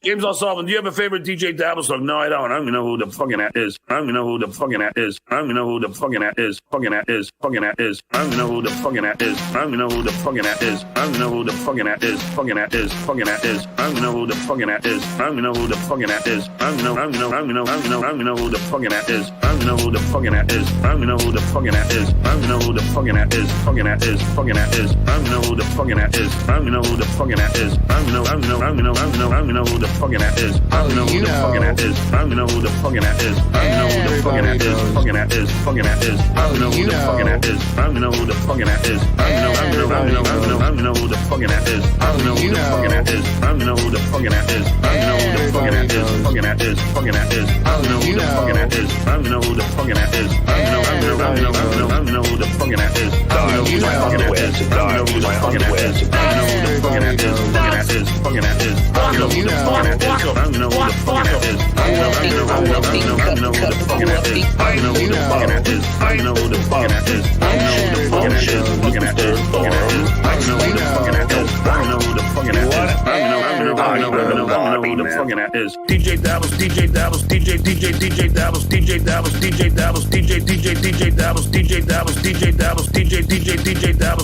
James O'Sullivan, do you have a favorite DJ Dabble song? No, I don't. I don't even know who the fucking that is. I don't even know who the fucking that is. I don't even know who the fucking that is. Fucking that is. Fucking that is. I don't even know who the fucking that is. I don't even know who the fucking that is. I don't even know who the fucking that is. Fucking that is. Fucking that is. I don't even know who the fucking that is. I don't even know who the fucking that is. I don't know. I don't know. I don't know. I don't know. I don't know who the fucking that is. I don't know who the fucking that is. I don't know who the fucking that is. I don't know who the fucking that is. Fucking that is. Fucking that is. I don't know who the fucking that is. I don't know who the fucking that is. I don't know. I don't know. I don't know. I don't know. I don't know who the fucking that is. I don't know who the fucking that is. I don't know who the fucking that is. I don't know who the fucking that is. Fucking that is. Fucking that is. I don't know who the fucking that is. I don't know who the fucking that is. I don't know. I don't know. I don't know. I don't know. I don't know who the fucking that is. I don't know who the fucking that is. I don't know who the fucking that is. I don't know who the fucking that is. Fucking that is. Fucking that is. I don't know who the fucking that is. I don't know who the fucking that is. I don't know. I don't know. I don't know. I don't know. I don't know who the fucking that is. I don't know who the fucking that is. I don't know who the fucking that is. I don't know who the fucking that is. Fucking that is. Fucking that is. I don't know who the fucking that is. I don't know who the fucking that is. I don't know. I don't know. I don't know. I don't know who the fucking that is. I don't know who the fucking that is. I don't know who the fucking that is. I don't know who the fucking that is. Fucking that is. Fucking that is. I don't know who the fucking that is. I don't know who the fucking that is. I don't know. I don't know. I don't know. I don't know. I don't know who the fucking that is. DJ Dabbles. DJ Dabbles. DJ Dabbles. DJ Dabbles. DJ Dabbles. DJ Dabbles. DJ Dabbles. DJ Dabbles.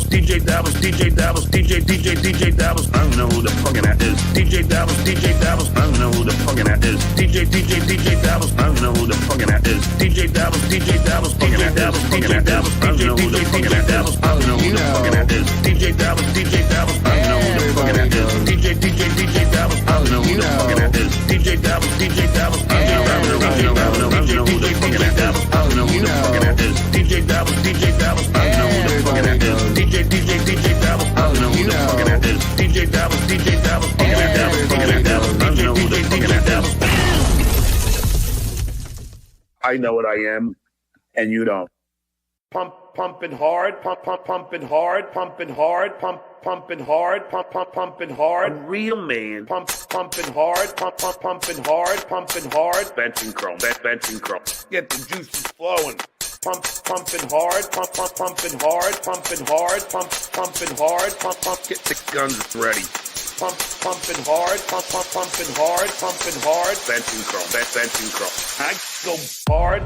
DJ Dabbles. DJ Dabbles. DJ Dabbles. DJ Dabbles. I don't know who the fucking that is. DJ Dabbles. DJ Dabbles. I don't know who the fucking that is. DJ Dabbles. I don't know who the fucking that is. DJ Dabbles. DJ Dabbles. DJ Dabbles. DJ Dabbles. I don't know who the fucking that is. I don't know who the fucking that is. DJ Dabbles. DJ Dabbles. I don't know who the fucking that is. DJ Dabbles. I don't know who the fucking that is. DJ Dabbles. DJ Dabbles. I don't know who the fucking that is. I don't know who the fucking that is. DJ Dabbles. DJ Dabbles. I don't know who the fucking that is. DJ Dabbles. I don't know who the fucking that is. DJ Dabbles. DJ Dabbles. DJ Dabbles. DJ Dabbles. I don't know who the fucking that is. I know what I am, and you don't. Pumping hard, pumping hard, pumping hard, pumping hard, pumping hard. A real man. Pumping hard, pumping hard, pumping hard. Benching chrome, benching chrome. Get the juices flowing. Pumping hard, pumping hard, pumping hard, pumping hard, pump. Get the guns ready. Pumping hard, pumping hard, pumping hard. Benching chrome, benching chrome. I go hard.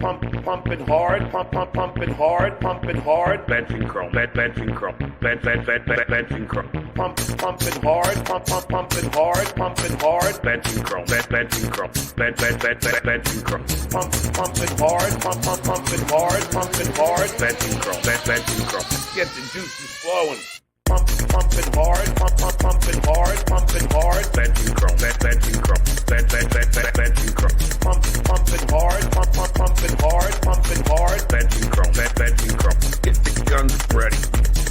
Pumping hard, pumping hard, pumping hard. Benching chrome, benching chrome, benching chrome. Pumping hard, pumping hard, pumping hard. Benching chrome, benching chrome, benching chrome. Pumping hard, pumping hard, pumping hard. Benching chrome, benching chrome. Get the juices flowing. Pumping hard, pumping hard, pumping hard. Benching chrome, benching chrome, benching chrome. Pumping hard, pumping hard, pumping hard. Benching chrome, benching chrome. Get the guns ready.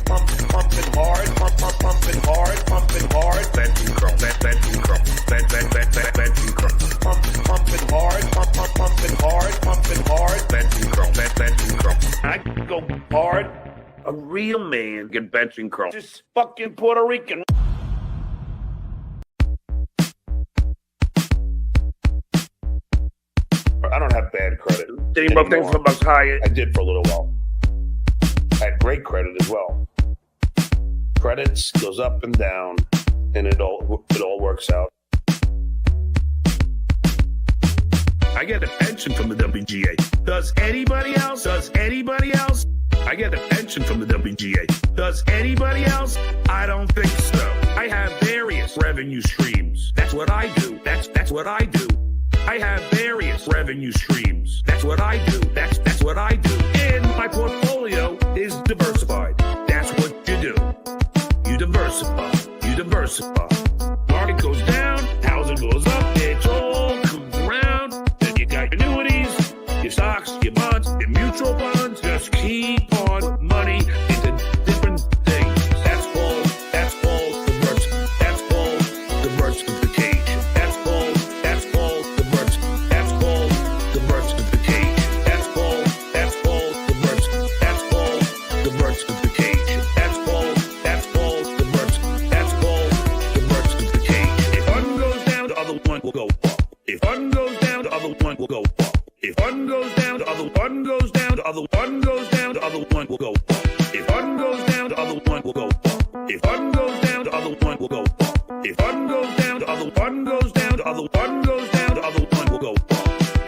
Pumping hard, pumping hard, pumping hard. Benching chrome, benching chrome, benching chrome. Pumping hard, pumping hard, pumping hard. Benching chrome, benching chrome. I go hard. A real man get benching chrome. Just fucking Puerto Rican. I don't have bad credit. Did you things for bucks higher? I did for a little while. I had great credit as well. Credits goes up and down, and it all works out. I get a pension from the WGA. Does anybody else? Does anybody else? I get a pension from the WGA. Does anybody else? I don't think so. I have various revenue streams. That's what I do. That's what I do. I have various revenue streams. That's what I do. That's what I do. And my portfolio is diversified. That's what you do. You diversify. You diversify. Market goes down, housing goes up, it all comes around. Then you got your annuities, your stocks, your bonds, your mutual funds. Just keep on money into different things. That's all diversification. That's all diversification. That's all diversification. That's all diversification. That's all diversification. If one goes down, the other one will down, the other one will go up. If one goes down, the other one goes down, the other one goes down, the other one will go up.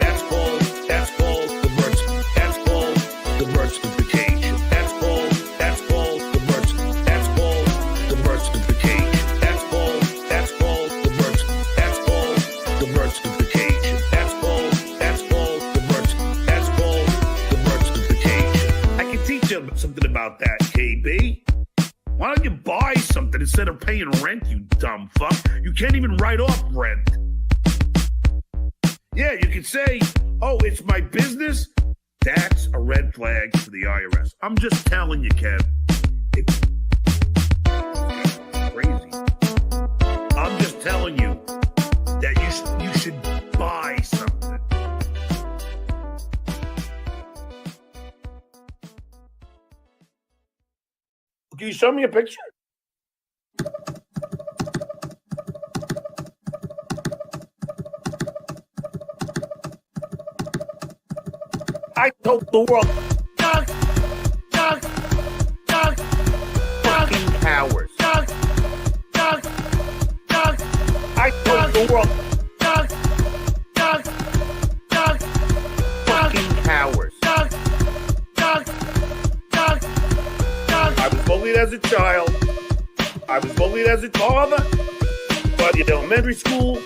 That's called diversification. That's called diversification. That's called diversification. That's called diversification. I can teach you something about that, KB. Why don't you buy something instead of paying rent, you dumb fuck? You can't even write off rent. Yeah, you can say, oh, it's my business. That's a red flag for the IRS. I'm just telling you, Kev. It's crazy. I'm just telling you that you should buy something. Can you show me a picture? I told the world, fucking cowards. I told the world, fucking cowards. I was bullied as a child. I was bullied as a father. But in elementary school,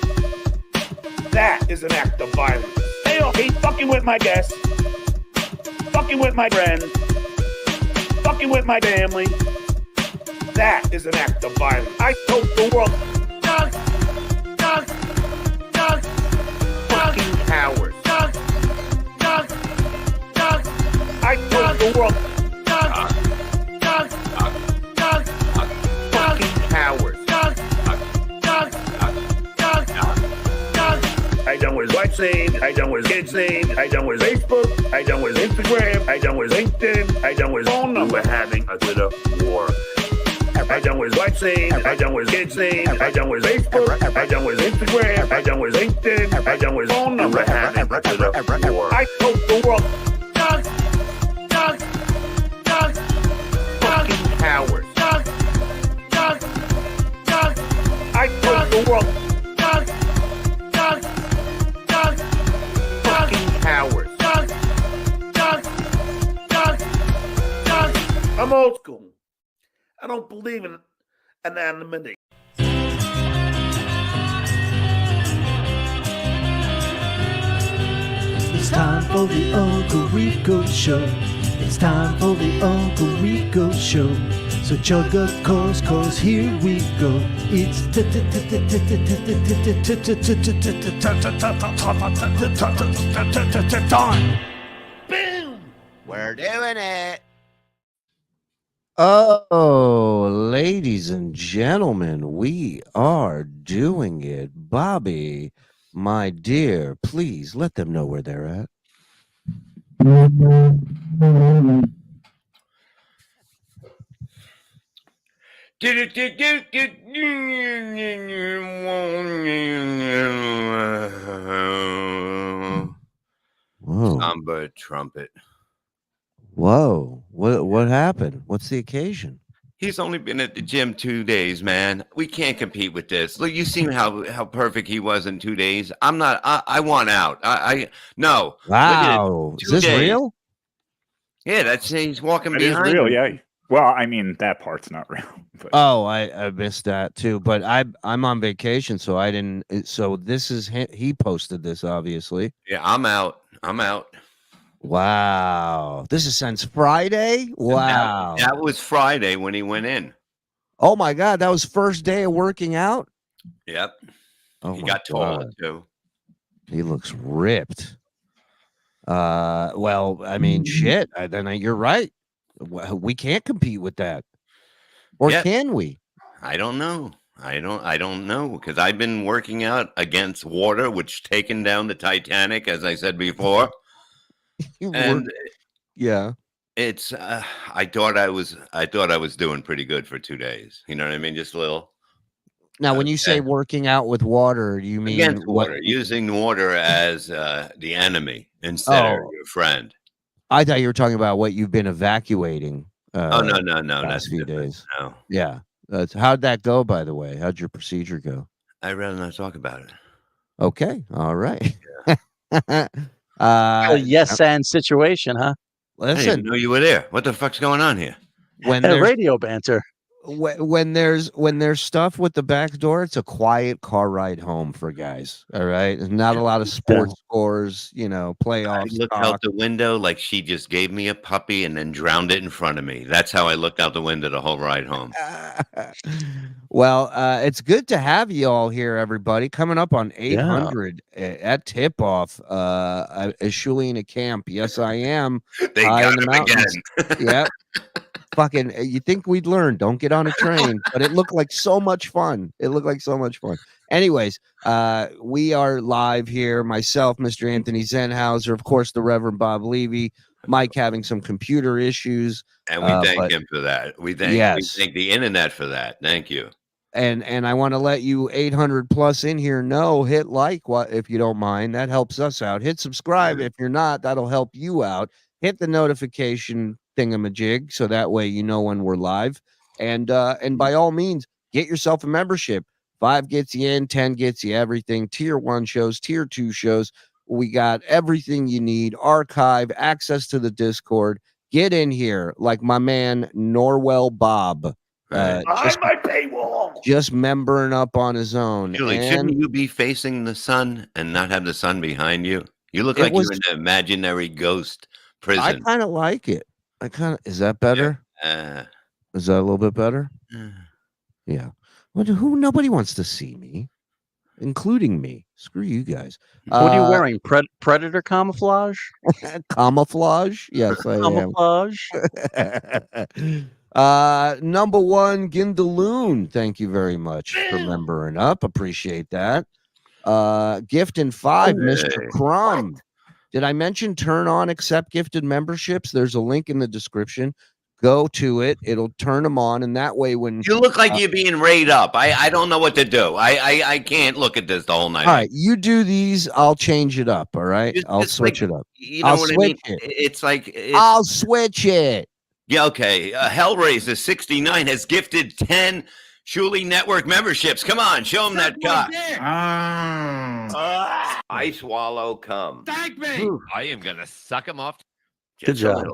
that is an act of violence. Hey, okay, fucking with my guests. Fucking with my friends, fucking with my family, that is an act of violence. I told the world, fucking cowards. I told the world, fucking cowards. I done with wife's name, I done with kids' name, I done with Facebook, I done with Instagram, I done with LinkedIn, I done with phone number having a Twitter war. I done with wife's name, I done with kids' name, I done with Facebook, I done with Instagram, I done with LinkedIn, I done with phone number having a Twitter war. I told the world, fucking cowards. I told the world, cowards. I'm old school. I don't believe in anonymity. It's time for the Uncle Rico Show. It's time for the Uncle Rico Show. So chug a course, cause here we go. It's time. Boom! We're doing it. Oh, ladies and gentlemen, we are doing it. Bobby, my dear, please let them know where they're at. Whoa. Samba trumpet. Whoa. What happened? What's the occasion? He's only been at the gym 2 days, man. We can't compete with this. Look, you seen how perfect he was in 2 days. I'm not. I want out. No. Wow. Is this days. real? Yeah, that's he's walking It behind. is real, him. yeah. Well, I mean, that part's not real. But. Oh, I missed that too. But I'm on vacation, so I didn't. So this is he posted this, obviously. Yeah, I'm out. Wow. This is since Friday. Wow. That was Friday when he went in. Oh my God, that was first day of working out. Yep. Oh, He my got taller God. too. He looks ripped. Well, I mean, shit. Then you're right. We can't compete with that, or Yep. can we? I don't know. I don't know because I've been working out against water, which taken down the Titanic, as I said before. And yeah, it's I thought I was doing pretty good for 2 days. You know what I mean? Just a little. Now, when you say working out with water, you mean Against water, using water as the enemy instead of your friend. I thought you were talking about what you've been evacuating. No, last few different. days. No. Yeah, How'd that go, by the way? How'd your procedure go? I'd rather not talk about it. Okay, all right. A yes and situation, huh? I didn't even Listen, know you were there. What the fuck's going on here? when And there's radio banter. when there's stuff with the back door, it's a quiet car ride home for guys. All right, there's not a lot of sports scores, I playoffs. looked out the window like she just gave me a puppy and then drowned it in front of me. That's how I looked out the window the whole ride home. Well, it's good to have you all here, everybody. Coming up on 800 at tip off. Is Shuli in a camp? Yes, I am. They High got in the him mountains. again. Yep. Fucking, you think we'd learn? Don't get on a train, but it looked like so much fun. Anyways, we are live here. Myself, Mr. Anthony Zenhauser, of course, the Reverend Bob Levy, Mike having some computer issues, And we thank him for that. We thank the internet for that. Thank you. and I want to let you 800 plus in here know, hit like if you don't mind. That helps us out. Hit subscribe if you're not. That'll help you out. Hit the notification thingamajig so that way you know when we're live. And by all means, get yourself a membership. 5 gets you in, 10 gets you everything. Tier 1 shows, Tier 2 shows. We got everything you need. Archive, access to the Discord. Get in here like my man Norwell Bob. Behind my paywall. Just membering up on his own. Julie, shouldn't you be facing the sun and not have the sun behind you? You look like you're in an imaginary ghost prison. I kind of like it. Is that better? Is that a little bit better? Yeah. Nobody wants to see me, including me. Screw you guys. What are you wearing? Predator camouflage? Camouflage? Yes, I camouflage. am. Number 1, Gindaloon. Thank you very much for membering up. Appreciate that. Gift in 5, Mr. Crumb. Did I mention turn on accept gifted memberships? There's a link in the description. Go to it. It'll turn them on. And that way when you look like you're being rayed up. I don't know what to do. I can't look at this the whole night. All right. You do these. I'll change it up. All right. I'll switch it up. You know what I mean? It's like I'll switch it. Yeah, okay. Hellraiser 69 has gifted 10 Shuli Network memberships. Come on, show them that cock. I swallow cum. Thank me. I am going to suck him off. Good job.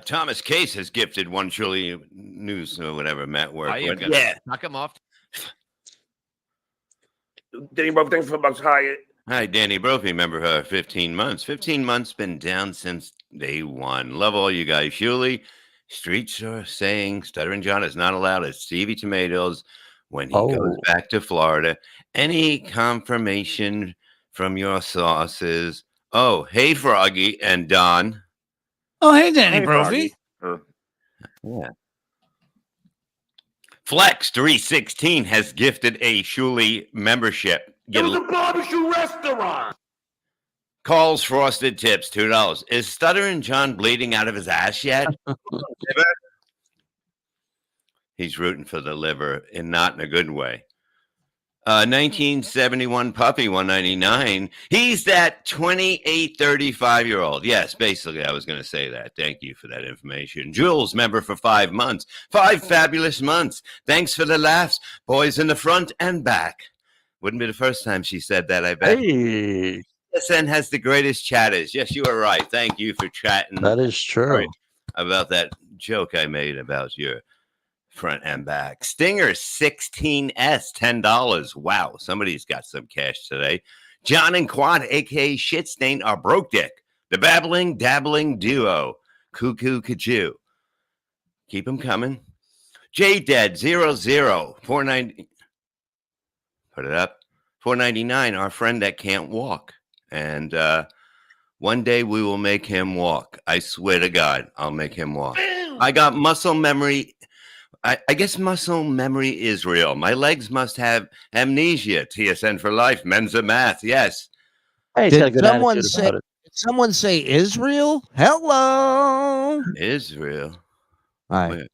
Thomas Case has gifted 1 Shuli News or whatever network. I am going to suck him off. Danny Bro, thanks for $1 Hyatt. Hi, Danny Brophy, member for 15 months. 15 months been down since day 1. Love all you guys. Shuli, streets are saying Stuttering John is not allowed at Stevie Tomatoes when he goes back to Florida. Any confirmation from your sources? Oh, hey, Froggy and Don. Oh, hey, Danny Brophy. Yeah. Flex 316 has gifted a Shuli membership. It was a barbecue restaurant. Karl's Frosted Tips, $2. Is Stuttering John bleeding out of his ass yet? He's rooting for the liver and not in a good way. 1971 puppy, $199. He's that 28, 35-year-old. Yes, basically, I was going to say that. Thank you for that information. Jules, member for 5 months. 5 fabulous months. Thanks for the laughs, boys in the front and back. Wouldn't be the first time she said that, I bet. Hey. SN has the greatest chatters. Yes, you are right. Thank you for chatting. That is true. About that joke I made about your front and back. Stinger 16S, $10. Wow, somebody's got some cash today. John and Quad, a.k.a. Shitstain, are broke dick. The babbling, dabbling duo. Cuckoo Kajoo. Keep them coming. J-Dead 00, 490. Put it up. $4.99, our friend that can't walk. And one day we will make him walk. I swear to God, I'll make him walk. I got muscle memory. I guess muscle memory is real. My legs must have amnesia. TSN for life. Mensa math. Yes. Hey, Did someone say Israel? Hello. Israel. All right.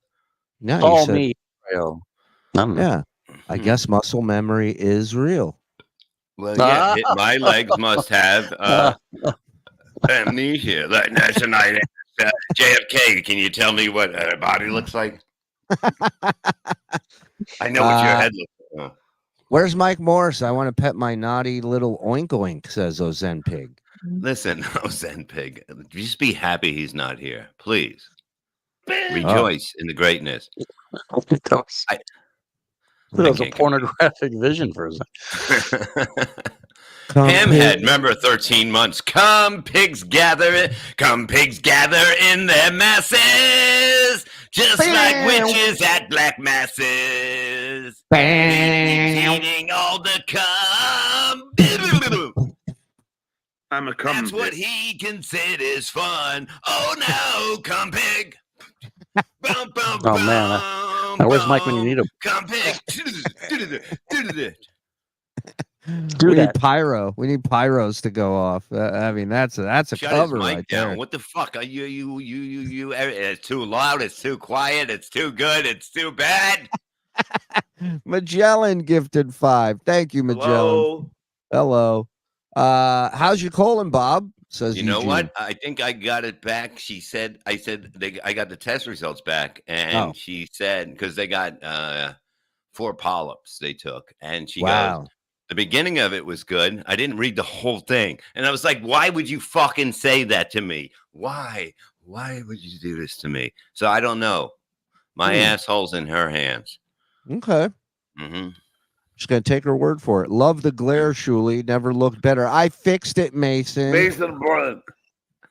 No, call me Israel. Yeah. I guess muscle memory is real. Well, yeah, my legs must have amnesia. That's a night. JFK, can you tell me what her body looks like? I know what your head looks like. Where's Mike Morse? I want to pet my naughty little oink oink, says Ozen Pig. Listen, Zen Pig, just be happy he's not here, please. Rejoice in the greatness. That was a pornographic vision for a second. Hamhead, remember 13 months. Come pigs gather in their masses, just like witches at black masses. Eating all the cum. I'm a cum. That's what he considers fun. Oh no, cum pig. Bum, bum, Oh man, now where's Mike when you need him? Cum pig. We need pyro. We need pyros to go off. I mean, that's a Shut cover his mic right down. there. What the fuck? Are you? It's too loud. It's too quiet. It's too good. It's too bad. Magellan gifted 5. Thank you, Magellan. Hello. How's your colon, Bob? Says You know Eugene. what? I think I got it back. She said, I got the test results back, and she said because they got 4 polyps they took, and she goes, the beginning of it was good. I didn't read the whole thing, and I was like, why would you fucking say that to me? Why would you do this to me? So I don't know. My asshole's in her hands. Okay. Mm-hmm. Just gonna take her word for it. Love the glare, Shuli. Never looked better. I fixed it, Mason. Mason Brother.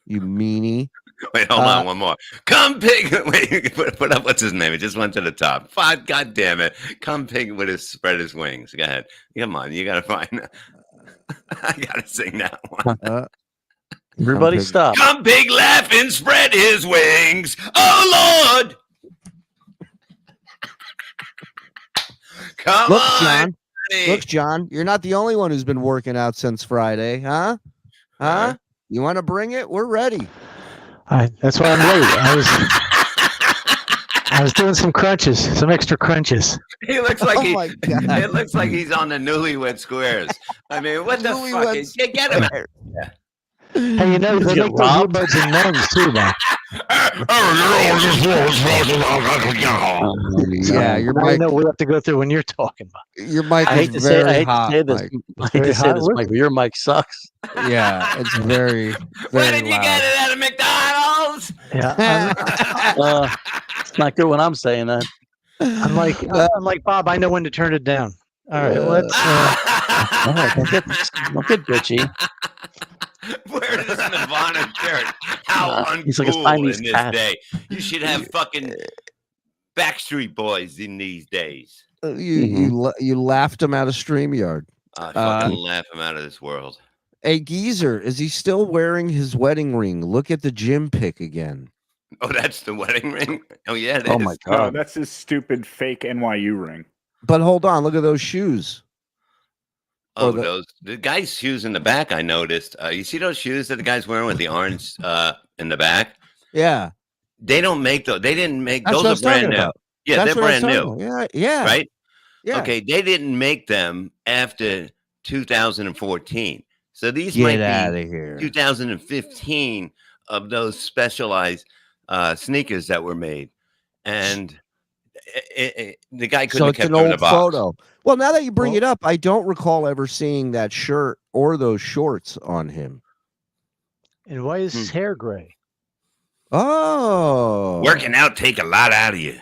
You meanie. Wait, hold on, one more. Come pig. Wait, put up. What's his name? It just went to the top. 5. God damn it. Come pig with his spread his wings. Go ahead. Come on. You gotta find. I gotta sing that one. Everybody stop. Come pig laugh and spread his wings. Oh Lord. Come Look, on. John. Honey. Look, John. You're not the only one who's been working out since Friday, huh? Huh? You want to bring it? We're ready. That's why I'm late. I was doing some crunches, some extra crunches. He looks like Oh my God. It looks like he's on the Newlywed Squares. I mean, what the fuck? Get him. Hey, you know, they make those earbuds in men's too, man. Yeah, your I mic. know we have to go through when you're talking about. Your mic I hate is to say, very hot. I hate to say this, Mike, but your mic sucks. Yeah, it's very, Where very did you loud. get it at a McDonald's? Yeah, It's not good when I'm saying that. I'm like Bob. I know when to turn it down. All right, let's. Don't get bitchy. Where is Nirvana shirt? How He's like a uncool Siamese in this cat. day. You should have fucking Backstreet Boys in these days. You laughed him out of StreamYard. I fucking laugh him out of this world. Hey, Geezer, is he still wearing his wedding ring? Look at the gym pic again. Oh, that's the wedding ring? Oh, yeah, it is. Oh my No, god. that's his stupid fake NYU ring. But hold on, look at those shoes. Oh, the guy's shoes in the back, I noticed. You see those shoes that the guy's wearing with the orange in the back? Yeah. They don't make those. They didn't make That's what I those was are brand talking new. about. Yeah, That's they're what I was brand talking new. about. Yeah. Right? Yeah. Okay, they didn't make them after 2014. So these Get might out be of here. 2015 of those specialized sneakers that were made. And the guy couldn't So have it's kept an them in the old box. photo. Well, now that you bring it up, I don't recall ever seeing that shirt or those shorts on him. And why is his hair gray? Oh. Working out take a lot out of you.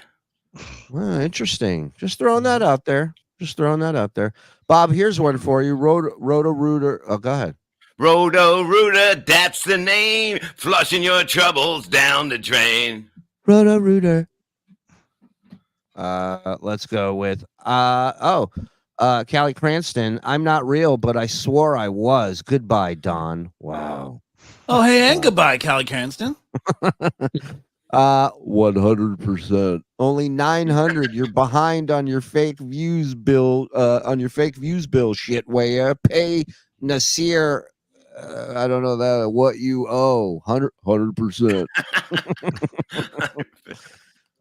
Well, interesting. Just throwing that out there. Bob, here's one for you. Roto-Rooter. Oh, go ahead. Roto-Rooter, that's the name. Flushing your troubles down the drain. Roto-Rooter. Let's go with Callie Cranston. I'm not real, but I swore I was. Goodbye, Don. Wow. Oh, hey, and goodbye, Callie Cranston. 100%. Only 900. You're behind on your fake views bill. Shit. Where you pay Nasir. I don't know that what you owe. 100%.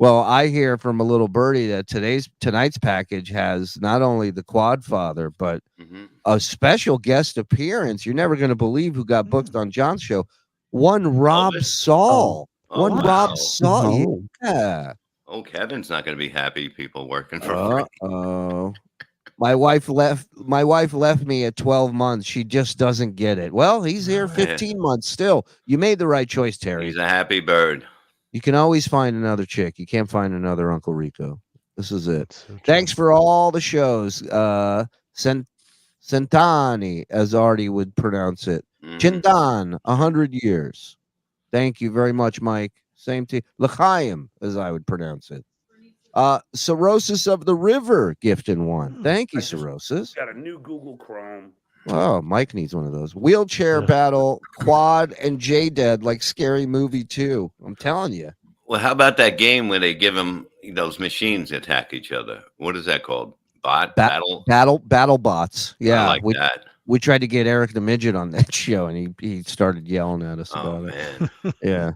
Well, I hear from a little birdie that tonight's package has not only the Quad Father, but a special guest appearance. You're never going to believe who got booked on John's show. One Rob Saul. Oh, wow. Rob Saul. Oh. Yeah. Oh, Kevin's not going to be happy. People working for free. Oh, my wife left me at 12 months. She just doesn't get it. Well, he's here 15 months still. You made the right choice, Terry. He's a happy bird. You can always find another chick. You can't find another Uncle Rico. This is it. Thanks for all the shows. Sentani, as Artie would pronounce it. Chindan, 100 years. Thank you very much, Mike. Same to you. L'chaim, as I would pronounce it. Cirrhosis of the River, gifted one. Thank you, Cirrhosis. Got a new Google Chrome. Oh, Mike needs one of those. Wheelchair battle, quad, and J-Dead like Scary Movie 2. I'm telling you. Well, how about that game where they give them those machines attack each other? What is that called? Battle bots. Yeah, I like that. We tried to get Eric the Midget on that show, and he started yelling at us about it. Yeah.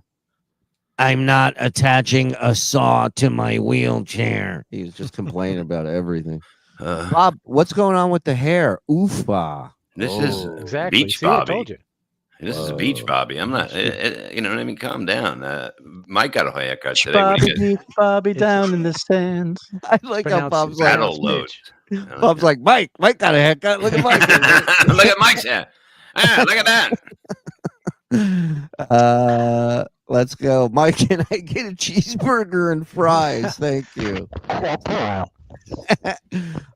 I'm not attaching a saw to my wheelchair. He was just complaining about everything. Bob, what's going on with the hair? Oofa. This is exactly. Beach See, Bobby. I told you. This is Beach Bobby. I'm not, you know what I mean? Calm down. Mike got a haircut today. Bobby down in the sands. I like how Bob's like, Bob's like, Mike got a haircut. Look at Mike. Look at Mike's hair. Look at that. Let's go. Mike, can I get a cheeseburger and fries? Thank you.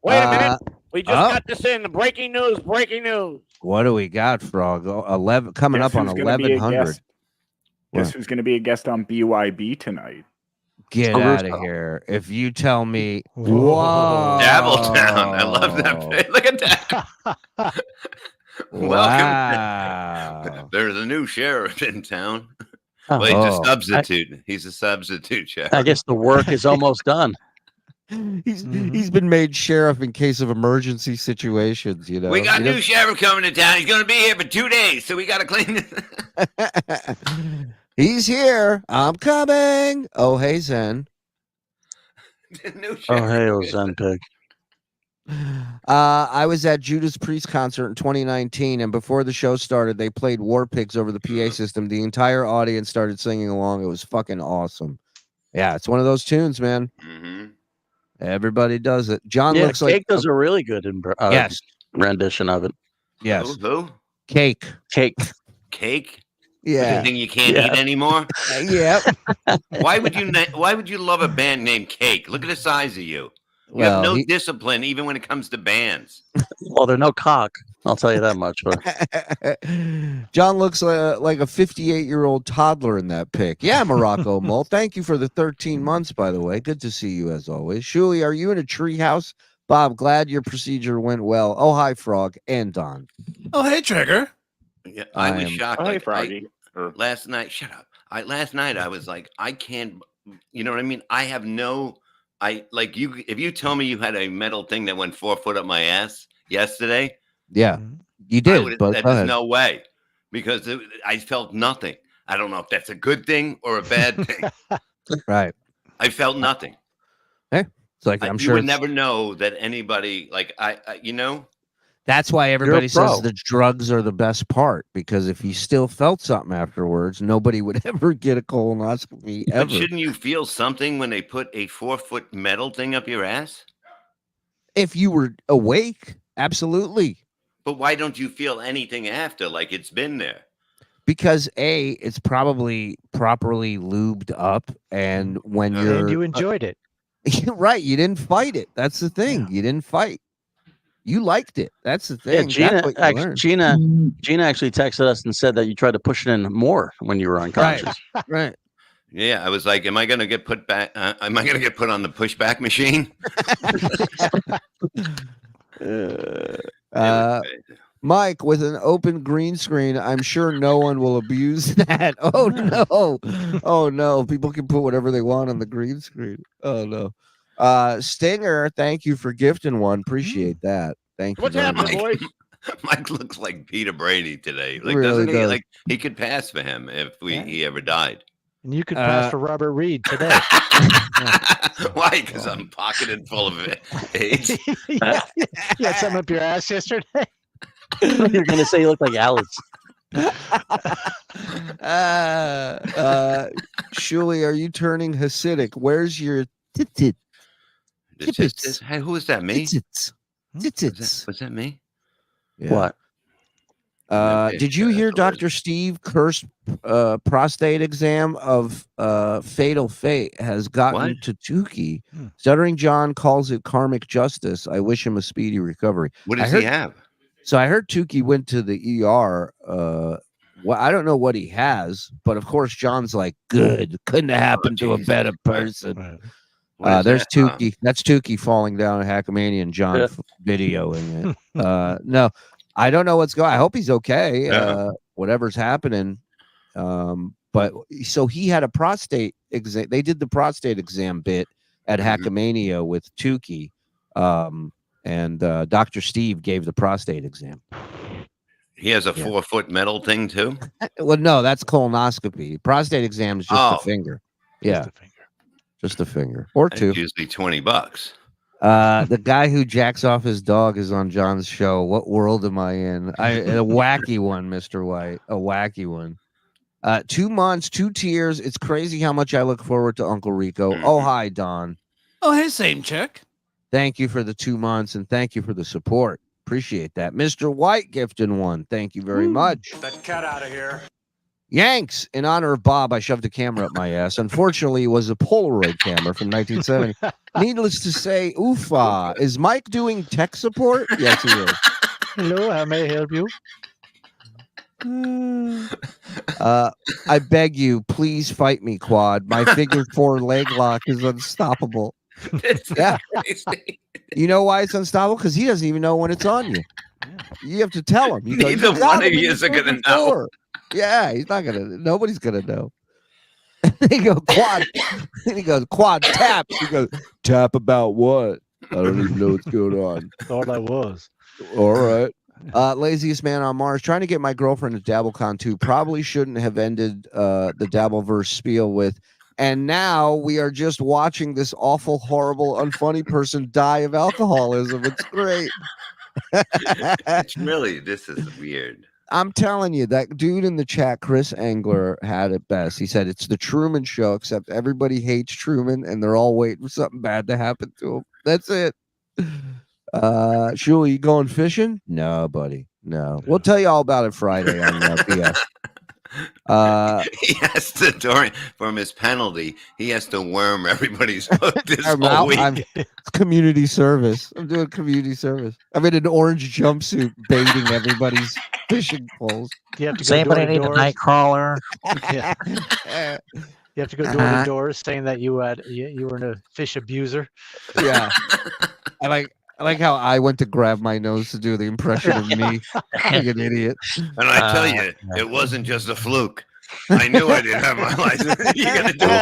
Wait a minute. We just got this in. Breaking news. What do we got, Frog? 11 coming up on 1100. Guess who's going to be a guest on BYB tonight? Get out of here. If you tell me, whoa. Dabbletown. I love that. Look at that. Welcome. There's a new sheriff in town. Well, he's a substitute. He's a substitute sheriff. I guess the work is almost done. He's been made sheriff in case of emergency situations, you know. We got a new sheriff coming to town. He's going to be here for 2 days, so we got to clean it. He's here. I'm coming. Oh, hey, Zen. Oh, hey, Zen Pig. I was at Judas Priest concert in 2019, and before the show started, they played War Pigs over the PA system. The entire audience started singing along. It was fucking awesome. Yeah, it's one of those tunes, man. Everybody does it. John looks like Cake does a really good rendition of it. Yes. Who? Cake. Yeah. Thing you can't eat anymore. Yeah. Why would you love a band named Cake? Look at the size of you. You have no discipline, even when it comes to bands. Well, they're no cock. I'll tell you that much. John looks like a 58-year-old toddler in that pic. Yeah, Morocco Mole. Thank you for the 13 months, by the way. Good to see you as always. Shuli, are you in a treehouse? Bob, glad your procedure went well. Oh, hi, Frog and Don. Oh, hey, Trigger. Yeah, I was shocked. Hi, Froggy. Last night, shut up. Last night I was like, I can't. You know what I mean? I have no. If you tell me you had a metal thing that went 4 foot up my ass yesterday. Yeah, you did. But there's no way, because I felt nothing. I don't know if that's a good thing or a bad thing. Right. I felt nothing. Hey, it's like I'm sure you would never know that anybody That's why everybody says the drugs are the best part, because if you still felt something afterwards, nobody would ever get a colonoscopy ever. But shouldn't you feel something when they put a 4 foot metal thing up your ass? If you were awake, absolutely. But why don't you feel anything after, like it's been there? Because it's probably properly lubed up, and when you enjoyed it. Right, you didn't fight it. That's the thing. Yeah. You didn't fight. You liked it. That's the thing. Yeah, Gina actually texted us and said that you tried to push it in more when you were unconscious. Right. Yeah, I was like, am I going to get put back? Am I going to get put on the pushback machine? Mike, with an open green screen, I'm sure no one will abuse that. Oh no. Oh no. People can put whatever they want on the green screen. Oh no. Stinger, thank you for gifting one. Appreciate that. Thank you. What's happening, boys? Mike looks like Peter Brady today. Like, really doesn't he? Does. Like, he could pass for him if he ever died. And you could pass for Robert Reed today. Why? Because I'm pocketed full of AIDS. You had something up your ass yesterday. You're going to say you look like Alex. Shuli, are you turning Hasidic? Where's your tits? Hey, who is that? Me? Tits. Was that me? Yeah. What? Did you hear Dr. Steve Kerr's prostate exam of Fatal Fate has gotten What? to Tookie? Stuttering John calls it karmic justice. I wish him a speedy recovery. What does he have? So I heard Tookie went to the ER. Well, I don't know what he has, but of course John's like, good. Couldn't have happened to a better person. There's Tookie. That's Tookie falling down at Hackamania and John videoing it. No, I don't know what's going on. I hope he's okay. Whatever's happening. But so he had a prostate exam. They did the prostate exam bit at Hackamania with Tookie. And Dr. Steve gave the prostate exam. He has a 4-foot metal thing too? Well, no, that's colonoscopy. Prostate exam is just a finger. Yeah. Just a finger. Or two. It's usually $20. The guy who jacks off his dog is on John's show. What world am I in? A wacky one, Mr. White. A wacky one. 2 months, 2 tears. It's crazy how much I look forward to Uncle Rico. Oh, hi, Don. Oh, hey, same chick. Thank you for the 2 months and thank you for the support. Appreciate that. Mr. White gifting one. Thank you very much. Get that cat out of here. Yanks, in honor of Bob, I shoved a camera up my ass. Unfortunately, it was a Polaroid camera from 1970. Needless to say, oofa. Is Mike doing tech support? Yes, he is. Hello, how may I help you? I beg you, please fight me, Quad. My figure 4 leg lock is unstoppable. Yeah. You know why it's unstoppable? Because he doesn't even know when it's on you. You have to tell him. Neither one of you is going to know. Yeah, he's not gonna. Nobody's gonna know. They go Quad. He goes Quad tap. He goes tap about what? I don't even know what's going on. Thought I was. All right. Laziest man on Mars. Trying to get my girlfriend to DabbleCon 2. Probably shouldn't have ended the Dabbleverse spiel with. And now we are just watching this awful, horrible, unfunny person die of alcoholism. It's great. It's really, this is weird. I'm telling you, that dude in the chat, Chris Angler, had it best. He said it's the Truman Show, except everybody hates Truman and they're all waiting for something bad to happen to him. That's it. Shuli, you going fishing? No, buddy. No. We'll tell you all about it Friday on BS. He has to, from his penalty, he has to worm everybody's hook this whole week. Community service. I'm doing community service. I'm in an orange jumpsuit baiting everybody's fishing poles. You have to Does anybody need a night crawler? Yeah. You have to go door to door saying that you were a fish abuser. Yeah. I like how I went to grab my nose to do the impression of me. Like an idiot. And I tell you, it wasn't just a fluke. I knew I didn't have my license. You gotta do it.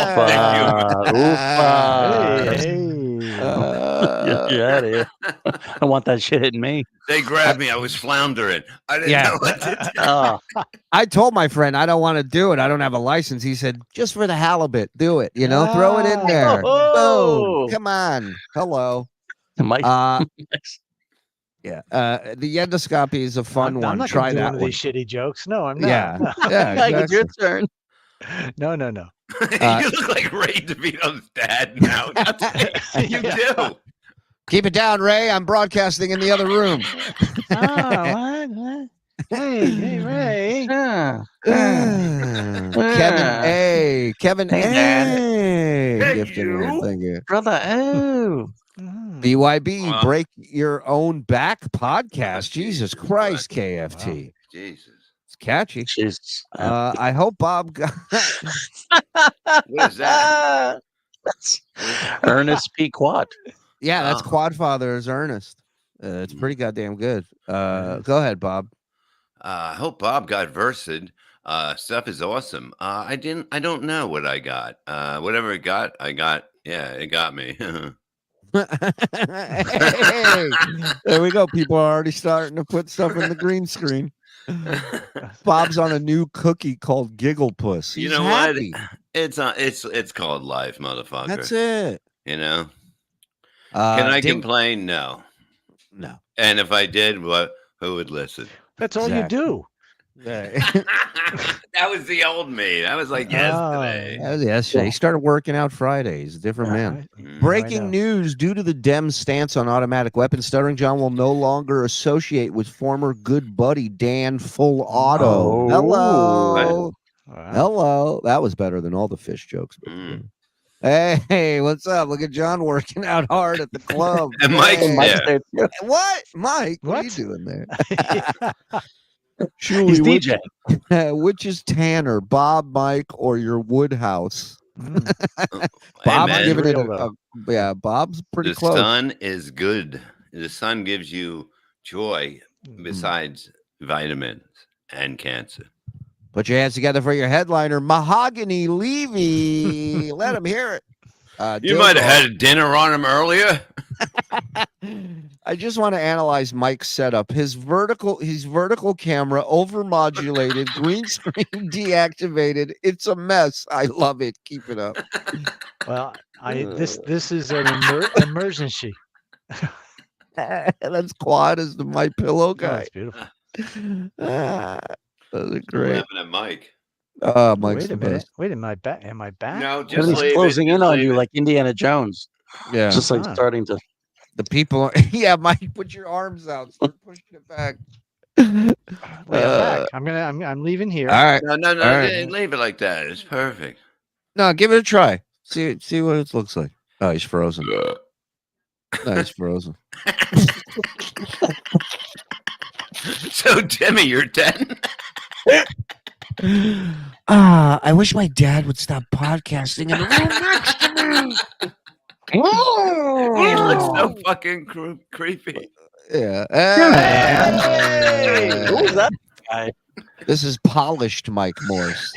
Get out of here. I want that shit hitting me. They grabbed me. I was floundering. I didn't know what to do. I told my friend I don't want to do it. I don't have a license. He said, just for the halibut, do it. You know, throw it in there. Boom. Come on. Hello. Yeah. The endoscopy is a fun one. I'm not Try do that one of these shitty jokes. No, I'm not. Yeah. No. Yeah. It's your turn. No. You look like Ray DeVito's dad now. You do. Keep it down, Ray. I'm broadcasting in the other room. What? Hey, Ray. Kevin A. Hey, you. Thank you. Brother. Oh. BYB, break your own back podcast. Jesus Christ, KFT. Jesus. It's catchy. Jesus. I hope Bob got. What is that? Ernest P. Quad. Yeah, that's Quadfather's Ernest. It's pretty goddamn good. Go ahead, Bob. I hope Bob got versed. Stuff is awesome. I don't know what I got. Whatever it got, I got. Yeah, it got me. Hey, there we go. People are already starting to put stuff in the green screen. Bob's on a new cookie called Giggle Puss. He's you know happy. what? It's called life, motherfucker. That's it. You know. Can I complain? No. No. And if I did, who would listen? That's all you do. That was the old me. That was like yesterday. That was yesterday. He started working out Fridays. Different man. Breaking news: due to the Dems' stance on automatic weapons, Stuttering John will no longer associate with former good buddy Dan Full Auto. Hello. Hello. That was better than all the fish jokes. Hey, what's up? Look at John working out hard at the club. And Mike's there. What? Mike, what are you doing there? Shuli, He's DJ. Which is Tanner, Bob, Mike, or your Woodhouse? Bob's man. giving it Bob's pretty The close. sun is good. The sun gives you joy besides vitamins and cancer. Put your hands together for your headliner, Mahogany Levy. Let him hear it. You might have had dinner on him earlier. I just want to analyze Mike's setup. His vertical camera overmodulated, green screen deactivated. It's a mess. I love it. Keep it up. Well, this is an emergency. That's Quad as the My Pillow guy. That's beautiful. Those are What great. happened to Mike? Mike's Wait a minute. Wait, am I back? Am I back? No, just He's leave closing it. in on you like Indiana Jones. Yeah. Just like starting to. The people. Yeah, Mike, put your arms out. Start pushing it back. Wait, I'm back. I'm leaving here. All right. No, All right. leave it like that. It's perfect. No, give it a try. See what it looks like. Oh, he's frozen. No, he's frozen. So, Timmy, you're 10. I wish my dad would stop podcasting in the room next to me. He looks so fucking creepy. Yeah. Hey, who's that guy? This is polished Mike Morse.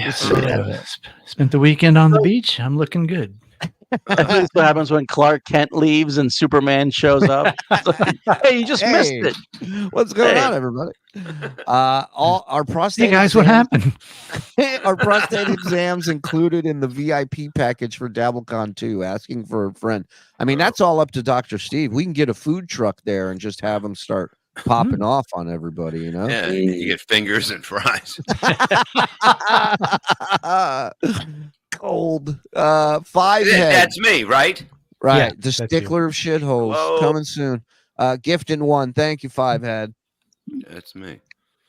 Spent the weekend on the beach. I'm looking good. That's what happens when Clark Kent leaves and Superman shows up. Hey, you just missed it. What's going on, everybody? All our prostate. Hey guys, what happened? Our prostate exams included in the VIP package for DabbleCon 2. Asking for a friend. I mean, that's all up to Dr. Steve. We can get a food truck there and just have them start popping off on everybody. You know? Yeah, you get fingers and fries. Cold. 5 head. That's me, right? Right. Yeah, The that's stickler of shitholes. Hello. Coming soon. Gift in one. Thank you, 5 head. That's me.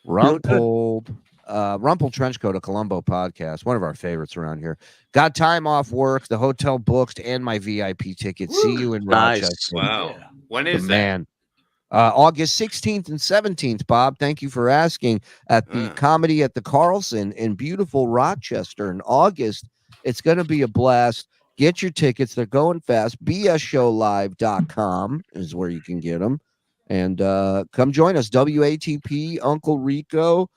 Rumpled. Rumple Trenchcoat, a Columbo podcast. One of our favorites around here. Got time off work. The hotel booked and my VIP ticket. See you in Nice. Rochester. Wow. When The is that? man. August 16th and 17th, Bob. Thank you for asking. At the Comedy at the Carlson in beautiful Rochester in August. It's going to be a blast. Get your tickets. They're going fast. bsshowlive.com is where you can get them. And come join us. WATP, Uncle Rico.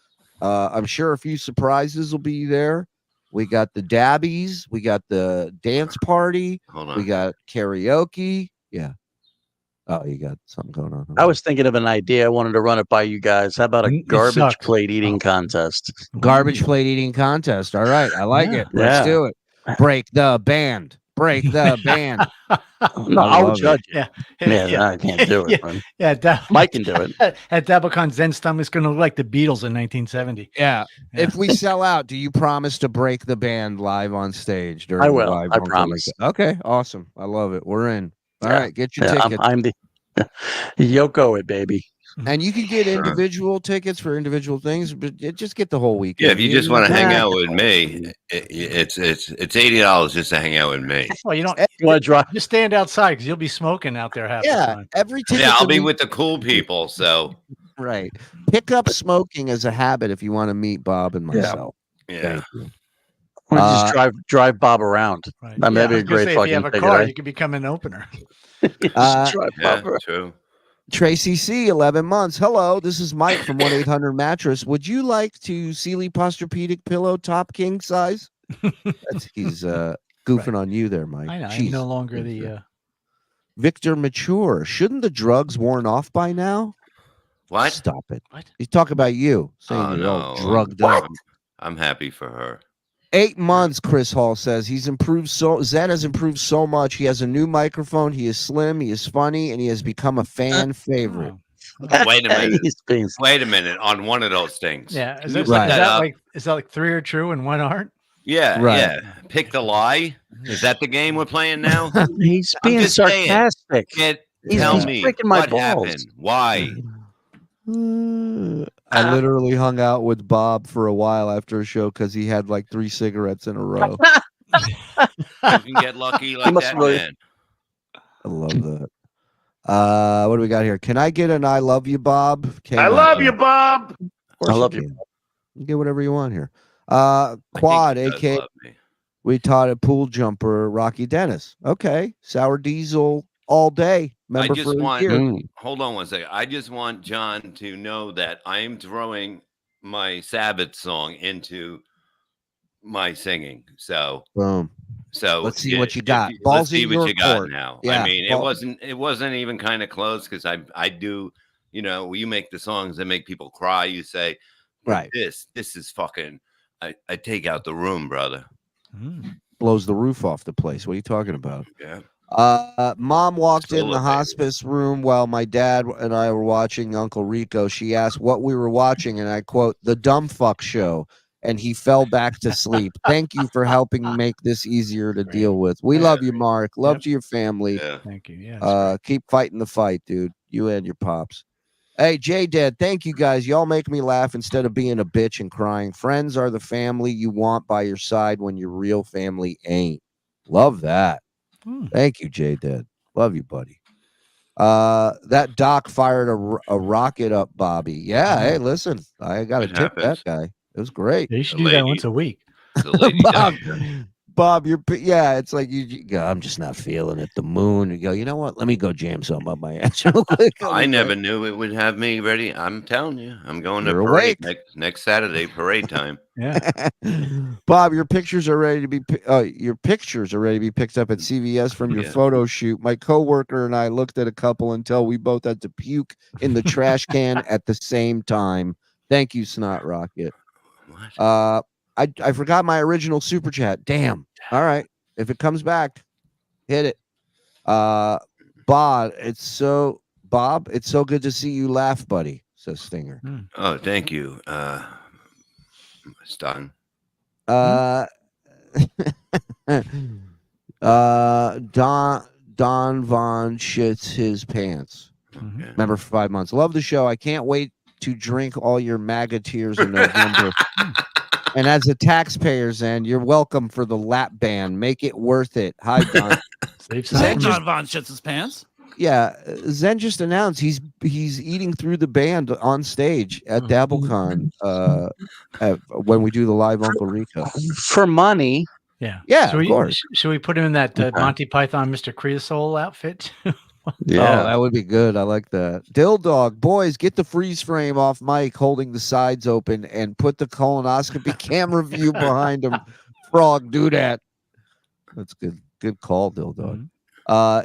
I'm sure a few surprises will be there. We got the dabbies. We got the dance party. Hold on. We got karaoke. Yeah. Oh, you got something going on. I was thinking of an idea. I wanted to run it by you guys. How about a It garbage sucked. plate eating contest? Garbage plate eating contest. All right. I like it. Let's Yeah. do it. Break the band. Break the band. No, I I'll love judge Yeah. it. Man, I can't do it. Man. Yeah. Mike can do it. At DabbleCon, Zen's stomach's going to look like the Beatles in 1970. Yeah. Yeah. If we sell out, do you promise to break the band live on stage? During I the will. live I Uncle promise. Rico? Okay. Awesome. I love it. We're in. All Yeah. right. Get your Yeah, tickets. I'm the Yoko it, baby. And you can get individual tickets for individual things, but just get the whole weekend. Yeah, if you just want to hang out with me, it's $80 just to hang out with me. Well, you don't. You want to drive? Just stand outside because you'll be smoking out there half the Yeah. time. Every ticket. Yeah, I'll be with the cool people. So Right. Pick up smoking as a habit if you want to meet Bob and myself. yeah, We just drive Bob around. Right. I mean, that'd be I a was gonna great say, fucking if you have a ticket, car, eh? you can become an opener. Just drive yeah, Bob around. true. Tracy C, 11 months. Hello, this is Mike from 1-800-Mattress. Would you like to Sealy Posturepedic pillow top king size? He's goofing on you there, Mike. I know. I'm Jeez. no longer the. Victor Mature. Shouldn't the drugs worn off by now? What? Stop it. What? He's talking about you, saying Oh you're all no, drugged up. I'm happy for her. 8 months, Chris Hall says. He's improved Zed has improved so much. He has a new microphone. He is slim. He is funny, and he has become a fan favorite. Wait a minute. He's being Wait a minute. On one of those things. Yeah. Is You that, put is that that up. like three are true and one aren't? Yeah, Right. yeah. Pick the lie. Is that the game we're playing now? He's I'm being just saying. sarcastic. Tell He's me breaking my what balls. happened. Why? I literally hung out with Bob for a while after a show because he had like 3 cigarettes in a row. You can get lucky like must that, really- man. I love that. What do we got here? Can I get an I love you, Bob? I love you, Bob. I love you. You can get whatever you want here. I Quad, think he does aka love me. we taught a pool jumper, Rocky Dennis. Okay. Sour Diesel all day. I Member just for a want. year. Hold on one second. I just want John to know that I am throwing my Sabbath song into my singing. So Boom. let's see what you got. Let's Balls see in what your you got court. now. Yeah, I mean, ball- it wasn't even kind of close because I do, you make the songs that make people cry. You say, Right. This is fucking. I take out the room, brother. Blows the roof off the place. What are you talking about? Yeah. Mom walked in Solo, the baby. hospice room while my dad and I were watching Uncle Rico. She asked what we were watching, and I quote, "The Dumb Fuck Show," and he fell back to sleep. Thank you for helping make this easier to deal with. We love you, Mark. Love to your family. Yeah. Thank you. Yeah. Keep fighting the fight, dude. You and your pops. Hey, J Dad, thank you guys. Y'all make me laugh instead of being a bitch and crying. Friends are the family you want by your side when your real family ain't. Love that. Thank you, J Dad. Love you, buddy. That doc fired a rocket up Bobby. Yeah, hey, listen, I got to It tip happens. that guy. It was great. Yeah, you should The do that lady- once a week. The lady Bob, doctor. Bob, it's like you go, I'm just not feeling it. The moon. You go, you know what? Let me go jam something up my ass real quick. I never knew it would have me ready. I'm telling you, I'm going to You're parade awake. next Saturday, parade time. Yeah. Bob, your pictures are ready to be picked up at CVS from your Yeah. photo shoot. My coworker and I looked at a couple until we both had to puke in the trash can at the same time. Thank you, Snot Rocket. What? I forgot my original super chat. Damn. All right. If it comes back, hit it. Bob, it's so good to see you laugh, buddy, says Stinger. Oh, thank you, Stan. Don Von shits his pants. Okay. Member for 5 months. Love the show. I can't wait to drink all your MAGA tears in November. And as a taxpayer, Zen, you're welcome for the lap band. Make it worth it. Hi, Don. John Von shits his pants. Yeah, Zen just announced he's eating through the band on stage at DabbleCon when we do the live Uncle Rico. For money. Yeah. Yeah, of course. Should we put him in that Monty Python Mr. Creosote outfit? Oh, that would be good. I like that. Dill Dog, boys, get the freeze frame off Mike holding the sides open and put the colonoscopy camera view behind him. Frog, do that. That's good. Good call, Dill Dog.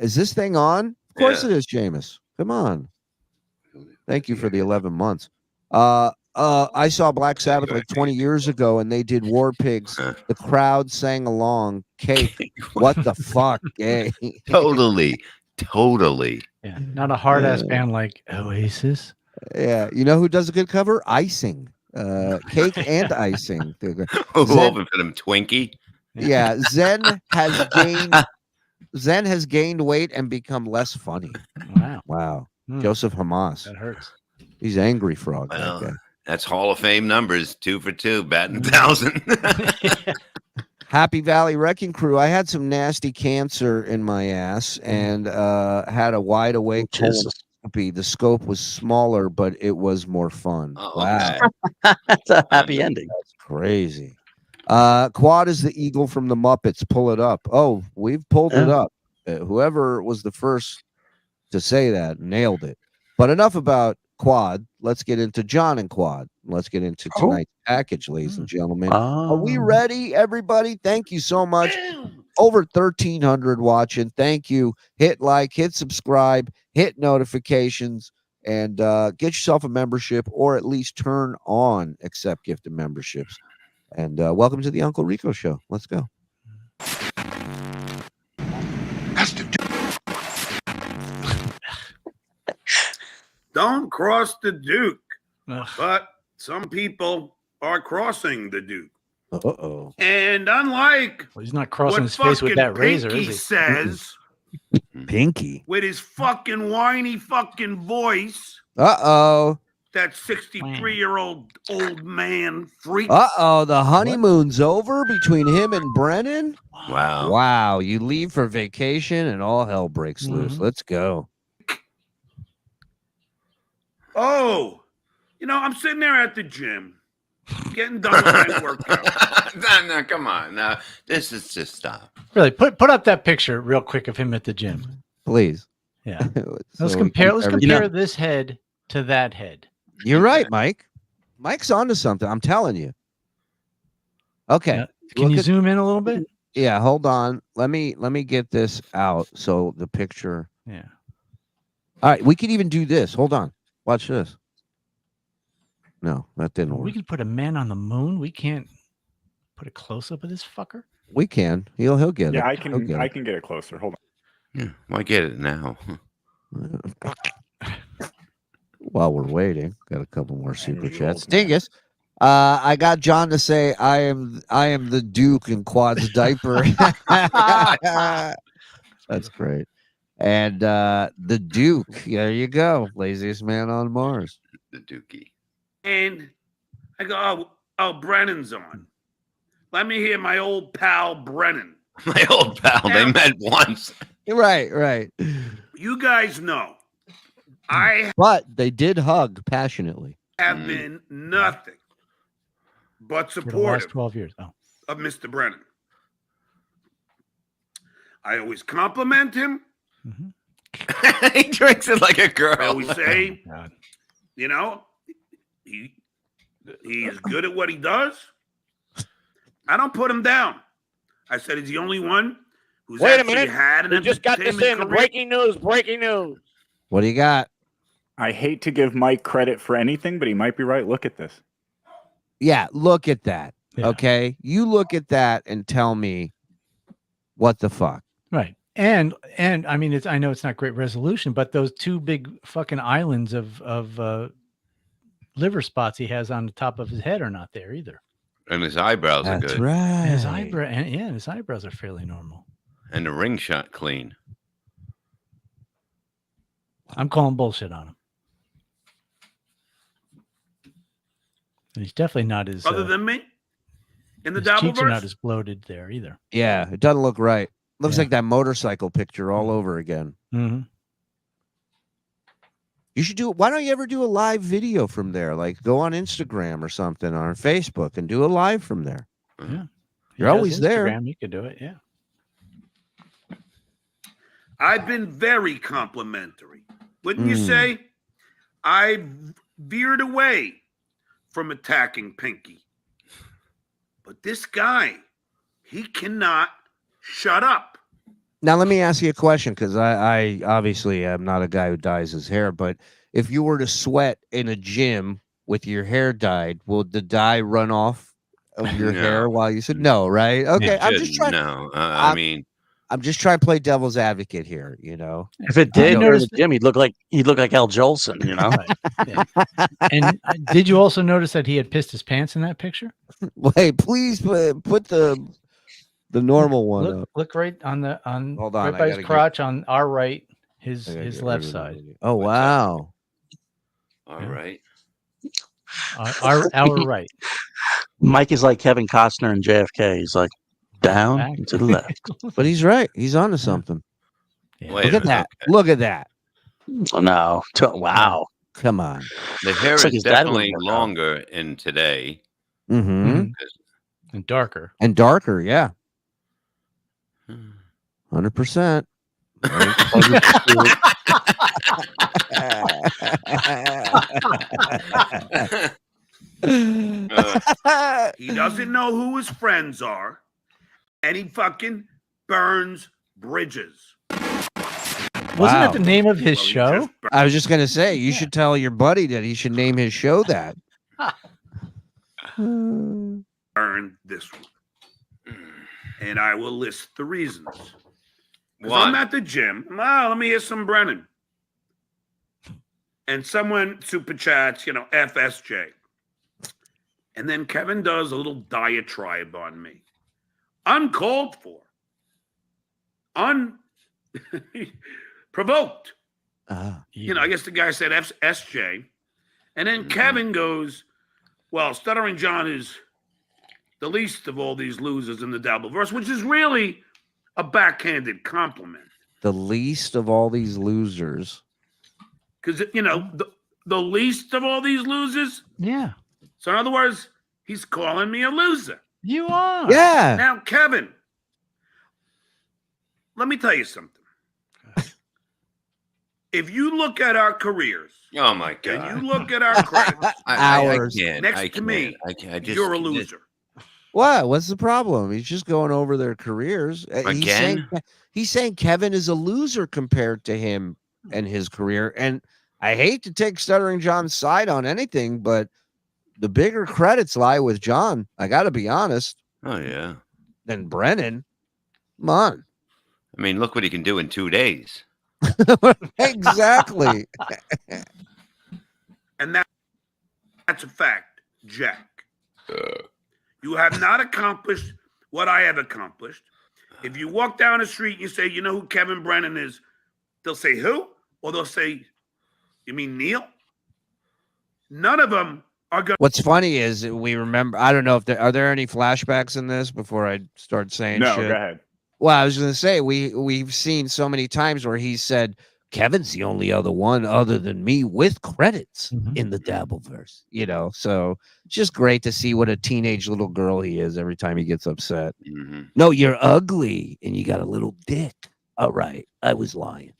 Is this thing on? Of course it is, Jameis. Come on. Thank you for the 11 months. I saw Black Sabbath like 20 years ago, and they did War Pigs. The crowd sang along. Cake. What the fuck? Gay. Totally. Yeah. Not a hard ass band like Oasis. Yeah. You know who does a good cover? Icing. Cake and Icing. Open for them Twinkie. Yeah. Zen has gained weight and become less funny. Wow. Joseph Hamas. That hurts. He's angry frog. Well, that guy. that's Hall of Fame numbers. 2 for 2, batting 1,000. Happy Valley Wrecking Crew. I had some nasty cancer in my ass and had a wide awake colonoscopy. The scope was smaller, but it was more fun. Wow. That's a happy ending. That's crazy. Quad is the eagle from the Muppets. Pull it up. Oh, we've pulled it up. Whoever was the first to say that nailed it. But enough about Quad. Let's get into John and Quad. Let's get into tonight's package, ladies and gentlemen. Are we ready, everybody? Thank you so much. Over 1,300 watching. Thank you. Hit like, hit subscribe, hit notifications, and get yourself a membership, or at least turn on accept gifted memberships. And welcome to the Uncle Rico Show. Let's go. don't cross the Duke. Ugh. But some people are crossing the Duke. Uh-oh. And unlike Well, he's not crossing what his face with that fucking razor, Pinky is he? says Pinky. with his fucking whiny fucking voice, Uh-oh. that 63-year-old old man freak. Uh-oh. The honeymoon's over between him and Brennan? Wow. Wow. You leave for vacation and all hell breaks loose. Let's go. Oh, I'm sitting there at the gym, getting done with my workout. No, come on. No, this is just stop. Really, put up that picture real quick of him at the gym. Please. Yeah. So Let's compare everything- this head to that head. You're right, Mike. Mike's onto something. I'm telling you. Okay. Yeah. Can you zoom in a little bit? Yeah, hold on. Let me get this out so the picture. Yeah. All right, we could even do this. Hold on. Watch this. No, that didn't work. We can put a man on the moon. We can't put a close up of this fucker. We can. He'll get it. Yeah, I He'll can. get I it. can get it closer. Hold on. Yeah, why get it now? While we're waiting, got a couple more super you chats. old man. Dingus. I got John to say I am the Duke in Quad's diaper. That's great. And the Duke, there you go. Laziest man on Mars. The Dookie. And I go, oh, Brennan's on. Let me hear my old pal Brennan. My old pal. They Now- met once. Right. You guys know, But they did hug passionately. have been nothing but For the last supportive 12 years. Oh. of Mr. Brennan. I always compliment him. He drinks it like a girl. I always say, God. he is good at what he does. I don't put him down. I said he's the only one who's Wait a actually minute. had an We just got this in. entertainment career. Breaking news. Breaking news. What do you got? I hate to give Mike credit for anything, but he might be right. Look at this. Yeah, look at that. Yeah. Okay. You look at that and tell me what the fuck. Right. And I mean, I know it's not great resolution, but those two big fucking islands of liver spots he has on the top of his head are not there either. And his eyebrows are good. right. And his his eyebrows are fairly normal. And the ring shot clean. I'm calling bullshit on him. And he's definitely not as Other than me, in the his cheeks are not Dabbleverse, as bloated there either. Yeah, it doesn't look right. Looks Yeah. like that motorcycle picture all over again. Mm-hmm. You should do it. Why don't you ever do a live video from there? Like go on Instagram or something or on Facebook and do a live from there. Yeah. You're always there. You could do it. Yeah. I've been very complimentary. Wouldn't you say? I veered away from attacking Pinky. But this guy, he cannot shut up. Now let me ask you a question because I obviously am not a guy who dyes his hair, but if you were to sweat in a gym with your hair dyed, will the dye run off of your No. hair while you said no, right? Okay, It I'm just shouldn't, trying. No, I mean, I'm just trying to play devil's advocate here, you know. If it did, know. notice Jim, he'd look like Al Jolson, you know. Right. Yeah. And did you also notice that he had pissed his pants in that picture? Wait, please put the normal one up. Look right on Hold on, right I by gotta his crotch on our right, his I gotta get left rid of side. the- Oh wow. all right. Our right. Mike is like Kevin Costner and JFK. He's like down Back. to the left. But he's right. He's onto something. Yeah. Wait Look a at that. minute. Look at that. Oh, no. Wow. Come on. The hair Looks is like his dad definitely wouldn't work out. longer in today. Mm-hmm. Mhm. And darker. And darker, yeah. Hmm. 100%. He doesn't know who his friends are, and he fucking burns bridges. Wasn't Wow. that the name of his Well, he show? just I was just gonna say you should tell your buddy that he should name his show that. burned this one. And I will list the reasons. 'Cause One. I'm at the gym. Well, let me hear some Brennan. and someone super chats, FSJ. And then Kevin does a little diatribe on me. Uncalled for. Unprovoked. I guess the guy said SJ. And then Kevin goes, well, Stuttering John is the least of all these losers in the Dabbleverse, which is really a backhanded compliment. The least of all these losers. Because, the least of all these losers? Yeah. So in other words, he's calling me a loser. You are. Yeah. Now, Kevin, let me tell you something. If you look at our careers, oh my God, and you look at our credits, hours next to me, you're a loser. What? What's the problem? He's just going over their careers. Again? He's saying Kevin is a loser compared to him and his career. And I hate to take Stuttering John's side on anything, but the bigger credits lie with John. I got to be honest. Oh, yeah. Than Brennan. Come on. I mean, look what he can do in 2 days. Exactly. And that's a fact, Jack. You have not accomplished what I have accomplished. If you walk down the street and you say, you know who Kevin Brennan is, they'll say, who? Or they'll say, you mean Neil? None of them are going. What's funny is we remember, I don't know if are there any flashbacks in this before I start saying no, shit? Go ahead. Well, I was going to say, we've seen so many times where he said, Kevin's the only other one other than me with credits in the Dabbleverse, so it's just great to see what a teenage little girl he is every time he gets upset. No, you're ugly and you got a little dick. All right. I was lying.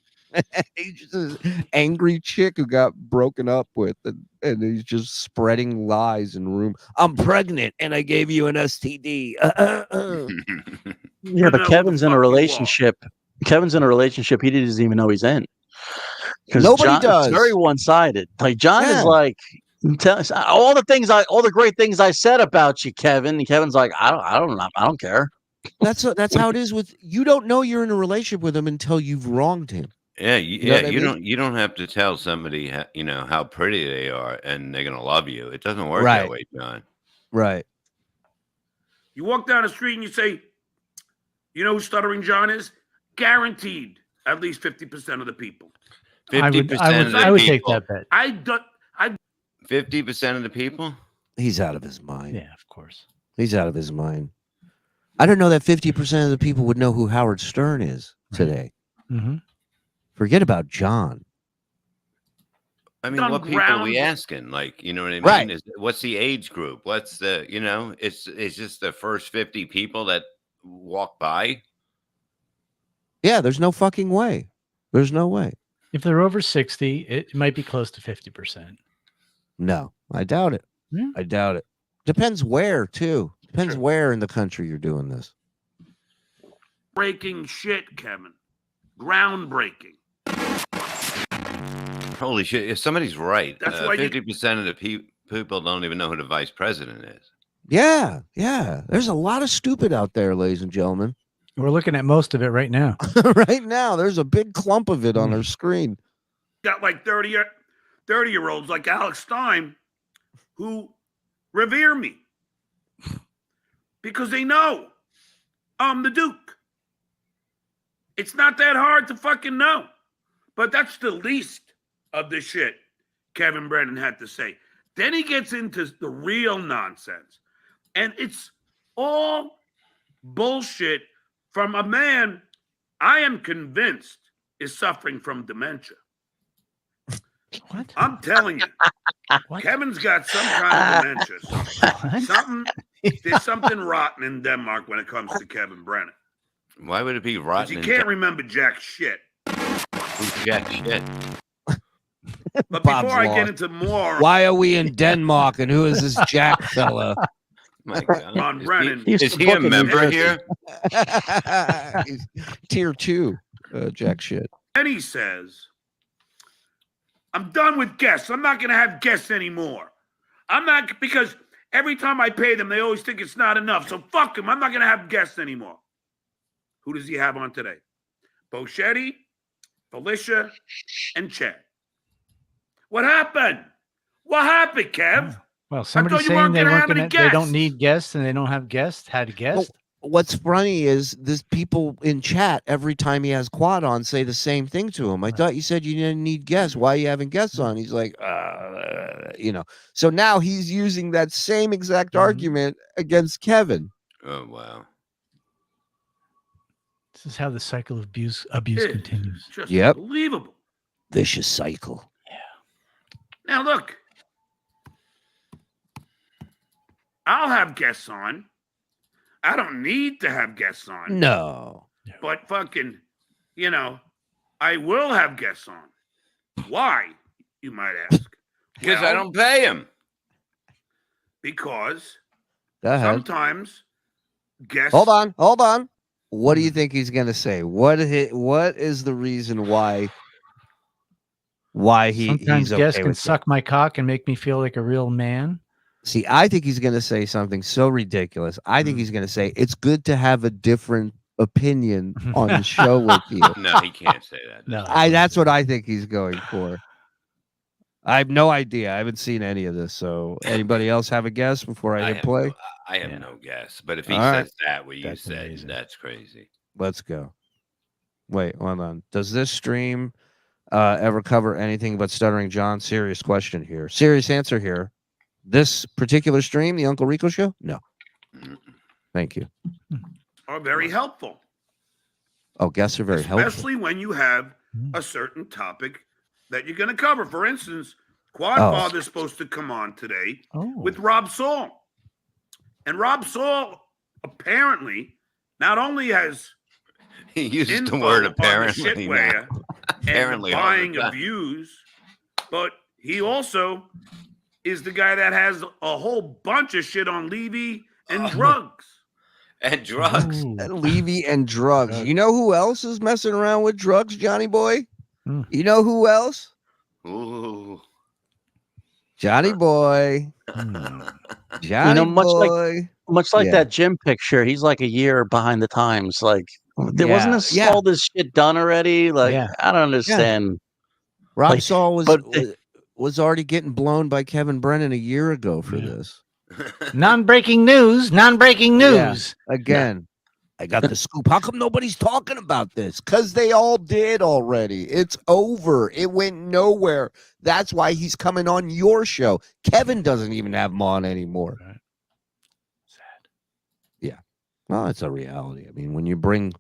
He's just an angry chick who got broken up with, and he's just spreading lies in the room. I'm pregnant and I gave you an STD. Yeah, but Kevin's in a relationship. Kevin's in a relationship he doesn't even know he's in. Because nobody does. It's very one-sided. Like John is like, all the great things I said about you, Kevin. And Kevin's like, I don't care. That's how it is with you. Don't know you're in a relationship with him until you've wronged him. Yeah, you don't have to tell somebody how pretty they are and they're gonna love you. It doesn't work that way, John. Right. You walk down the street and you say, you know who Stuttering John is? Guaranteed at least 50% of the people. 50% I would take that bet. 50% of the people? He's out of his mind. Yeah, of course. He's out of his mind. I don't know that 50% of the people would know who Howard Stern is today. Mm-hmm. Forget about John. I mean, what people are we asking? Like, you know what I mean? Right. What's the age group? What's the, it's just the first 50 people that walk by. Yeah, there's no fucking way. There's no way. If they're over 60, it might be close to 50%. No, I doubt it. Yeah. I doubt it. Depends where, too. Depends where in the country you're doing this. Breaking shit, Kevin. Groundbreaking. Holy shit. If somebody's right, That's why 50% of the people don't even know who the vice president is. Yeah, yeah. There's a lot of stupid out there, ladies and gentlemen. We're looking at most of it right now. Right now, there's a big clump of it on our screen. Got like 30-year-olds like Alex Stein who revere me because they know I'm the Duke. It's not that hard to fucking know. But that's the least of the shit Kevin Brennan had to say. Then he gets into the real nonsense. And it's all bullshit from a man I am convinced is suffering from dementia. What? I'm telling you. What? Kevin's got some kind of dementia. There's something rotten in Denmark when it comes to Kevin Brennan. Why would it be rotten? He can't remember jack shit. Who's jack shit? But before I get into more, why are we in Denmark and who is this Jack fella? My God. On Brennan. Is he a member here? He's tier 2 jack shit. And he says, I'm done with guests. I'm not going to have guests anymore. I'm not, because every time I pay them, they always think it's not enough. So fuck them. I'm not going to have guests anymore. Who does he have on today? Boschetti, Felicia, and Chad. What happened? What happened, Kev? Well, thought somebody's you saying weren't they gonna weren't have any gonna, they don't guests. need guests and they don't have guests. Had a guest. What's funny is this people in chat every time he has Quad on say the same thing to him. I thought you said you didn't need guests. Why are you having guests on? He's like, So now he's using that same exact argument against Kevin. Oh wow. This is how the cycle of abuse continues. Just unbelievable. Vicious cycle. Now look, I'll have guests on. I don't need to have guests on. No. But fucking, I will have guests on. Why, you might ask? Because I don't pay him. Because Go ahead. sometimes guests. Hold on. What do you think he's gonna say? What is the reason why Sometimes he's guests okay can with suck my cock and make me feel like a real man. See, I think he's going to say something so ridiculous. I think he's going to say it's good to have a different opinion on the show with you. No, he can't say that. No, That's what I think he's going for. I have no idea. I haven't seen any of this. So, anybody else have a guess before I hit play? I have no guess. But if he All says right. that, what you That's said, amazing. that's crazy. Let's go. Wait, hold on. Does this stream ever cover anything but Stuttering John? Serious question here. Serious answer here. This particular stream, the Uncle Rico Show? No. Thank you. Are very helpful. Oh, guests are very helpful. Especially when you have a certain topic that you're going to cover. For instance, Quadfather's supposed to come on today with Rob Saul. And Rob Saul apparently not only has He uses the info word on the apparently. shitware Apparently, and all the buying time. of views, but he also is the guy that has a whole bunch of shit on Levy and drugs. And drugs. Levy and drugs. You know who else is messing around with drugs, Johnny boy? You know who else? Ooh. Johnny boy. Johnny boy. Much like that gym picture, he's like a year behind the times. Like, wasn't this all this shit done already? Like, I don't understand. Rob Saul was already getting blown by Kevin Brennan a year ago for this. Non-breaking news. Again, I got the scoop. How come nobody's talking about this? Because they all did already. It's over. It went nowhere. That's why he's coming on your show. Kevin doesn't even have him on anymore. Right. Sad. Yeah. Well, it's a reality. I mean, when you bring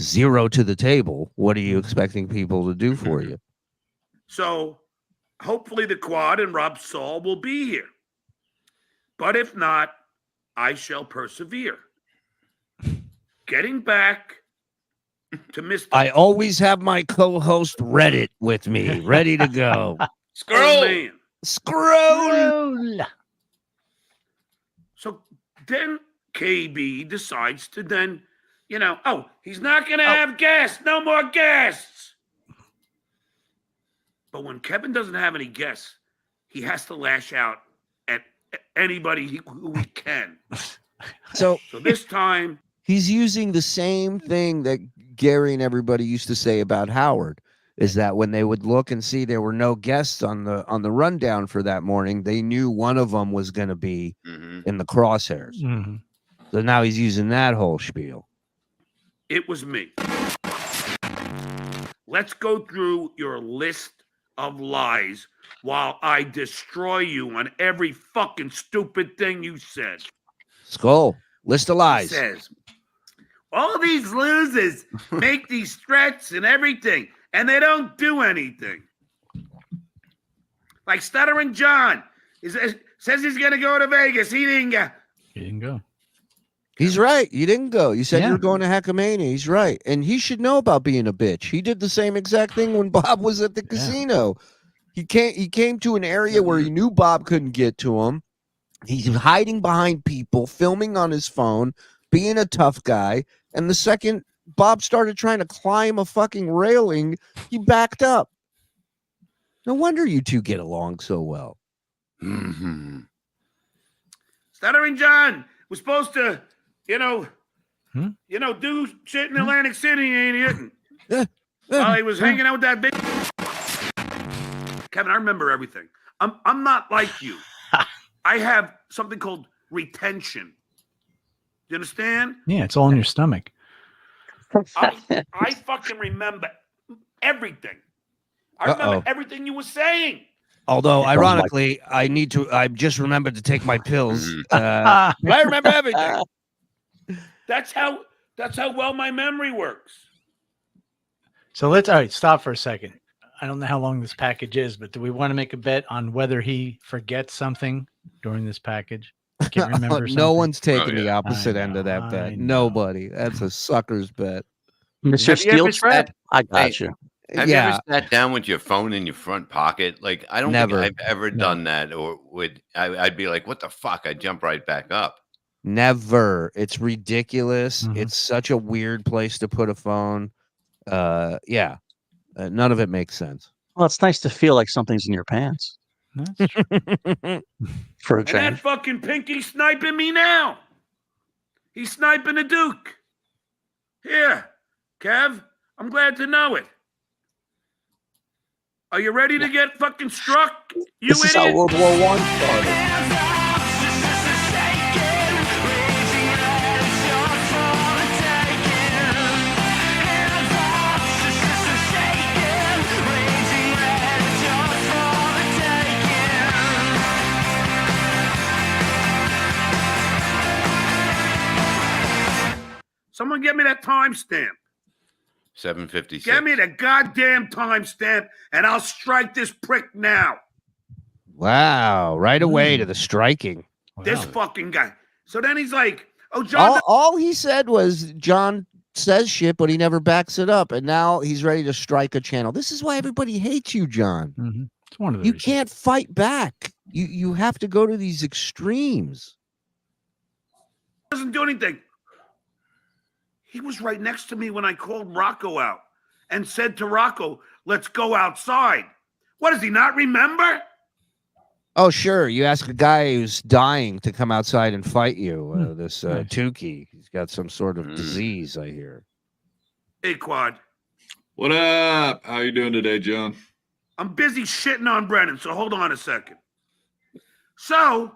zero to the table, what are you expecting people to do for you? So hopefully the Quad and Rob Saul will be here. But if not, I shall persevere. Getting back to Mr. I always have my co-host Reddit with me, ready to go. Scroll. Scroll. So then KB decides to then, he's not going to have guests. No more guests. But when Kevin doesn't have any guests, he has to lash out at anybody who he can. So this time, he's using the same thing that Gary and everybody used to say about Howard, is that when they would look and see there were no guests on the rundown for that morning, they knew one of them was going to be in the crosshairs. Mm-hmm. So now he's using that whole spiel. it was me. Let's go through your list of lies while I destroy you on every fucking stupid thing you said. Skull, list of lies. He says, all these losers make these threats and everything, and they don't do anything. Like Stuttering John says he's going to go to Vegas. He didn't go. He didn't go. He's right. You didn't go. You said you were going to Hackamania. He's right. And he should know about being a bitch. He did the same exact thing when Bob was at the casino. He came to an area where he knew Bob couldn't get to him. He's hiding behind people, filming on his phone, being a tough guy. And the second Bob started trying to climb a fucking railing, he backed up. No wonder you two get along so well. Mm-hmm. Stuttering John was supposed to, do shit in Atlantic City, and he didn't. While he was hanging out with that big. Kevin, I remember everything. I'm not like you. I have something called retention. You understand? Yeah, it's all in your stomach. I fucking remember everything. I remember everything you were saying. Although, ironically, I just remembered to take my pills. I remember everything. That's how well my memory works. So all right, stop for a second. I don't know how long this package is, but do we want to make a bet on whether he forgets something during this package? I can't remember. No one's taking the opposite end of that bet. Nobody. That's a sucker's bet. Mr. Steel Trap, I got you. Have you ever sat down with your phone in your front pocket? Like, I don't think I've ever done that, or I'd be like, what the fuck? I'd jump right back up. Never. It's ridiculous. It's such a weird place to put a phone. None of it makes sense. Well, it's nice to feel like something's in your pants. That's true. For a And change. that fucking Pinky sniping me now. He's sniping the Duke. Here, Kev, I'm glad to know it. Are you ready to get fucking struck? You This is how idiot. World War I started. Someone get me that timestamp. 7:56. Get me the goddamn timestamp, and I'll strike this prick now. Wow. Right away to the striking. This fucking guy. So then he's like, oh, John. All he said was John says shit, but he never backs it up. And now he's ready to strike a channel. This is why everybody hates you, John. It's one of the You reasons. can't fight back. You have to go to these extremes. Doesn't do anything. He was right next to me when I called Rocco out and said to Rocco, let's go outside. What, does he not remember? Oh, sure. You ask a guy who's dying to come outside and fight you. This Tookie. He's got some sort of disease, I hear. Hey, Quad. What up? How you doing today, John? I'm busy shitting on Brennan, so hold on a second. So,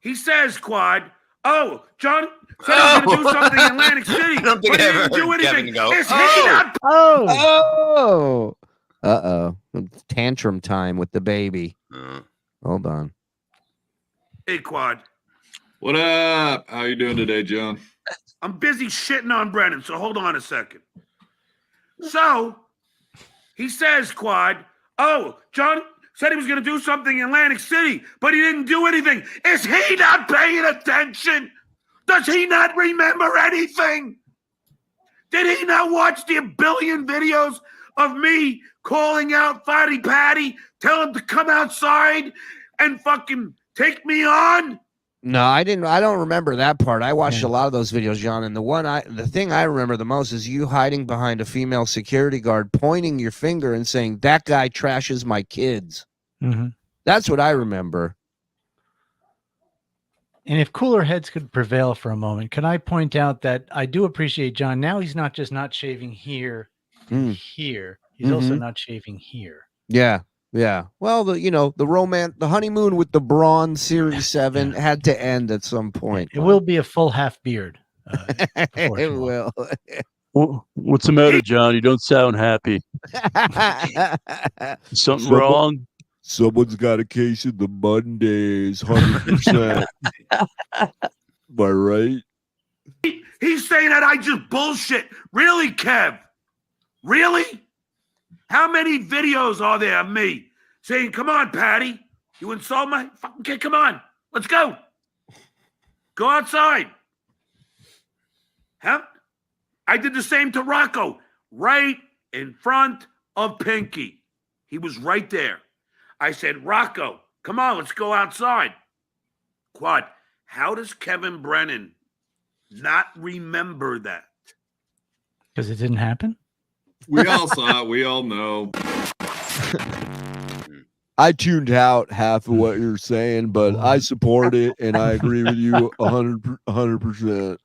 he says, Quad, oh, John said he was going to do something in Atlantic City, I don't think but he I ever didn't do heard Kevin anything. go, Is he "Oh." not? Uh-oh. Tantrum time with the baby. Hold on. Hey, Quad. What up? How you doing today, John? I'm busy shitting on Brennan, so hold on a second. So, he says, Quad, oh, John said he was going to do something in Atlantic City, but he didn't do anything. Is he not paying attention? Does he not remember anything? Did he not watch the billion videos of me calling out Fatty Patty, tell him to come outside and fucking take me on? No, I didn't. I don't remember that part. I watched a lot of those videos, John, and the thing I remember the most is you hiding behind a female security guard, pointing your finger and saying, that guy trashes my kids. That's what I remember. And if cooler heads could prevail for a moment, can I point out that I do appreciate John. Now he's not just not shaving here and here. He's also not shaving here. Yeah. Yeah. Well, the honeymoon with the Braun Series 7 had to end at some point. It will be a full half beard. It will. What's the matter, John? You don't sound happy. Something wrong? Someone's got a case of the Mondays, 100%. Am I right? He's saying that I just bullshit. Really, Kev? Really? How many videos are there of me saying, come on, Patty, you insult my fucking kid, come on, let's go. Go outside. Huh? I did the same to Rocco, right in front of Pinky. He was right there. I said, Rocco, come on, let's go outside. Quad, how does Kevin Brennan not remember that? Because it didn't happen? We all saw it. We all know. I tuned out half of what you're saying, but I support it and I agree with you 100%.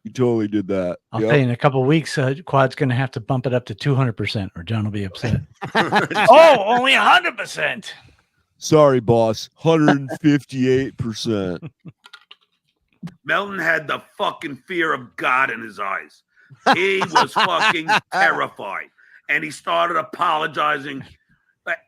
You totally did that. I'll Yep. tell you, in a couple of weeks, Quad's going to have to bump it up to 200%, or John will be upset. Oh, only 100%. Sorry, boss. 158%. Melton had the fucking fear of God in his eyes. He was fucking terrified. And he started apologizing.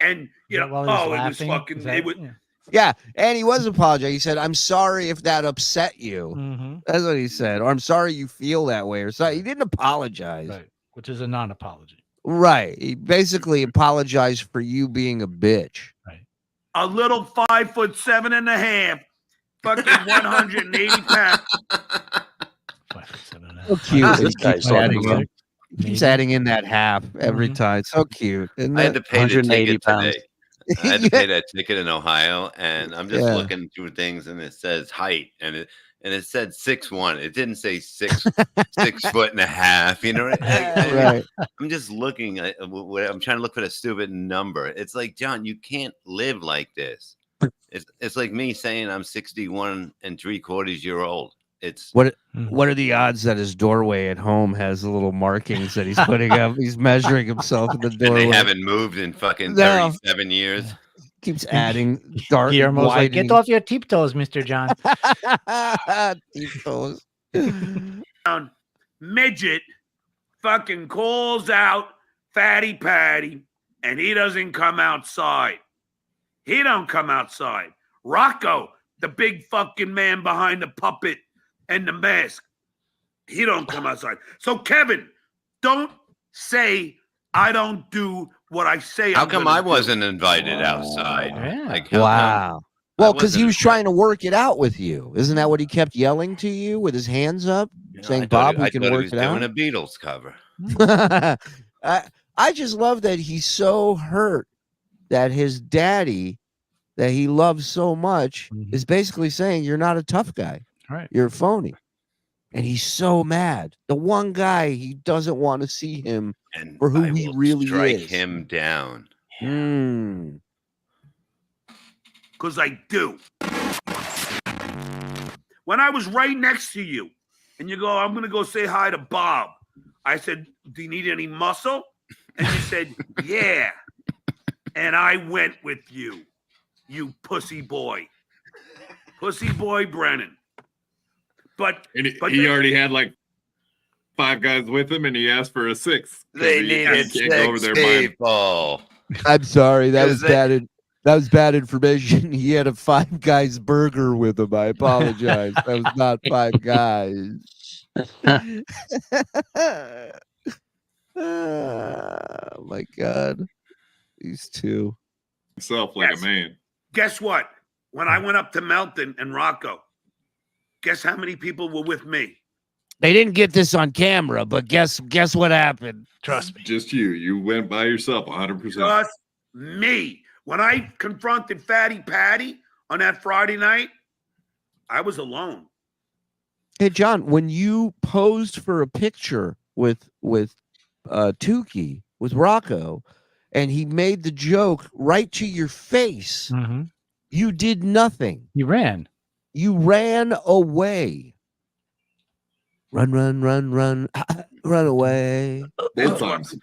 And, you know, While he was it was laughing? fucking, Is that- it was, yeah. Yeah, and he was apologizing. He said, "I'm sorry if that upset you." Mhm. That's what he said. Or I'm sorry you feel that way. Or something. He didn't apologize. Right, which is a non-apology. Right. He basically apologized for you being a bitch. Right. a little 5'7.5", fucking 180 pounds. 5'7.5". So cute. This guy's talking about? He keeps adding in that half every Mhm. time. So cute. Isn't I had to it? pay the 180 ticket pounds. today. I had to pay that ticket in Ohio, and I'm just Yeah. looking through things, and it says height, and it said 6'1". It didn't say 6'6.5". You know, Right. I'm just looking. I'm trying to look for the stupid number. It's like, John, you can't live like this. It's like me saying I'm 61 3/4 years old. It's What are the odds that his doorway at home has the little markings that he's putting up? He's measuring himself in the and doorway. they haven't moved in fucking No. 37 years. Keeps adding dark. Guillermo's like, widening. get off your tiptoes, Mr. John. Deep toes. Midget fucking calls out Fatty Patty, and he doesn't come outside. He don't come outside. Rocco, the big fucking man behind the puppet and the mask, he don't come outside. So Kevin, don't say I don't do what I say. How I'm come gonna I do. wasn't invited outside? Yeah. Like, how Wow. come Well, I because he wasn't was trying to work it out with you. Isn't that what he kept yelling to you with his hands up, You know, saying, I thought "Bob, he- we I can thought he work was it doing out"? a Beatles cover. I just love that he's so hurt that his daddy, that he loves so much, is basically saying, "You're not a tough guy. Right. You're a phony." And he's so mad. The one guy he doesn't want to see him And for who I he will really strike is. him down. Mm. Because I do. When I was right next to you, and you go, I'm going to go say hi to Bob. I said, do you need any muscle? And you said, yeah. And I went with you, you pussy boy. Pussy boy Brennan. But he already had like 5 guys with him, and he asked for a 6th. They needed 6 people. I'm sorry, that was Is it- That was bad information. He had a Five Guys burger with him. I apologize. That was not Five Guys. Oh my God, these two. Himself like Yes. a man. guess what? When I went up to Melton and Rocco, guess how many people were with me? They didn't get this on camera, but guess what happened? Trust me. Just you. You went by yourself 100%. Just me. When I confronted Fatty Patty on that Friday night, I was alone. Hey John, when you posed for a picture with Tookie, with Rocco, and he made the joke right to your face, Mm-hmm. you did nothing. You ran. You ran away. Run, run, run, run, run away. Bedtimes.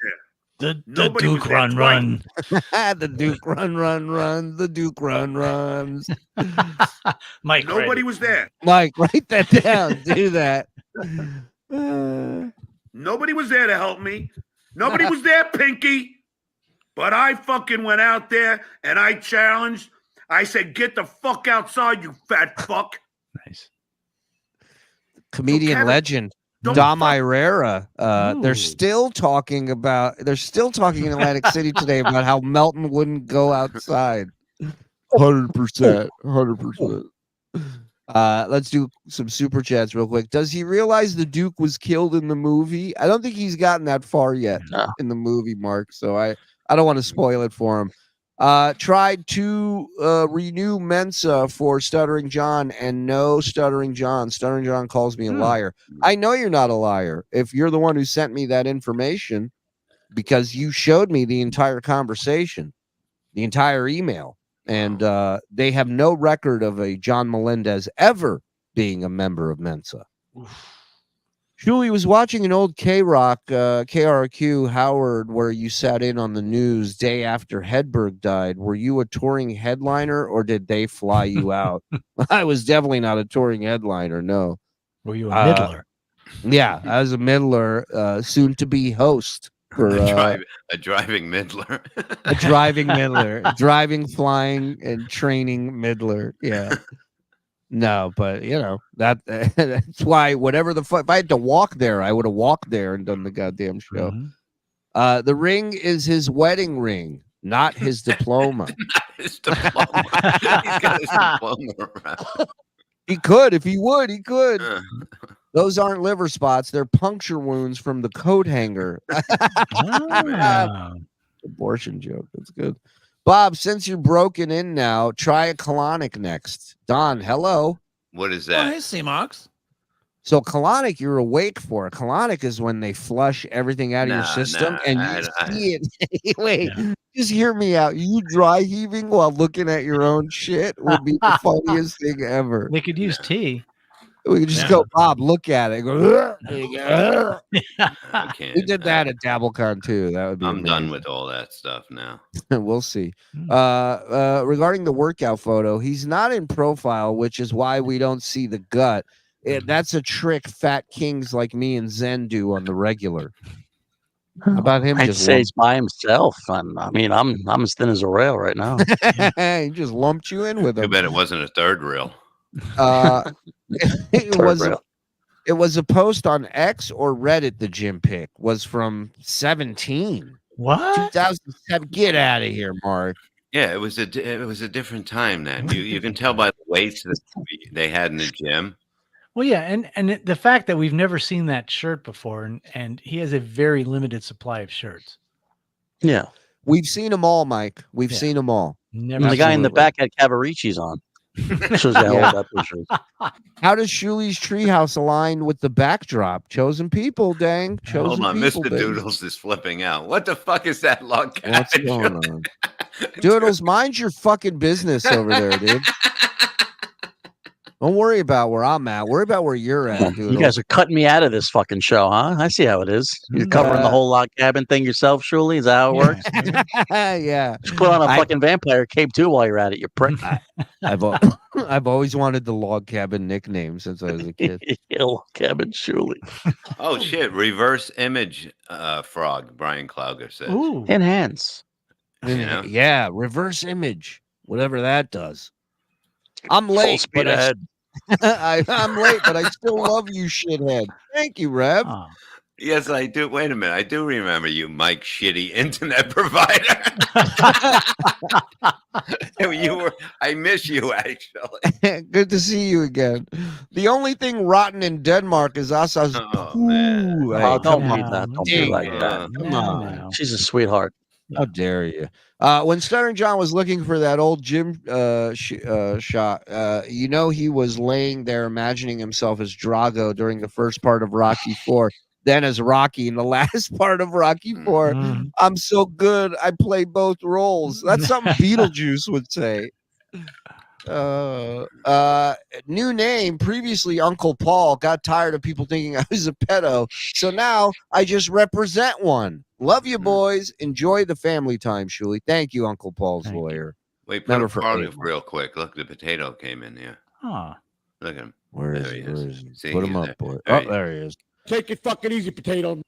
The Nobody was Duke there run, run. The Duke run, run, run. The Duke run, runs. Mike, Nobody was there. Mike, write that down. Do that. Nobody was there to help me. Nobody was there, Pinky. But I fucking went out there and I challenged. I said, get the fuck outside, you fat fuck. Nice. Comedian Kevin, legend don't Dom fuck- Irera. Ooh. They're still talking in Atlantic City today about how Melton wouldn't go outside. 100%. 100%. Let's do some super chats real quick. Does he realize the Duke was killed in the movie? I don't think he's gotten that far yet in the movie, Mark. So I don't want to spoil it for him. Tried to renew Mensa for Stuttering John, and no Stuttering John. Stuttering John calls me a liar. I know you're not a liar. If you're the one who sent me that information, because you showed me the entire conversation, the entire email, and they have no record of a John Melendez ever being a member of Mensa. Shuli was watching an old K-Rock, KRQ Howard, where you sat in on the news day after Hedberg died. Were you a touring headliner, or did they fly you out? I was definitely not a touring headliner, no. Were you a middler? Yeah, I was a middler, soon to be host for a driving middler. a driving middler, driving, flying, and training middler. Yeah. No, but you know that's why whatever the fuck, if I had to walk there, I would have walked there and done the goddamn show. The ring is his wedding ring, not his diploma. Not his diploma. He's got his diploma around. He could, if he would, he could. Those aren't liver spots; they're puncture wounds from the coat hanger. Abortion joke. That's good. Bob, since you're broken in now, try a colonic next. Don, hello. What is that? Oh, hey, C-Mox. So colonic, you're awake for. Colonic is when they flush everything out of your system, and you see it. Wait, just hear me out. You dry heaving while looking at your own shit would be the funniest thing ever. They could use tea. We could just go, Bob, look at it. Go, I can't. we did that at DabbleCon too. That would be I'm amazing. done with all that stuff now. We'll see. Regarding the workout photo, he's not in profile, which is why we don't see the gut. That's a trick fat kings like me and Zen do on the regular. How about him? I'd just say he's by himself. I mean, I'm as thin as a rail right now. He just lumped you in with Too him. bad it wasn't a third reel. It was a post on X or Reddit. The gym pic was from 17. What? 2007. Get out of here, Mark. Yeah, it was a different time then. You can tell by the weights that they had in the gym. Well, yeah, and the fact that we've never seen that shirt before, and he has a very limited supply of shirts. Yeah, we've seen them all, Mike. We've seen them all. Never. The guy in the back had Cavaricci's on. Shows how old that picture is. How does Shuli's treehouse align with the backdrop? Chosen people, dang. Chosen Hold on, people, Mr. baby. Doodles is flipping out. What the fuck is that log cabin? What's going on? Doodles, mind your fucking business over there, dude. Don't worry about where I'm at. Worry about where you're at, dude. You guys are cutting me out of this fucking show, huh? I see how it is. You're covering the whole log cabin thing yourself, Shuli? Is that how it works? Yeah. Just put on a fucking vampire cape too while you're at it, you prick. I've always wanted the log cabin nickname since I was a kid. Log cabin Shuli. Oh shit! Reverse image frog. Brian Klauger says. Ooh. Enhance. You know? Yeah, reverse image. Whatever that does. I'm late, but I'm late, but I still love you, shithead. Thank you, Rev. Oh. Yes, I do. Wait a minute. I do remember you, Mike, shitty internet provider. I miss you, actually. Good to see you again. The only thing rotten in Denmark is Asa's poo. Hey, Oh, don't come be on. that. Don't be like that. Come on. She's a sweetheart. How dare you? When Stuttering John was looking for that old gym shot, you know he was laying there imagining himself as Drago during the first part of Rocky IV, then as Rocky in the last part of Rocky IV. I'm so good, I play both roles. That's something Beetlejuice would say. New name, previously Uncle Paul, got tired of people thinking I was a pedo, so now I just represent one. Love you, boys. Enjoy the family time, Shuli. Thank you, Uncle Paul's lawyer. Wait, put a party real quick. Look, the potato came in here. Oh. Look at him. Where is There he? he Where is. is he? See, Put him he's up, there. boy. There Oh, he there he is. Take it fucking easy, potato.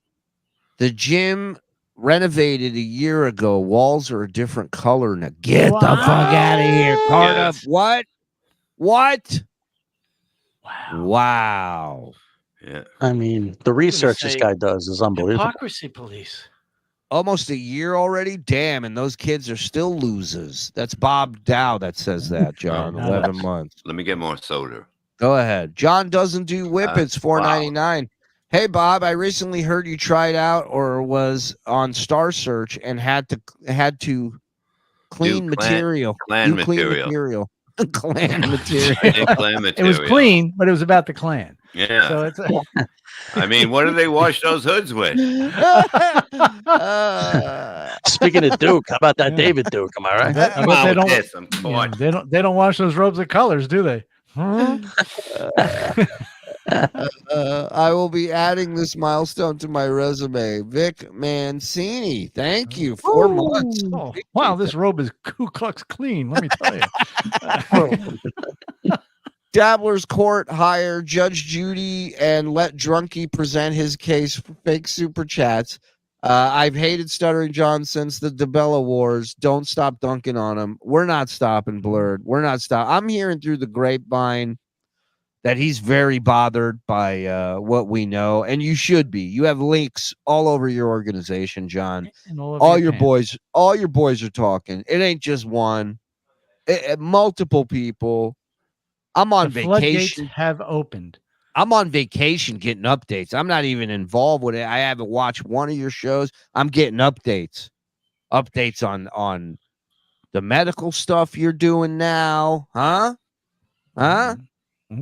The gym renovated a year ago. Walls are a different color now. Get the fuck out of here, Cardiff. Yes. What? What? Wow. Yeah. I mean, the research this guy does is unbelievable. Hypocrisy police. Almost a year already? Damn, and those kids are still losers. That's Bob Dow that says that, John. 11 months. Let me get more soda. Go ahead. John doesn't do whippets, $4.99. Hey, Bob, I recently heard you tried out or was on Star Search and had to clean material. Clan Do clean material. Clan material. I did clan It was material. clean, but it was about the clan. Yeah. So it's I mean, what do they wash those hoods with? Speaking of Duke, how about that David Duke? Am I right? I bet they don't. I'm caught. They don't wash those robes of colors, do they? Huh? I will be adding this milestone to my resume. Vic Mancini. Thank you. 4 months. Oh, wow, this robe is Ku Klux clean. Let me tell you. Dabbler's court hire Judge Judy and let Drunky present his case for fake super chats. I've hated Stuttering John since the DeBella Wars. Don't stop dunking on him. We're not stopping, Blurred. We're not stopping. I'm hearing through the grapevine that he's very bothered by what we know, and you should be. You have links all over your organization, John. All your boys are talking. It ain't just one. Multiple people. I'm on The floodgates vacation. have opened. I'm on vacation getting updates. I'm not even involved with it. I haven't watched one of your shows. I'm getting updates. Updates on the medical stuff you're doing now. Huh?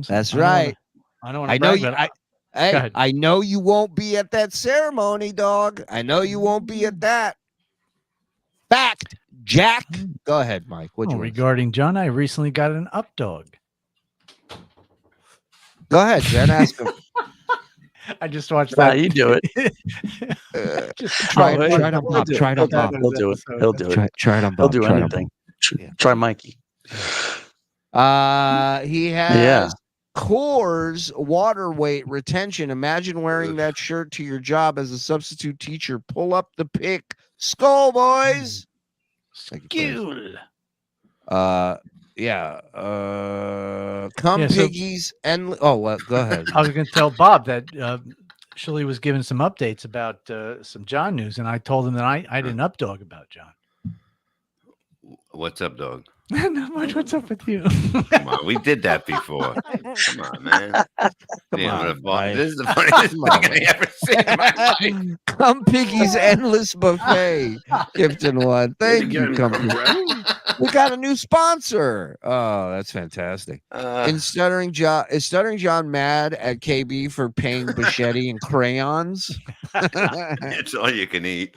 That's right. I don't want I to know brag, you. but I know you won't be at that ceremony, dog. I know you won't be at that. Fact, Jack. Go ahead, Mike. What you regarding John, I recently got an up dog. Go ahead, Jen. Ask him. I just watched that. You do it. Try it on Bob. Try it on Bob. He'll do it. He'll do it. Try it on Bob. He'll do anything. Try Mikey. He has Coors water weight retention. Imagine wearing that shirt to your job as a substitute teacher. Pull up the pic. Skull, boys. Skull. Come piggies and go ahead. I was going to tell Bob that Shuli was giving some updates about some John news, and I told him that I didn't up dog about John. What's up, dog? Not much. What's up with you? Come on, we did that before. Come on, man. This is the funniest thing I ever seen in my life. Come Piggy's Endless Buffet. Gifted one. Thank you, Come Piggy. We got a new sponsor. Oh, that's fantastic. Is Stuttering John mad at KB for paying Bichetti and crayons? It's all you can eat.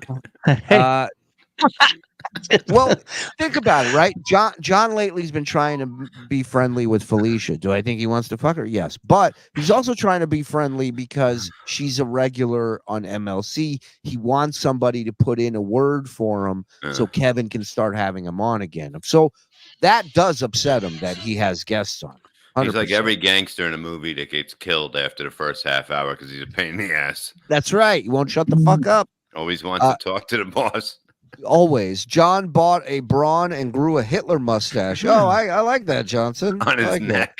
Well, think about it, right? John lately has been trying to be friendly with Felicia. Do I think he wants to fuck her? Yes. But he's also trying to be friendly because she's a regular on MLC. He wants somebody to put in a word for him so Kevin can start having him on again. So that does upset him that he has guests on. 100%. He's like every gangster in a movie that gets killed after the first half hour because he's a pain in the ass. That's right. He won't shut the fuck up. Always wants to talk to the boss. Always. John bought a brawn and grew a Hitler mustache. Oh, I like that, Johnson. On his neck.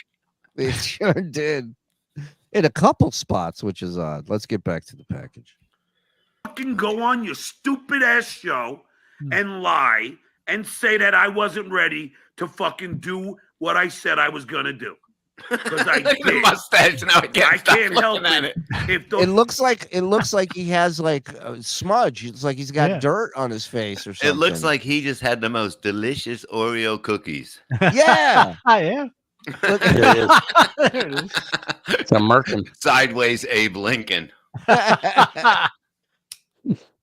It sure did. In a couple spots, which is odd. Let's get back to the package. Fucking go on your stupid ass show and lie and say that I wasn't ready to fucking do what I said I was gonna do. Because I did. The mustache now. I can't help it. It looks like he has like a smudge. It's like he's got dirt on his face or something. It looks like he just had the most delicious Oreo cookies. Yeah. I am. There it is. It's a Merkin. Sideways Abe Lincoln.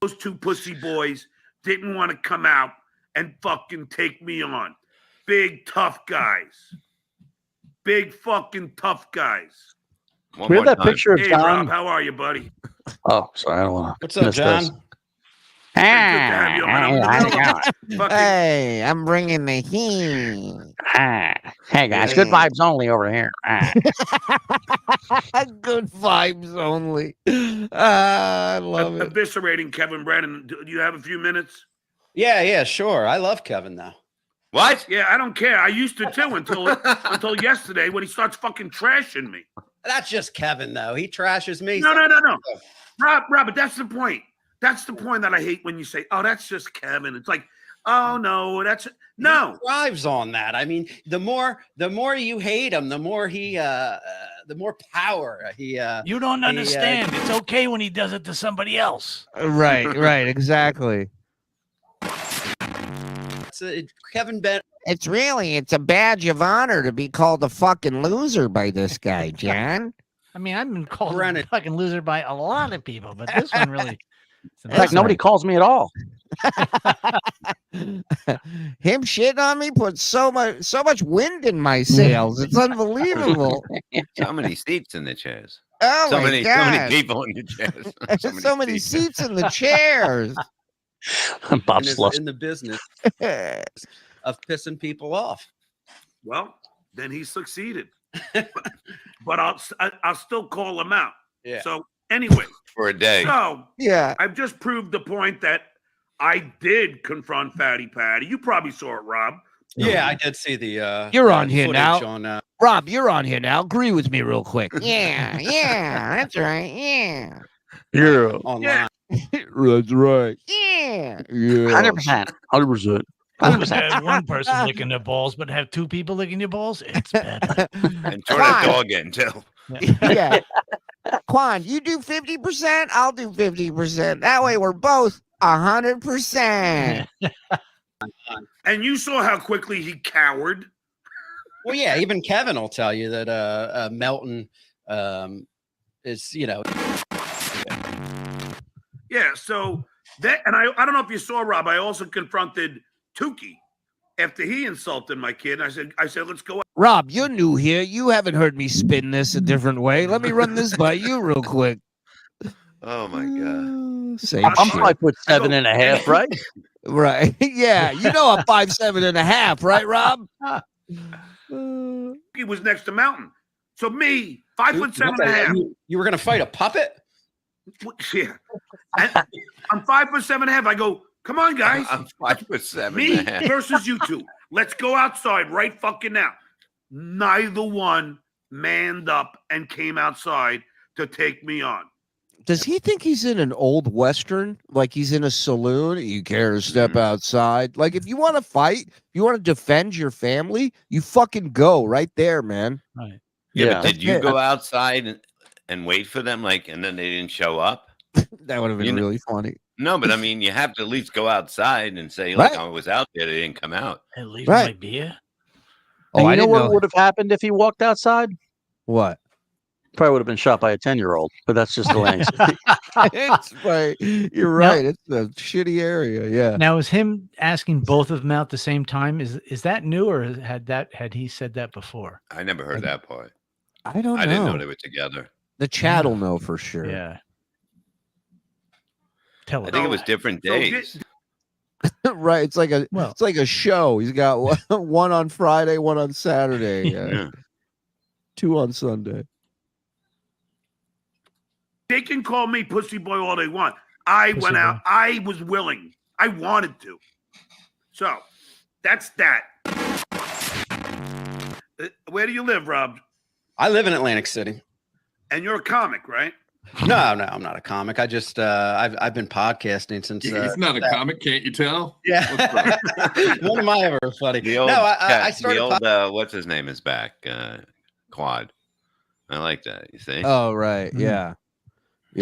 Those two pussy boys didn't want to come out and fucking take me on. Big tough guys. Big fucking tough guys. We have that picture of hey, John. Rob, how are you, buddy? Oh, sorry, I don't want to. What's up, John? Hey, I'm bringing the heat. Hey guys, good vibes only over here. Good vibes only. I love it. Eviscerating Kevin Brennan. Do you have a few minutes? Yeah, sure. I love Kevin now. What? Yeah, I don't care. I used to too until yesterday when he starts fucking trashing me. That's just Kevin, though. He trashes me. No. Rob, but that's the point. That's the point that I hate when you say, "Oh, that's just Kevin." It's like, "Oh no, no." He thrives on that. I mean, the more you hate him, the more the more power he. You don't understand. It's okay when he does it to somebody else. Right, exactly. Kevin Bennett. It's a badge of honor to be called a fucking loser by this guy, John. I mean, I've been called a fucking loser by a lot of people, but this one really. In fact, nobody calls me at all. Him shitting on me put so much wind in my sails. It's unbelievable. So many seats in the chairs. Oh so my many God. people in the chairs. So many seats in the chairs. Bob And is Slush. in the business of pissing people off. Well, then he succeeded. but I'll still call him out. Yeah. So anyway, For a day. so Yeah. I've just proved the point that I did confront Fatty Patty. You probably saw it, Rob. Yeah, I did see the. You're on here footage now. On, Rob, you're on here now. Agree with me real quick. Yeah, that's right. Yeah. Yeah. online. That's right. Yeah. Yeah. 100%. 100%. Have one person licking their balls, but have two people licking your balls. It's bad. And turn a dog in, too. Yeah. Quan, you do 50%, I'll do 50%. That way we're both 100%. And you saw how quickly he cowered. Well, yeah, even Kevin will tell you that Melton is, Yeah, so that, and I don't know if you saw, Rob, I also confronted Tookie after he insulted my kid. I said, let's go out. Rob, you're new here. You haven't heard me spin this a different way. Let me run this by you real quick. Oh my God. Same I'm shit. 5'7.5", right? Right. Yeah. You know I'm 5'7.5", right, Rob? He was next to Mountain. So me, 5'7.5". You were going to fight a puppet? Yeah. And I'm 5'7.5". I go, come on, guys. I'm 5'7". Me versus you two. Let's go outside right fucking now. Neither one manned up and came outside to take me on. Does he think he's in an old Western? Like he's in a saloon? You care to step outside? Like if you want to fight, you want to defend your family, you fucking go right there, man. Right. Yeah, but did you go outside and wait for them, and then they didn't show up? That would have been really funny. No, but I mean, you have to at least go outside and say, look, I was out there. They didn't come out. At least my beer. And I you know didn't what know. would have happened if he walked outside? What? Probably would have been shot by a 10-year-old, but that's just the language. It's right. You're right. It's a shitty area. Yeah. Now, is him asking both of them out at the same time? Is that new, or had he said that before? I never heard that part. I don't know. I didn't know they were together. The chat will know for sure. Yeah. I think it was different days. Right. It's like a show. He's got one on Friday, one on Saturday, Yeah. 2 on Sunday. They can call me pussy boy all they want. I went out. I was willing. I wanted to. So that's that. Where do you live, Rob? I live in Atlantic City. And you're a comic, right? No, I'm not a comic. I just I've been podcasting since. He's not a comic, can't you tell? Yeah. When am I ever funny? The old, I started. the old what's his name is back. Quad. I like that. You see? Oh, right. Yeah.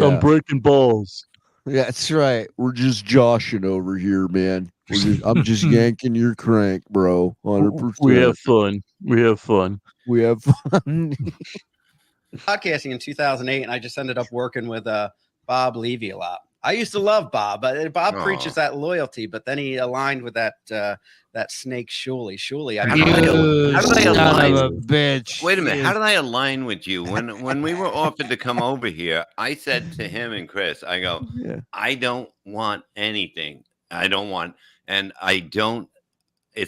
I'm breaking balls. Yeah, that's right. We're just joshing over here, man. I'm just yanking your crank, bro. 100%. We have fun. We have fun. We have fun. Podcasting in 2008, and I just ended up working with Bob Levy a lot. I used to love Bob, but Bob preaches that loyalty, but then he aligned with that snake Shuli. Shuli, how did I align? Son of a bitch. Wait a minute. How did I align with you? When we were offered to come over here, I said to him and Chris, I go, I don't want anything. It's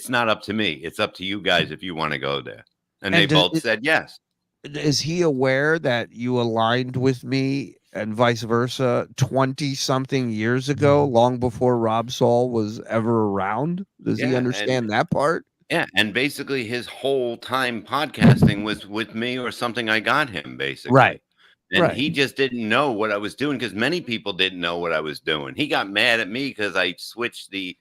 not up to me. It's up to you guys if you want to go there. And they both said yes. Is he aware that you aligned with me and vice versa 20-something years ago, long before Rob Saul was ever around? Does he understand that part? Yeah, and basically his whole time podcasting was with me or something I got him, basically. Right. And he just didn't know what I was doing because many people didn't know what I was doing. He got mad at me because I switched the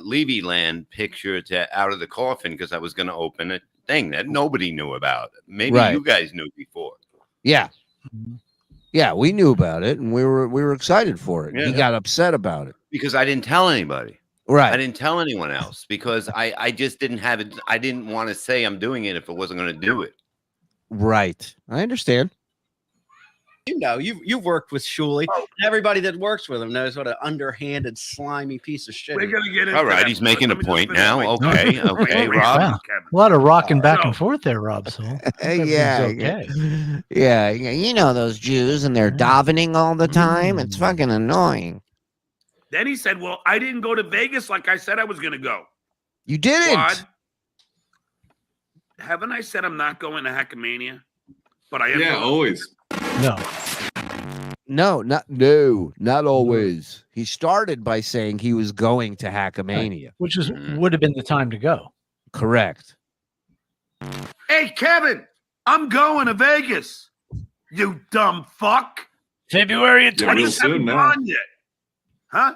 Levy Land picture to Out of the Coffin because I was going to open a thing that nobody knew about. Maybe you guys knew before. Yeah. Yeah, we knew about it and we were excited for it. Yeah. He got upset about it. Because I didn't tell anybody. Right. I didn't tell anyone else because I just didn't have it. I didn't want to say I'm doing it if I wasn't going to do it. Right. I understand. You know, you've worked with Shuli. Everybody that works with him knows what an underhanded, slimy piece of shit. We're gonna get into All right, that, he's but making a let me just point finish now. my- Okay, okay, Rob. Wow. A lot of rocking back and forth there, Rob. So Yeah, okay. yeah, you know those Jews and they're davening all the time. It's fucking annoying. Then he said, "Well, I didn't go to Vegas like I said I was gonna go." You didn't. Quad, haven't I said I'm not going to Hackamania? But I am. Yeah, going. always. No, not always. He started by saying he was going to Hackamania, Which would have been the time to go. Correct. Hey, Kevin, I'm going to Vegas. You dumb fuck. February Yeah, real soon now. Yet. Huh?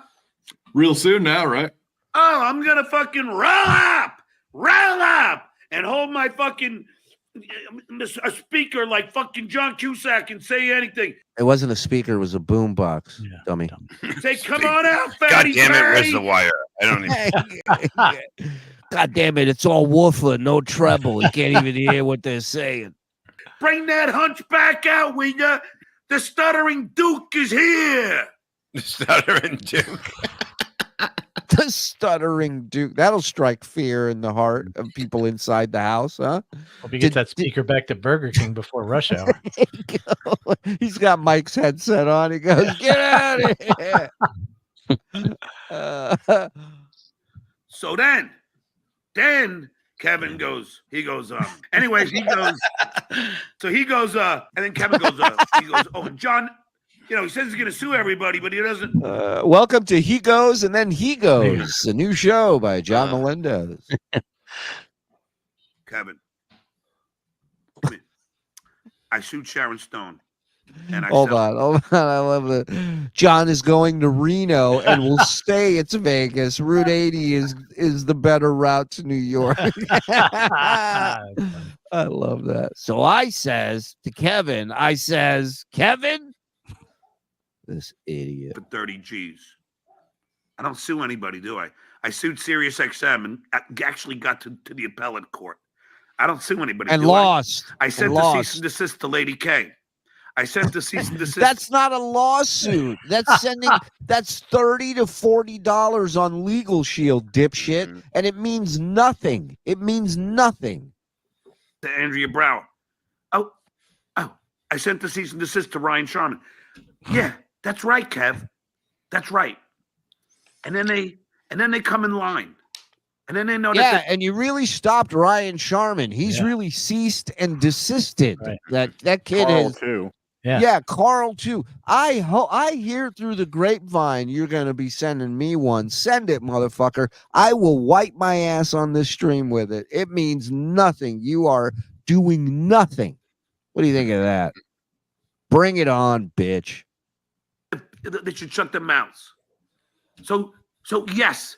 Real soon now, right? Oh, I'm gonna fucking roll up, and hold my fucking a speaker like fucking John Cusack and say anything. It wasn't a speaker; it was a boombox, dummy. Say, come on out, God fatty. damn it, where's fatty." the wire? I don't even. God damn it! It's all woofer, no treble. You can't even hear what they're saying. Bring that hunchback out, Winger. The stuttering Duke is here. Stuttering Duke. The stuttering Duke. That'll strike fear in the heart of people inside the house, huh? Hope he gets that speaker back to Burger King before rush hour. He's got Mike's headset on. He goes, "Get out of here!" So then Kevin goes, anyways, he goes, and then Kevin goes, oh, and John, he says he's going to sue everybody, but he doesn't. Welcome to He Goes and Then He Goes, a new show by John Melendez. Kevin, come here. I sued Sharon Stone. And I Hold on. I love that. John is going to Reno and will stay. It's Vegas. Route 80 is the better route to New York. I love that. So I says to Kevin, Kevin, this idiot. For 30 G's. I don't sue anybody, do I? I sued Sirius XM and actually got to the appellate court. I don't sue anybody. And do lost. I sent the cease and desist to Lady K. I sent the cease and desist. That's not a lawsuit. That's sending. That's $30 to $40 on Legal Shield, dipshit, and it means nothing. It means nothing. To Andrea Brower. Oh, I sent the cease and desist to Ryan Sharman. Yeah, that's right, Kev. That's right. And then they come in line. And then they notice and you really stopped Ryan Sharman. He's really ceased and desisted. Right. That kid Karl is too. Yeah, Karl too. I hear through the grapevine you're gonna be sending me one. Send it, motherfucker. I will wipe my ass on this stream with it. It means nothing. You are doing nothing. What do you think of that? Bring it on, bitch. they should shut their mouths. So yes.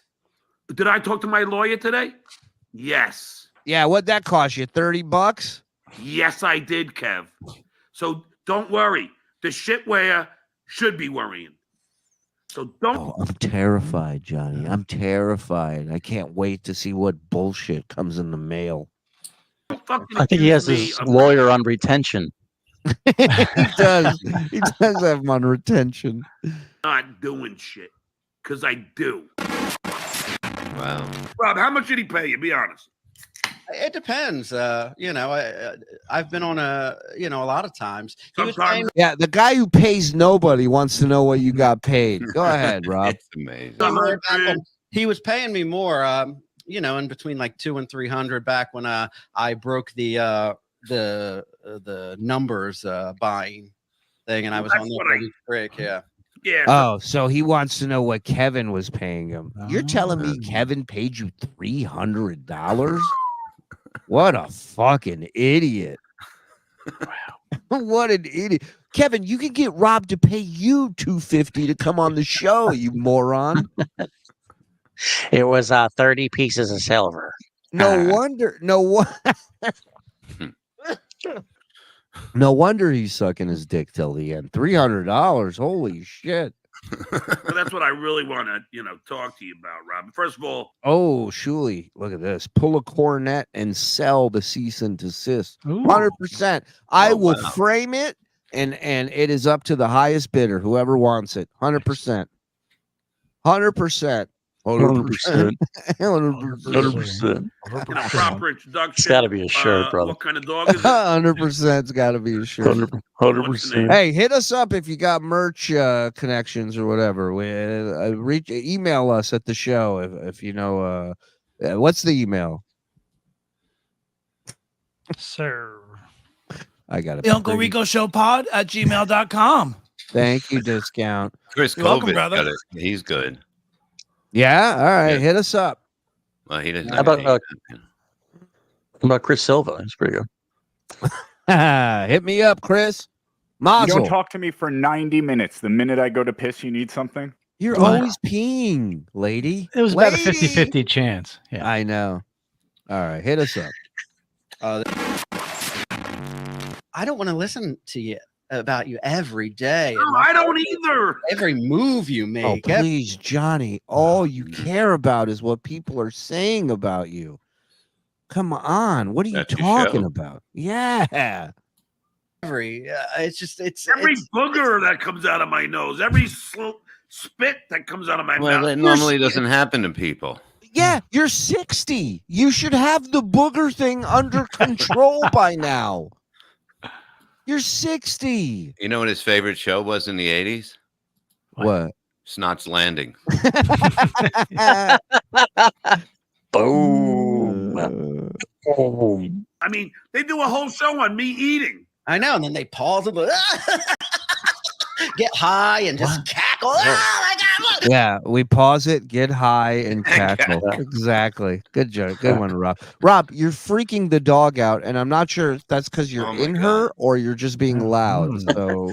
Did I talk to my lawyer today? Yes. Yeah, what'd that cost you? $30? Yes, I did, Kev. So don't worry. The shitware should be worrying. So don't. Oh, I'm terrified, Johnny. I'm terrified. I can't wait to see what bullshit comes in the mail. I think he has his lawyer on retention. He does. He does have him on retention. Not doing shit. Because I do. Wow. Rob, how much did he pay you? Be honest. It depends. I've been on a lot of times. Yeah, the guy who pays nobody wants to know what you got paid. Go ahead, Rob. It's amazing. He was paying me more, in between like $200 and $300 back when I broke the numbers buying thing, and I was on the break. Yeah. Yeah. Oh, so he wants to know what Kevin was paying him. You're telling me Kevin paid you $300? What a fucking idiot. Wow. What an idiot. Kevin, you can get Rob to pay you $250 to come on the show, you moron. It was 30 pieces of silver. No wonder he's sucking his dick till the end. $300. Holy shit. So that's what I really want to, talk to you about, Rob. First of all, oh, Shuli, look at this. Pull a cornet and sell the cease and desist. 100%. I will frame it and it is up to the highest bidder, whoever wants it. 100%. 100%. 100%. 100%. Proper introduction. It's got to be a shirt, brother. What kind of dog is it? 100%. It's got to be a shirt. 100%. Hey, hit us up if you got merch connections or whatever. Email us at the show if you know. What's the email? Sir. I got it. The Uncle Rico Show pod at gmail.com. Thank you, Discount. Chris You're welcome, COVID brother. got it. He's good. Yeah. All right. Hit us up. Well, he doesn't. How about Chris Silva? That's pretty good. Hit me up, Chris. You don't Mazel. talk to me for 90 minutes. The minute I go to piss, you need something? You're always peeing, lady. It was about a 50-50 chance. Yeah. I know. All right. Hit us up. I don't want to listen to you about you every day. No, I don't either. Every move you Oh, make. please, Johnny. All you care about is what people are saying about you. Come on. What are you That's your talking show. about? Yeah. It's Every booger that comes out of my nose, every spit that comes out of my Well, mouth. it normally doesn't happen to people. Yeah, you're 60. You should have the booger thing under control by now. You're 60. You know what his favorite show was in the 80s? What? Snot's Landing. Boom. I mean, they do a whole show on me eating. I know, and then they pause and get high and just cackle. Oh my God, look. Yeah, we pause it, get high, and cackle. Exactly. Good joke. Good one, Rob. Rob, you're freaking the dog out, and I'm not sure if that's because you're in her or you're just being loud. So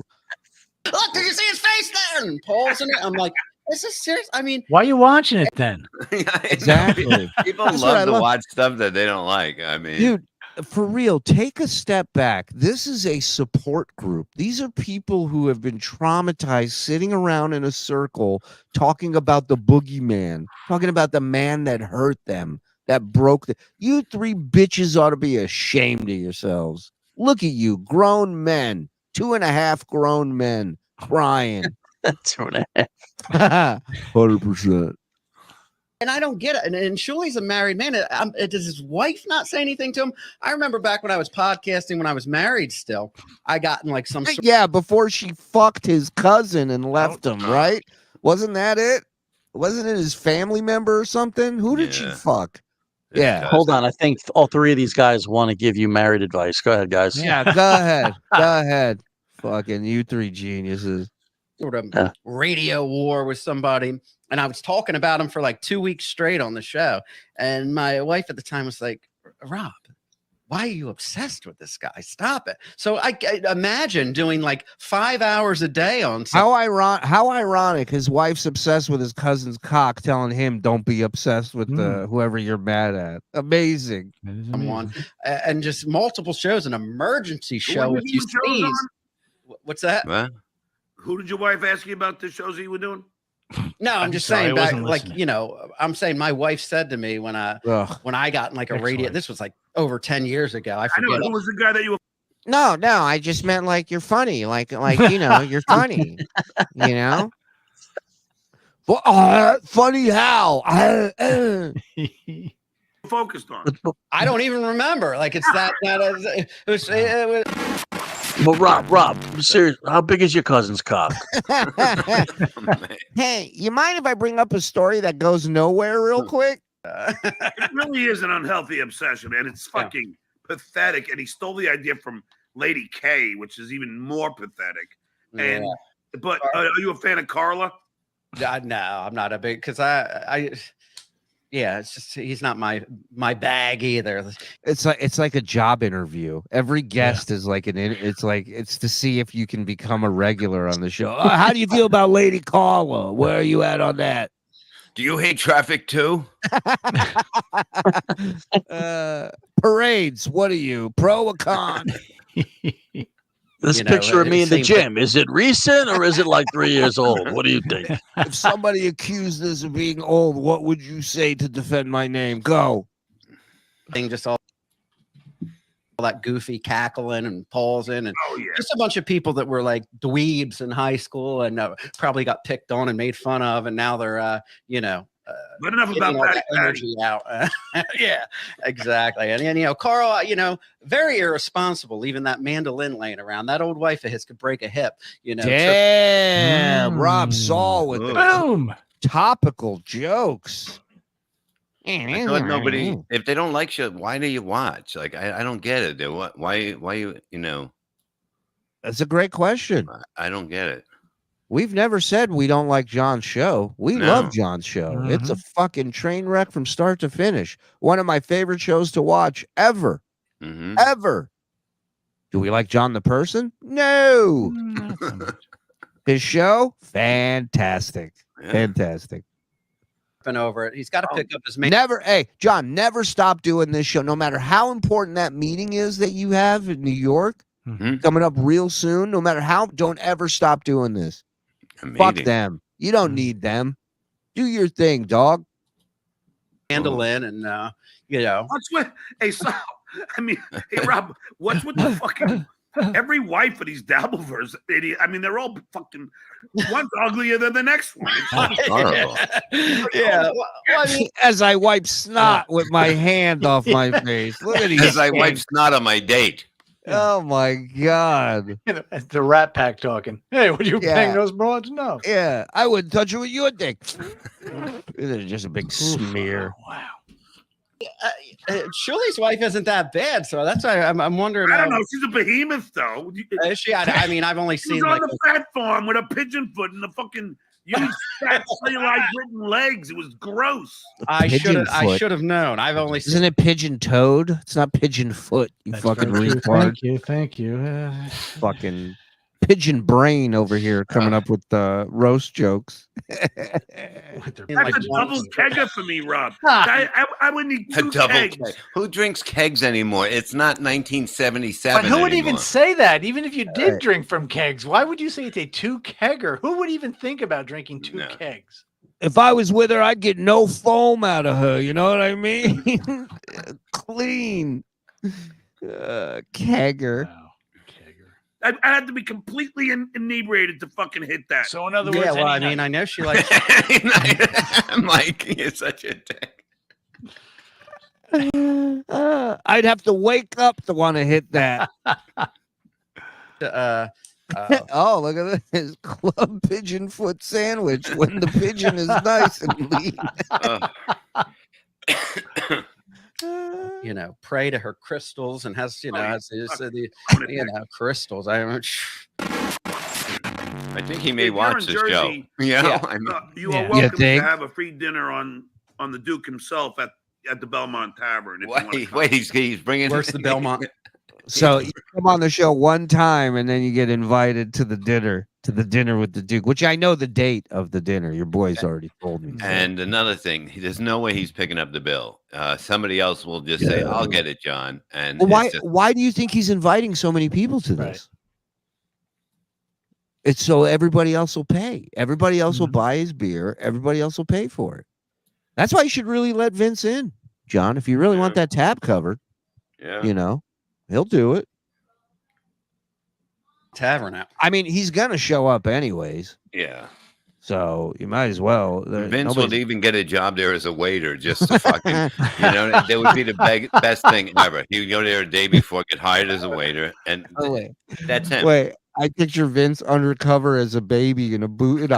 Look, did you see his face there? And pausing it. I'm like, is this serious? I mean, why are you watching it then? exactly. People That's what I love to love. watch stuff that they don't like. I mean, Dude, for real, take a step back. This is a support group. These are people who have been traumatized sitting around in a circle talking about the boogeyman, talking about the man that hurt them, that broke the. You three bitches ought to be ashamed of yourselves. Look at you, grown men, 2.5 grown men crying. 2.5. 100%. and I don't get it. And Shuli's a married man. Does his wife not say anything to him? I remember back when I was podcasting, when I was married still, I got in like some. Yeah, before she fucked his cousin and left him, right? Wasn't that it? Wasn't it his family member or something? Who did she fuck? Yeah. Hold on. I think all three of these guys want to give you married advice. Go ahead, guys. Yeah, go ahead. Go ahead. Fucking you three geniuses. Sort of radio war with somebody, and I was talking about him for like 2 weeks straight on the show. And my wife at the time was like, Rob, why are you obsessed with this guy? Stop it. So I imagine doing like 5 hours a day on something. How ironic. His wife's obsessed with his cousin's cock, telling him don't be obsessed with whoever you're mad at. Amazing. Someone and just multiple shows, an emergency show with you sneeze. What's that? What? Who did your wife ask you about the shows you were doing? No, I'm just sorry, I saying back, wasn't like, listening. you know, I'm saying my wife said to me when I got in like a radio, this was like over 10 years ago. I I know. forget. Who was the guy that you were? No, I just meant like you're funny, like you know, you're funny, you know. Funny how? Focused on. I don't even remember. Like it's that. It was Well, Rob, I'm serious. How big is your cousin's cock? Hey, you mind if I bring up a story that goes nowhere real quick? It really is an unhealthy obsession, man. It's fucking pathetic. And he stole the idea from Lady K, which is even more pathetic. And but are you a fan of Carla? No, I'm not a big because yeah, it's just he's not my bag either. It's like a job interview. Every guest is like it's to see if you can become a regular on the show. How do you feel about Lady Carla? Where are you at on that? Do you hate traffic too? Parades. What are you, pro or con? This picture of me in the gym, is it recent or is it like 3 years old? What do you think? If somebody accused us of being old, what would you say to defend my name? Go. Thing just all. all that goofy cackling and pausing and just a bunch of people that were like dweebs in high school and probably got picked on and made fun of, and now they're but enough about all that energy out. Yeah, exactly. And Karl, very irresponsible, leaving that mandolin laying around. That old wife of his could break a hip. Damn, Rob Saul with the boom topical jokes. I thought nobody, if they don't like shit, why do you watch? Like, I don't get it. Why you That's a great question. I don't get it. We've never said we don't like John's show. We love John's show. It's a fucking train wreck from start to finish. One of my favorite shows to watch ever. Ever. Do we like John the person? No. His show? Fantastic. Yeah. Fantastic. Over it. He's got to pick up his man. Hey, John, never stop doing this show, no matter how important that meeting is that you have in New York, coming up real soon. No matter how, don't ever stop doing this. Fuck them. You don't need them. Do your thing, dog. Mandolin and What's with Sal? I mean, hey Rob, what's with the fucking every wife of these Dabbleverse idiot? I mean, they're all fucking one's uglier than the next one. It's horrible. Yeah. Well, I mean, as I wipe snot with my hand off my face. Look at these. As I wipe snot on my date. Oh my God. The Rat Pack talking. Hey, would you bang those broads? No. Yeah, I wouldn't touch it with your dick. It's just a big smear. Wow. Shuli's wife isn't that bad, so that's why I'm wondering. I don't know. She's a behemoth, though. Is she? I mean, I've only She seen was on like the fat farm with a pigeon foot and the fucking fat cellulite written legs. It was gross. I should have known. I've only seen. Isn't it pigeon toed? It's not pigeon foot. You fucking retard. Thank you. Fucking pigeon brain over here coming up with the roast jokes. That's a double kegger for me, Rob. I would need two kegs. Keg. Who drinks kegs anymore? It's not 1977. But who would anymore. even say that? Even if you did drink from kegs, why would you say it's a two kegger? Who would even think about drinking two kegs? If I was with her, I'd get no foam out of her. You know what I mean? Clean. Kegger. Wow. I had to be completely inebriated to fucking hit that. So in other words, Yeah, well, I mean, I know she likes. Mike, you're such a dick. I'd have to wake up to want to hit that. Oh, look at this club pigeon foot sandwich when the pigeon is nice and lean. Pray to her crystals and has crystals. I think he may If watch you're this in show. Jersey, Yeah, you are welcome to have a free dinner on the Duke himself at the Belmont Tavern. Wait, he's bringing. Where's the Belmont? So you come on the show one time and then you get invited to the dinner with the Duke, which I know the date of the dinner. Your boys already told me. And another thing, there's no way he's picking up the bill. Somebody else will just say, "I'll get it, John." And well, why do you think he's inviting so many people to this? Right. It's so everybody else will pay. Everybody else will buy his beer. Everybody else will pay for it. That's why you should really let Vince in, John. If you really want that tab covered, he'll do it. Tavern out. I mean, he's gonna show up anyways. Yeah. So you might as well. Vince would even get a job there as a waiter, just to fucking, that would be the best thing ever. He would go there a day before, get hired as a waiter, and that's him. Wait, I picture Vince undercover as a baby in a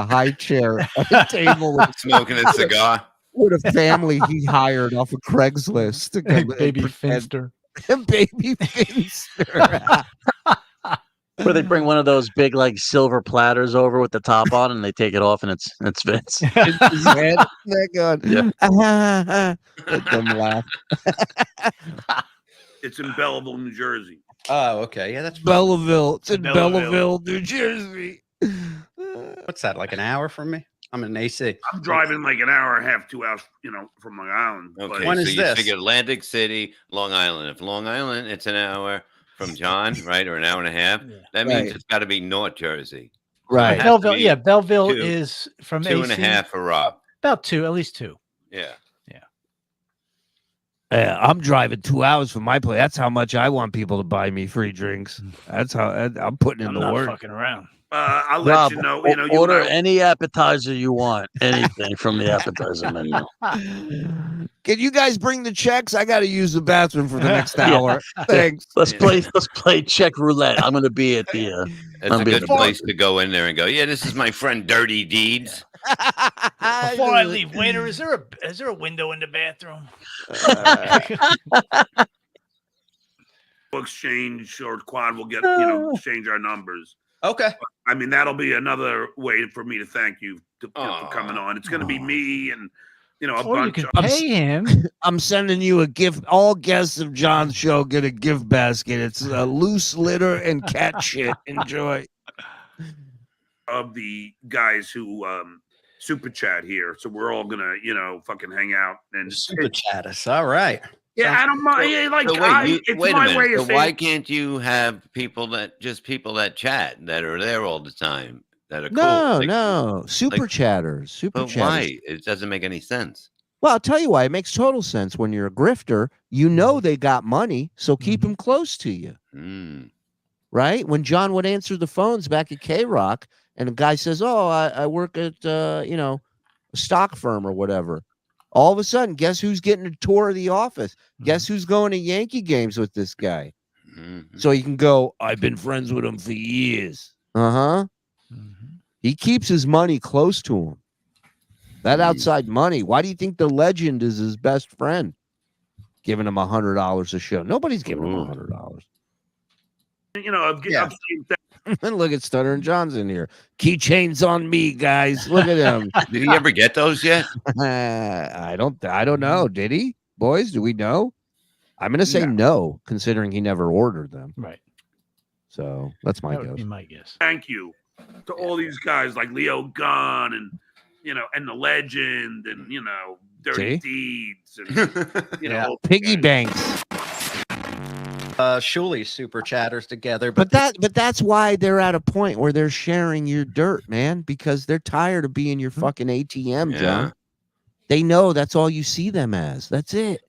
high chair at a table with smoking a cigar. With a family he hired off of Craigslist to come baby Finster. Baby Finster. Where they bring one of those big silver platters over with the top on, and they take it off, and it's Vince. It's his head. They're going, yeah. Let them laugh. It's in Belleville, New Jersey. Oh, okay. Yeah, that's Belleville. It's in Belleville, New Jersey. What's that? Like an hour from me? I'm in AC. I'm driving like an hour and a half, 2 hours, from Long Island. Okay, when so is you this? figure Atlantic City, Long Island. If Long Island, it's an hour from John, right, or an hour and a half. That means it's got to be North Jersey. Right. Belleville, Belleville is from 2.5 for Rob. About 2, at least 2. Yeah. I'm driving 2 hours from my place. That's how much I want people to buy me free drinks. That's how I'm putting in I'm the not work. fucking around. I'll let Rob, you know. You know, you order and I- any appetizer you want. Anything from the appetizer menu. Can you guys bring the checks? I got to use the bathroom for the next hour. Thanks. Let's play check roulette. I'm going to be at the. It's a good place to go in there and go, yeah, this is my friend Dirty Deeds. Before I leave, waiter, is there a window in the bathroom? Exchange or Quad will get exchange our numbers. Okay. I mean, that'll be another way for me to thank you for coming on. It's going to be me and a Or you bunch could of pay him. I'm sending you a gift. All guests of John's show get a gift basket. It's a loose litter and cat shit. Enjoy. of the guys who super chat here. So we're all gonna fucking hang out and super chat us. All right. Yeah, I don't mind. Yeah, like, So it's wait a my minute. way of So saying. why can't you have people that chat that are there all the time that are No, cool? no. Super chatters. Super But chatters. why? It doesn't make any sense. Well, I'll tell you why. It makes total sense. When you're a grifter, you know they got money, so keep them close to you. Right? When John would answer the phones back at K-Rock, and a guy says, "Oh, I work at a stock firm or whatever." All of a sudden, guess who's getting a tour of the office? Guess who's going to Yankee games with this guy? So you can go, "I've been friends with him for years." He keeps his money close to him. That outside money. Why do you think the legend is his best friend? Giving him $100 a show. Nobody's giving him $100. I've seen that. Look at Stuttering John's in here. Keychains on me, guys. Look at him. Did he ever get those yet? I don't know. Did he? Boys, do we know? I'm gonna say no, considering he never ordered them. Right. So that's my That would guess. be my guess. Thank you to all these guys like Leo Gunn and and the legend and Dirty Deeds and Piggy banks. Shuli super chatters together, But that's why they're at a point where they're sharing your dirt, man, because they're tired of being your fucking ATM, John. They know that's all you see them as. That's it.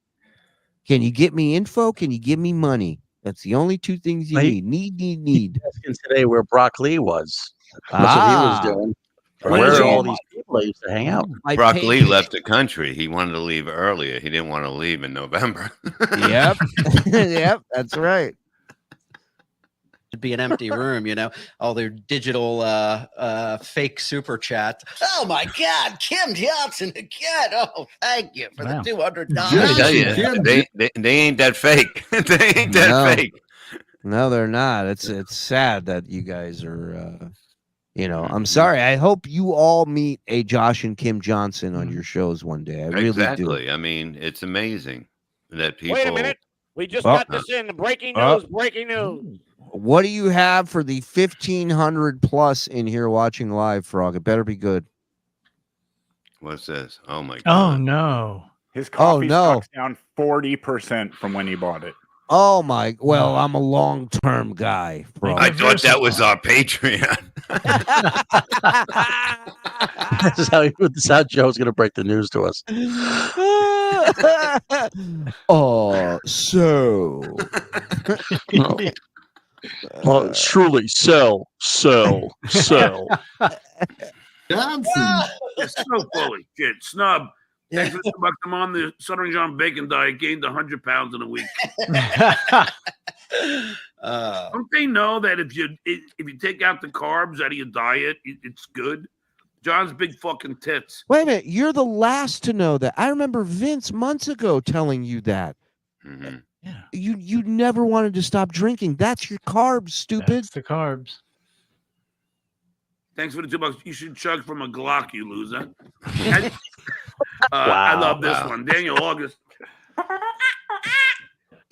Can you get me info? Can you give me money? That's the only two things you need. Asking today where Brock Lee was. That's what he was doing. Where are all these people that used to hang out? Brock Lee left the country. He wanted to leave earlier. He didn't want to leave in November. Yep. Yep. That's right. It'd be an empty room, all their digital fake super chats. Oh my God, Kim Johnson again. Oh, thank you for the $200. I tell you, they ain't that fake. They ain't that fake. No, they're not. It's sad that you guys are I'm sorry. I hope you all meet a Josh and Kim Johnson on your shows one day. I really do. I mean, it's amazing that people. Wait a minute. We just got this in. Breaking news. Breaking news. What do you have for the 1,500 plus in here watching live, Frog? It better be good. What's this? Oh my God. Oh no. His coffee stock's down 40% from when he bought it. Oh my! Well, I'm a long-term guy, bro. I thought that was our Patreon. This is how Joe's going to break the news to us. So. Well, truly, sell. Johnson. It's so fully shit. Snub. Thanks for $2. I'm on the Stuttering John bacon diet. Gained 100 pounds in a week. Don't they know that if you take out the carbs out of your diet, it's good? John's big fucking tits. Wait a minute. You're the last to know that. I remember Vince months ago telling you that. Yeah. You never wanted to stop drinking. That's your carbs, stupid. That's the carbs. Thanks for the $2. You should chug from a Glock, you loser. I love this one. Daniel August.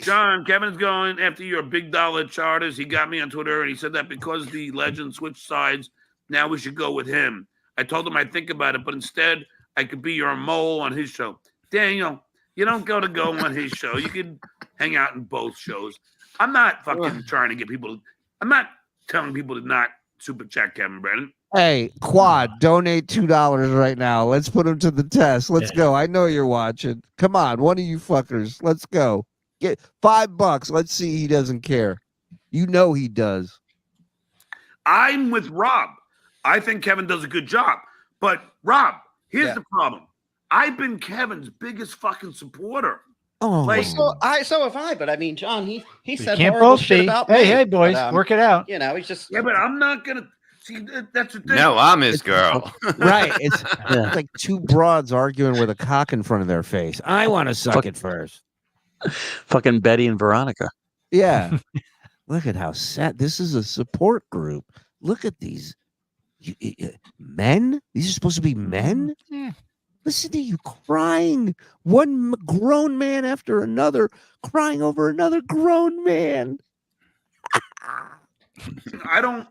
John, Kevin's going after your big dollar charters. He got me on Twitter and he said that because the legend switched sides, now we should go with him. I told him I'd think about it, but instead I could be your mole on his show. Daniel, you don't go on his show. You could hang out in both shows. I'm not fucking trying to get people. I'm not telling people to not super chat Kevin Brennan. Hey, Quad, donate $2 right now. Let's put him to the test. Let's go. I know you're watching. Come on, one of you fuckers. Let's go. Get $5. Let's see he doesn't care. You know he does. I'm with Rob. I think Kevin does a good job. But Rob, here's the problem. I've been Kevin's biggest fucking supporter. Oh, like, so have I. But I mean, John, he said can't horrible both shit be. about Hey, me. hey, boys, but, work it out. You know, he's just but I'm not gonna see. That's the thing. No, I'm his girl. Right. It's like two broads arguing with a cock in front of their face. I want to suck it first. Fucking Betty and Veronica. Yeah. Look at how sad. This is a support group. Look at these men. These are supposed to be men. Yeah. Listen to you crying. One grown man after another crying over another grown man. I don't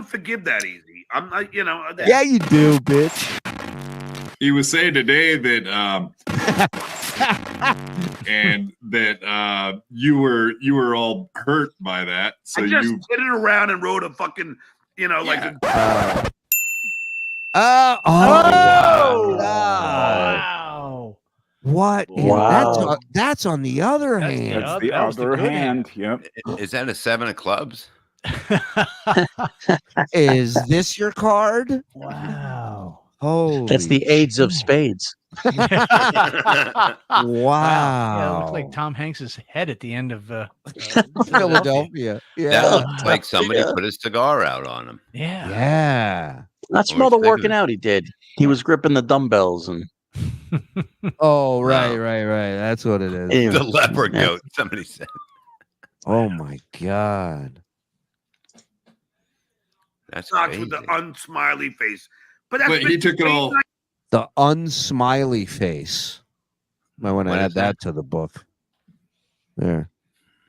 forgive that easy. I'm not, Yeah, you do, bitch. He was saying today that and that you were all hurt by that. So I just you hit it around and wrote a fucking, like Wow. What? Wow. That's on the other hand. That's the other hand. Yep. Is that a 7 of clubs? Is this your card? Wow. Oh, That's the AIDS of spades. Wow. Yeah, it looks like Tom Hanks's head at the end of Philadelphia. Yeah. That looks like somebody put a cigar out on him. Yeah. Yeah. That's from all the working out he did. He was gripping the dumbbells and. Oh, right. That's what it is. Anyway. The leopard goat, somebody said. Oh my God. That's Knox crazy. with the unsmiley face. But that's he took it all. The unsmiley face. Might want to What add is that to the book. There.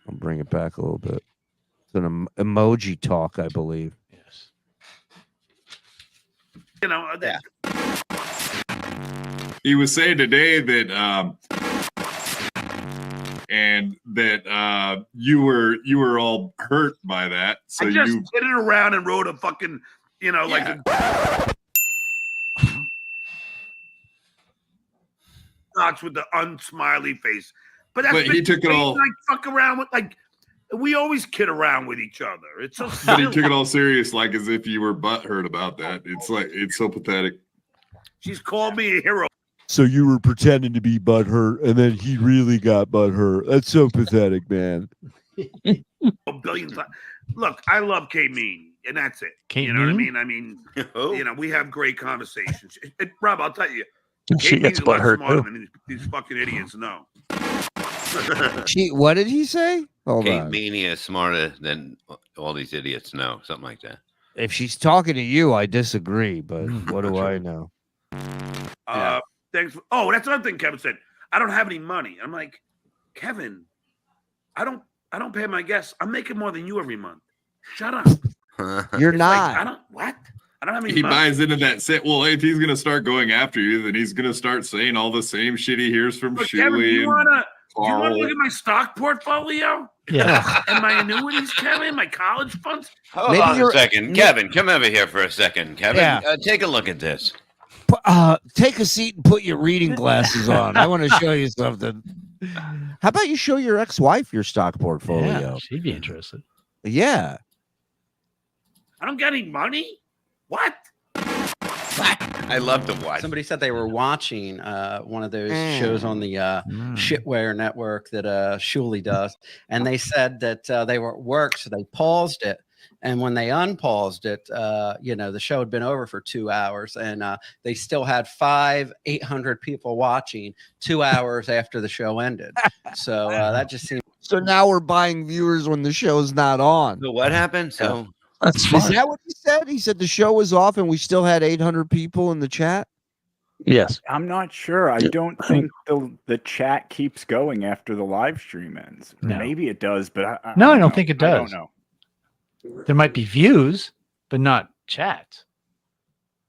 I'll bring it back a little bit. It's an emoji talk, I believe. Yes. He was saying today that and that you were all hurt by that. So I just you hit it around and wrote a fucking, like Knox with the unsmiley face. But he took it all. Like fuck around with we always kid around with each other. It's so But he silly. took it all serious, like as if you were butthurt about that. It's so pathetic. She's called me a hero. So you were pretending to be butthurt, and then he really got butthurt. That's so pathetic, man. A billion times. Look, I love Kate Mean, and that's it. Kate you know Mean? what I mean? We have great conversations. Rob, I'll tell you, She Kate gets Mean's a lot butthurt, smarter too. than these fucking idiots know. What did he say? Hold Kate on. Meany is smarter than all these idiots know. Something like that. If she's talking to you, I disagree, but what do I know? Thanks. That's another thing Kevin said. I don't have any money. I'm like, Kevin, I don't pay my guests. I'm making more than you every month. Shut up. You're It's not. I don't have any He money. buys into that set. Well, if he's gonna start going after you, then he's gonna start saying all the same shit he hears from Look, Kevin, do Shuli you and wanna Karl. look at my stock portfolio? Yeah. And my annuities, Kevin, my college funds? Hold Maybe on a you're- second. Kevin, come over here for a second. Kevin, Yeah. take a look at this. Take a seat and put your reading glasses on. I want to show you something. How about you show your ex-wife your stock Yeah, portfolio? she'd be interested. Yeah. I don't get any money? What? I love to watch. Somebody said they were watching one of those shows on the Shitware Network that Shuli does, and they said that they were at work, so they paused it. And when they unpaused it, the show had been over for 2 hours, and they still had 800 people watching 2 hours after the show ended. So that just seemed. So now we're buying viewers when the show's not on. So what happened? So That's Is fine. that what he said? He said the show was off and we still had 800 people in the chat? Yes. I'm not sure. I don't think the chat keeps going after the live stream ends. No. Maybe it does, but I don't know. think it I does. don't know. There might be views, but not chats.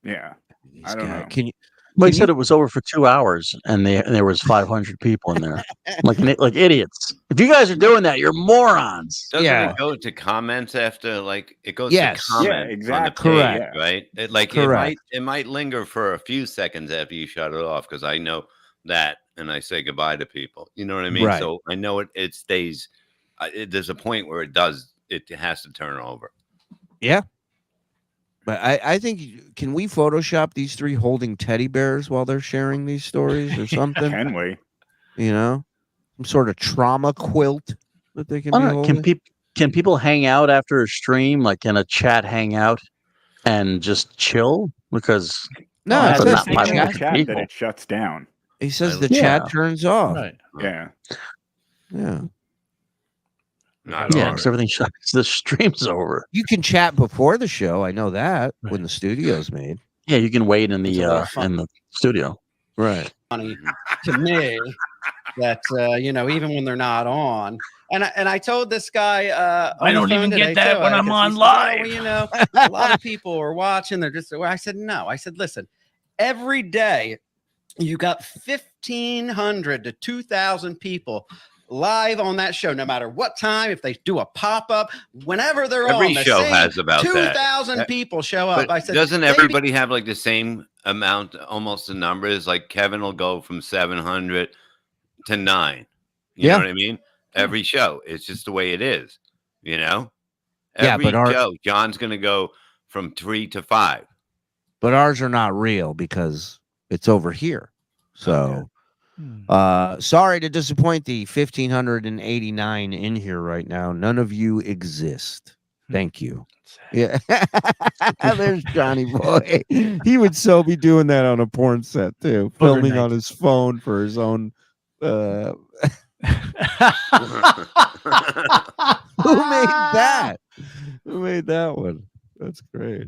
Yeah. These I don't guys- know. Can you Well, he said it was over for 2 hours, and there was 500 people in there, like idiots. If you guys are doing that, you're morons. Doesn't it go to comments after? Like it goes Yes. to comments Yeah, exactly. on the page, Correct. right? It might linger for a few seconds after you shut it off because I know that, and I say goodbye to people. You know what I mean? Right. So I know it stays. There's a point where it has to turn over. Yeah. But I think, can we Photoshop these three holding teddy bears while they're sharing these stories or something? Can we? You know, some sort of trauma quilt that they can be holding. Can people hang out after a stream, like in a chat hangout, and just chill? Because No, it's not not my chat people. that it shuts down. He says the chat turns off. Right. Yeah. Yeah. Not Yeah, ours. because everything shuts. The stream's over. You can chat before the show. I know that when the studio's made. Yeah, you can wait in It's a lot the of fun. in the studio. Right. Funny to me that even when they're not on. And I told this guy I on the don't phone even today, get that too, when I'm 'cause on he said, live. A lot of people are watching. They're just. I said no. I said listen. Every day, you got 1,500 to 2,000 people live on that show, no matter what time. If they do a pop up, whenever they're Every on, the show same has about that. 2,000 people show up. But I said, doesn't they- everybody have like the same amount, almost the numbers? Like Kevin will go from 700 to 9. You know what I mean? Every show. It's just the way it is. You know? Yeah, Every but show, John's going to go from 3 to 5. But ours are not real because it's over here. So, sorry to disappoint the 1,589 in here right now. None of you exist. Thank you. Yeah. There's Johnny Boy. He would so be doing that on a porn set too, filming on his phone for his own. Who made that? Who made that one? That's great.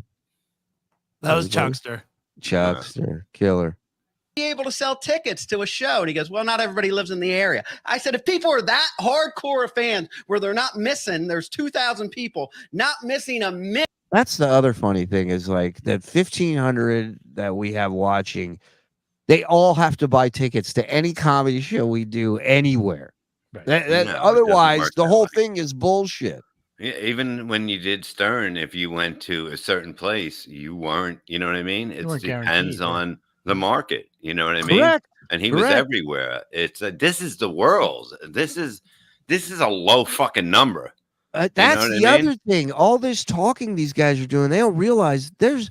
That was Chuckster. Chuckster, killer. Be able to sell tickets to a show. And he goes, well, not everybody lives in the area. I said, if people are that hardcore fans where they're not missing, there's 2,000 people not missing a minute. That's the other funny thing is like that 1,500 that we have watching, they all have to buy tickets to any comedy show we do anywhere. No, That, it doesn't otherwise, work the that whole way. thing is bullshit. Yeah, even when you did Stern, if you went to a certain place, you weren't, you know what I mean? It weren't depends guaranteed, on the market, you know what I mean? Correct. And he was Correct. everywhere. It's this is the world. This is a low fucking number. That's what I the mean? other thing. All this talking these guys are doing, they don't realize this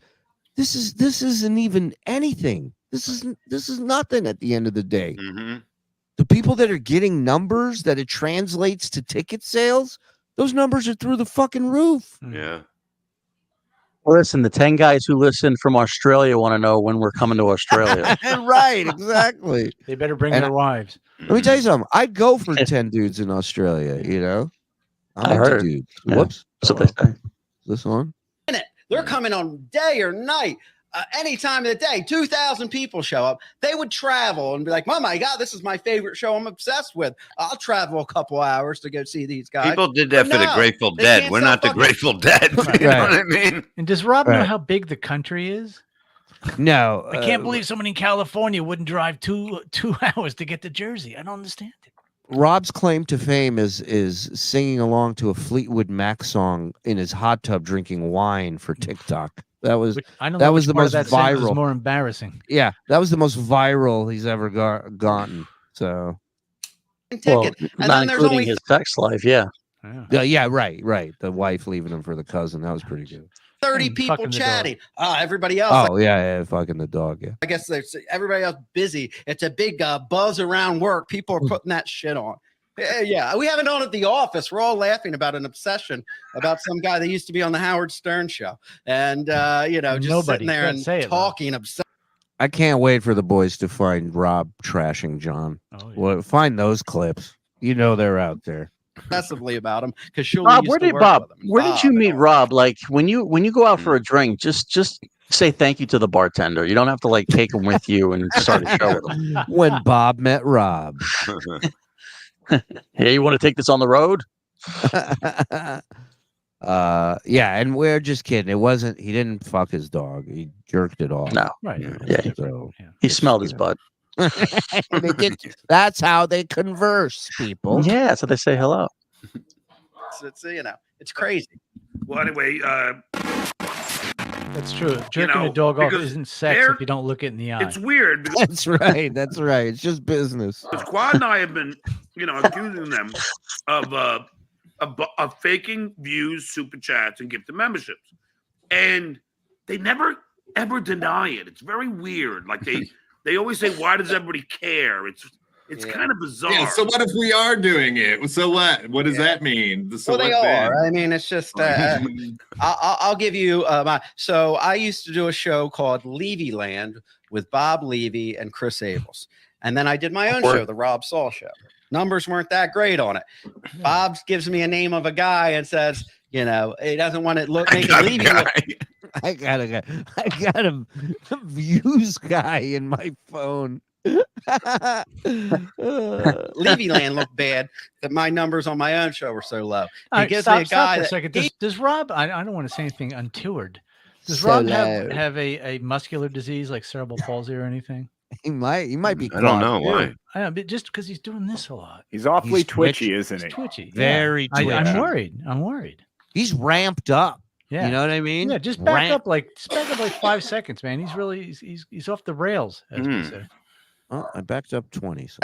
isn't even anything. This is nothing at the end of the day. Mm-hmm. The people that are getting numbers that it translates to ticket sales, those numbers are through the fucking roof. Yeah. Listen, the 10 guys who listen from Australia want to know when we're coming to Australia. Right, exactly. They better bring And their wives. Let me tell you something. I'd go for 10 dudes in Australia, you know? I into heard. dudes. Yeah. Whoops. That's what they say. Is this on? They're coming on day or night. Any time of the day, 2,000 people show up. They would travel and be like, oh my God, this is my favorite show I'm obsessed with. I'll travel a couple hours to go see these guys. People did that But for the no, Grateful they Dead. can't We're sell not the fucking- Grateful Dead. You know what I mean? And does Rob know Right. how big the country is? No. I can't believe someone in California wouldn't drive two hours to get to Jersey. I don't understand it. Rob's claim to fame is singing along to a Fleetwood Mac song in his hot tub drinking wine for TikTok. That was I don't that know was which the part most of that sentence is viral. more embarrassing. Yeah, that was the most viral he's ever gotten. So Well, ticket. And not then there's including only his sex life. Yeah. yeah, right. The wife leaving him for the cousin. That was pretty good. 30 people fucking the chatting. Everybody else. Oh yeah, fucking the dog. Yeah. I guess there's everybody else busy. It's a big buzz around work. People are putting that shit on. Yeah, we have it on at the office. We're all laughing about an obsession about some guy that used to be on the Howard Stern show, and just Nobody sitting there can and say it, talking obsession. I can't wait for the boys to find Rob trashing John. Well, find those clips. You know they're out there. Obsessively about him because Shuli Bob, used where to did work Bob? with him. Where did you meet Rob? Like when you go out for a drink, just say thank you to the bartender. You don't have to like take him with you and start a show with him. When Bob met Rob. Hey, you want to take this on the road? Yeah, and we're just kidding. It wasn't. He didn't fuck his dog. He jerked it off. No. Right. Yeah. So He smelled his butt. that's how they converse, people. Yeah, that's how they say hello. It's it's crazy. Well, anyway, That's true. Jerking a dog off isn't sex if you don't look it in the eye. it's weird because That's right. That's right. It's just business. Quad and I have been, accusing them of faking views, super chats, and gifted memberships, and they never ever deny it. It's very weird. Like they always say, "Why does everybody care?" It's kind of bizarre. Yeah, so what if we are doing it? So what? What does that mean? So Well, they what then? are. I mean, it's just. I'll give you my. So I used to do a show called Levy Land with Bob Levy and Chris Abels, and then I did my own show, the Rob Saul Show. Numbers weren't that great on it. Bob gives me a name of a guy and says, he doesn't want to make it Levy. I got a views guy in my phone. Levy Land looked bad that my numbers on my own show were so low. All He right, gives stop, me a guy for a that second. Does Rob? I don't want to say anything untoward. Does So Rob loud. have a muscular disease like cerebral palsy or anything? He might be. I don't know caught, why. too. I know, but just because he's doing this a lot. He's awfully He's twitchy, isn't he? He's twitchy. Very Yeah. twitchy. I'm worried. I'm worried. He's ramped up. Yeah. You know what I mean? Yeah, just back up like 5 seconds, man. He's really he's off the rails, as we say. Oh, I backed up 20. So.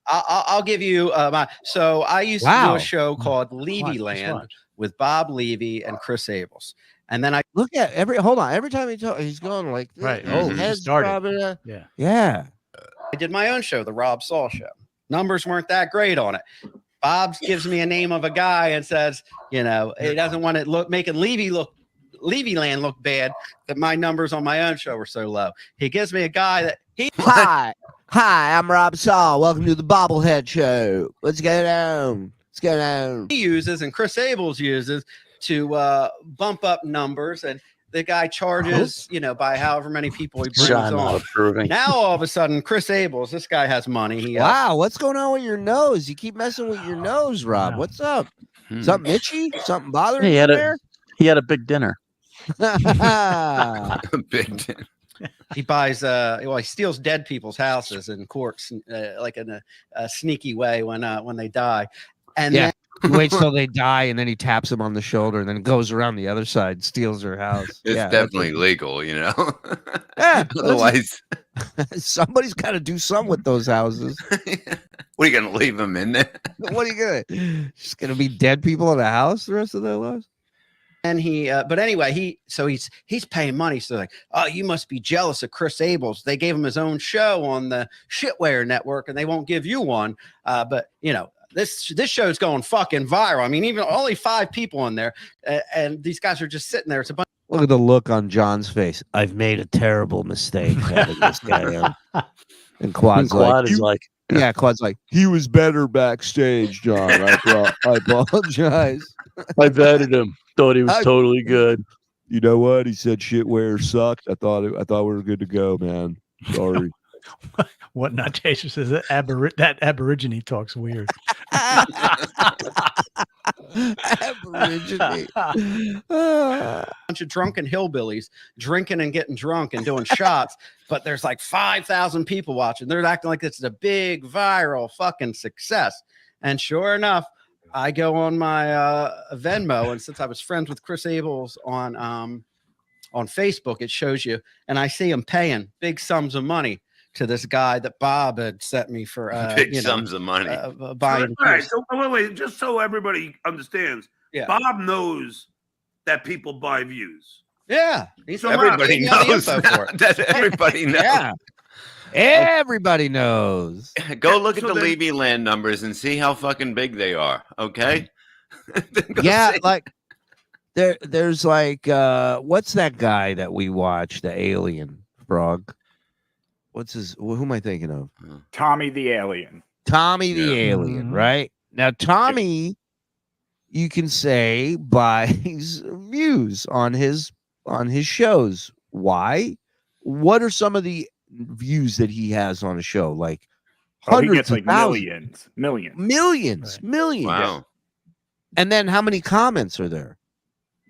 I'll give you my. So I used to do a show called Levy Watch. Land with Bob Levy and Chris Abels, and then I Look at hold on. Every time he's going like this. Right. Oh, He head's started. probably, Yeah. yeah. I did my own show, the Rob Saul Show. Numbers weren't that great on it. Bob gives me a name of a guy and says, he doesn't want to making Levy Land look bad that my numbers on my own show were so low. He gives me a guy that Hi, I'm Rob Saul. Welcome to the Bobblehead Show. What's going on? What's going on? he uses and Chris Abels uses to bump up numbers, and the guy charges, by however many people he brings John not on. approving. Now all of a sudden, Chris Abels, this guy has money. He Wow, what's going on with your nose? You keep messing with your nose, Rob. Wow. What's up? Something itchy? Something bothering He you had there? he had a big dinner. Big. he buys he steals dead people's houses and courts like in a sneaky way when they die, and Yeah. He waits till they die and then he taps them on the shoulder and then goes around the other side, steals their house. It's definitely legal, Yeah. Otherwise, somebody's got to do something with those houses. what are you gonna leave them in there? What are you gonna? Just gonna be dead people in a house the rest of their lives? And he, but anyway, he's paying money. So like, oh, you must be jealous of Chris Abels. They gave him his own show on the Shitware Network, and they won't give you one. But this show's going fucking viral. I mean, even only 5 people in there, and these guys are just sitting there. It's a bunch. Look at the look on John's face. I've made a terrible mistake having this guy on. And Quad's like, yeah, Quad's like, he was better backstage, John. I apologize. I vetted him. Thought he was totally good. You know what? He said shitware sucked. I thought we were good to go, man. Sorry. What nutcase says that Aborigine talks weird. Aborigine. Bunch of drunken hillbillies drinking and getting drunk and doing shots, but there's like 5,000 people watching. They're acting like it's a big viral fucking success. And sure enough, I go on my Venmo, and since I was friends with Chris Abels on Facebook, it shows you, and I see him paying big sums of money to this guy that Bob had sent me for Big sums of money. Buying. All right, so wait, just so everybody understands, Yeah. Bob knows that people buy views. Yeah, So Everybody Rob, knows that. Everybody knows. Yeah. Everybody knows. Go look at So the then- Levy Land numbers and see how fucking big they are. Okay. Go Yeah, see. like there's like what's that guy that we watch, the alien frog? Who am I thinking of? Tommy the Alien. Tommy the alien, right? Now Tommy, you can say buys views on his shows. Why? What are some of the views that he has on a show? Like He hundreds gets of like thousands. millions. Millions. Wow. And then how many comments are there?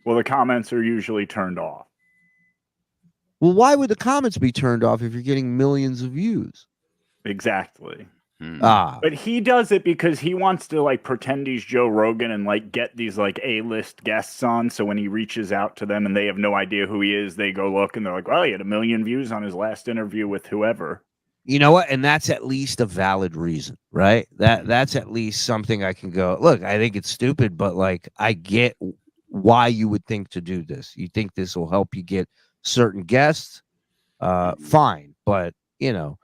Well, the comments are usually turned off. Well, why would the comments be turned off if you're getting millions of views? Exactly. But he does it because he wants to like pretend he's Joe Rogan and like get these like A-list guests on. So when he reaches out to them and they have no idea who he is, they go look and they're like, "Well, he had 1 million views on his last interview with whoever." You know what? And that's at least a valid reason, right? That's at least something I can go, look, I think it's stupid, but like I get why you would think to do this. You think this will help you get certain guests, fine, but you know,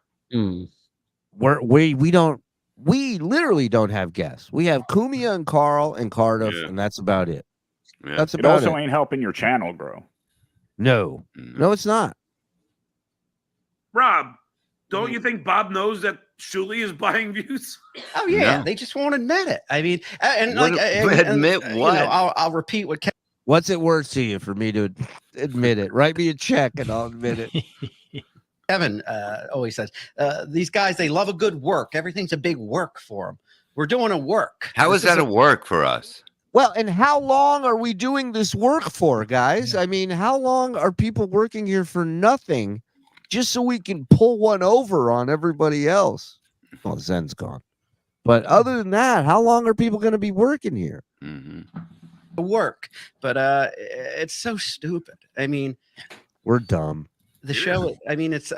we literally don't have guests. We have Cumia and Karl and Cardiff, and that's about it. That's It about also it. ain't helping your channel grow. No, it's not. Rob, don't you think Bob knows that Shuli is buying views? Oh yeah, they just won't admit it. I mean, and What- like admit you know, what? I'll repeat what. What's it worth to you for me to admit it? Write me a check and I'll admit it. Kevin always says, these guys, they love a good work. Everything's a big work for them. We're doing a work. How is that a work for us? Well, and how long are we doing this work for, guys? I mean, how long are people working here for nothing just so we can pull one over on everybody else? Well, Zen's gone. But other than that, how long are people going to be working here? Work, but it's so stupid. I mean, We're dumb. the show. I mean, it's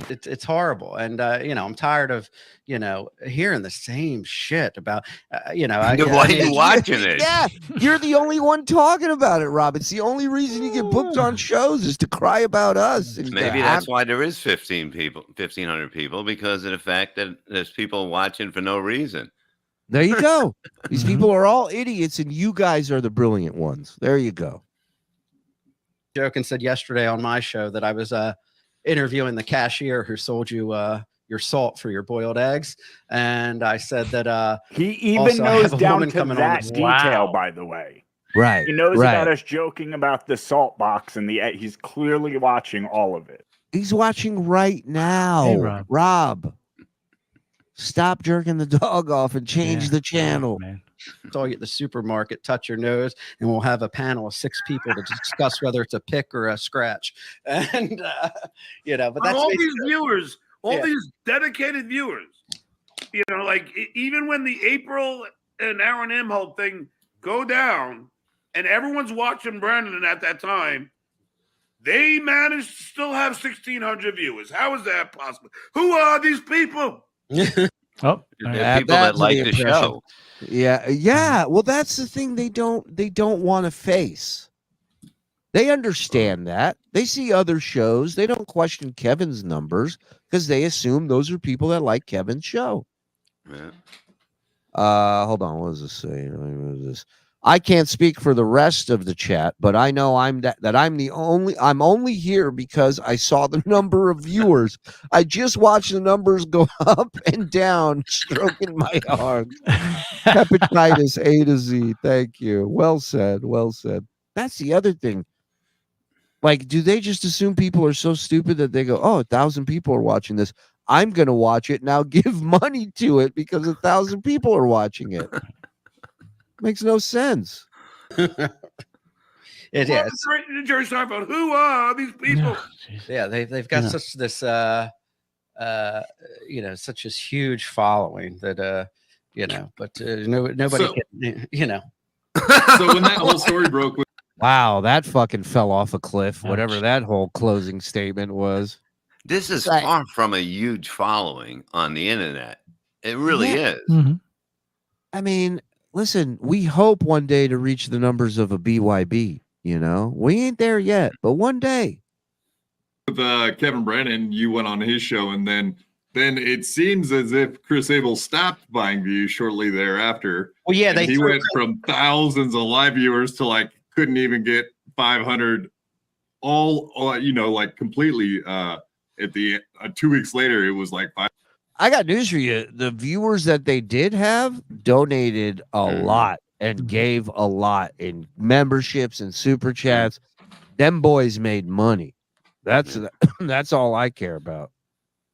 it's horrible, and you know, I'm tired of hearing the same shit about Why are you watching it? Yeah, you're the only one talking about it, Rob. It's the only reason you get booked on shows is to cry about us. And Maybe that's why there is 1,500 people, because of the fact that there's people watching for no reason. There you go. These people are all idiots, and you guys are the brilliant ones. There you go. Joke and said yesterday on my show that I was interviewing the cashier who sold you your salt for your boiled eggs, and I said that He even also I knows have a down woman to coming on that this- detail, Wow. by the way. Right. He knows right. about us joking about the salt box and he's clearly watching all of it. He's watching right now. Hey, Rob. Rob, stop jerking the dog off and change the channel. saw you at the supermarket, touch your nose, and we'll have a panel of 6 people to discuss whether it's a pick or a scratch. And but that's all these viewers, all Yeah. these dedicated viewers. Like even when the April and Aaron Imholt thing go down, and everyone's watching Brennan at that time, they managed to still have 1,600 viewers. How is that possible? Who are these people? Oh, They're people that like the show. Yeah. Well, that's the thing they don't want to face. They understand that. They see other shows. They don't question Kevin's numbers because they assume those are people that like Kevin's show. Yeah. Hold on. What does this say? What is this? I can't speak for the rest of the chat, but I know I'm only here because I saw the number of viewers. I just watched the numbers go up and down, stroking my arm. Hepatitis A to Z. Thank you. Well said. Well said. That's the other thing. Like, do they just assume people are so stupid that they go, "Oh, 1,000 people are watching this. I'm going to watch it now. Give money to it because 1,000 people are watching it." Makes no sense. It Well, is. Jerry Seinfeld. Who are these people? Yeah, they've got such this such this huge following that but nobody So- can So when that whole story broke with Wow, that fucking fell off a cliff. Whatever that whole closing statement was. This is Right. far from a huge following on the internet. It really Yeah. is. I mean, listen, we hope one day to reach the numbers of a BYB. We ain't there yet, but one day. Kevin Brennan, you went on his show, and then it seems as if Chris Abel stopped buying views shortly thereafter. Well, yeah, And they he threw went from thousands of live viewers to like couldn't even get 500. All like completely. At the 2 weeks later, it was like 5. I got news for you. The viewers that they did have donated a lot and gave a lot in memberships and super chats. Them boys made money. That's all I care about.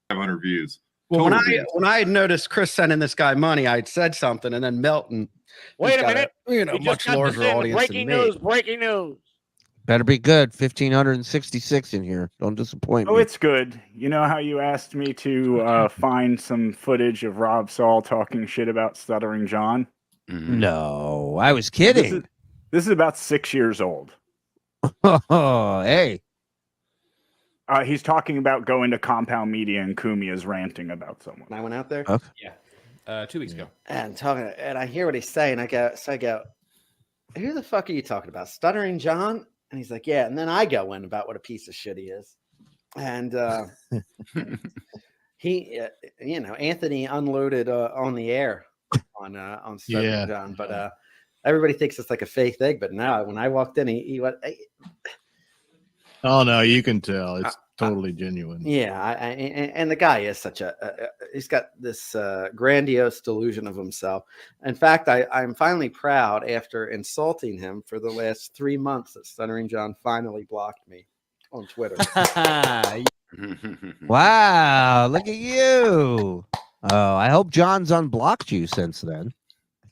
500 views. Well, Total views. when I had noticed Chris sending this guy money, I'd said something, and then Melton Wait a got minute. you know, We much just got this larger in. audience Breaking than me. news. Breaking news. Better be good. 1,566 in here. Don't disappoint Oh, me. it's good. You know how you asked me to find some footage of Rob Saul talking shit about Stuttering John? No, I was kidding. This is about 6 years old. Oh, hey. He's talking about going to Compound Media and Cumia's ranting about someone. I went out there. Okay. Yeah, 2 weeks ago. And I hear what he's saying. I go, who the fuck are you talking about? Stuttering John? And he's like, yeah. And then I go in about what a piece of shit he is. And he, Anthony unloaded on the air on Stuttering John. But everybody thinks it's like a fake thing. But now, when I walked in, he went, oh, no, you can tell. It's totally genuine. yeah. And the guy is such he's got this grandiose delusion of himself. In fact, I'm finally proud after insulting him for the last 3 months that Stuttering John finally blocked me on Twitter. Wow, look at you. Oh, I hope John's unblocked you since then.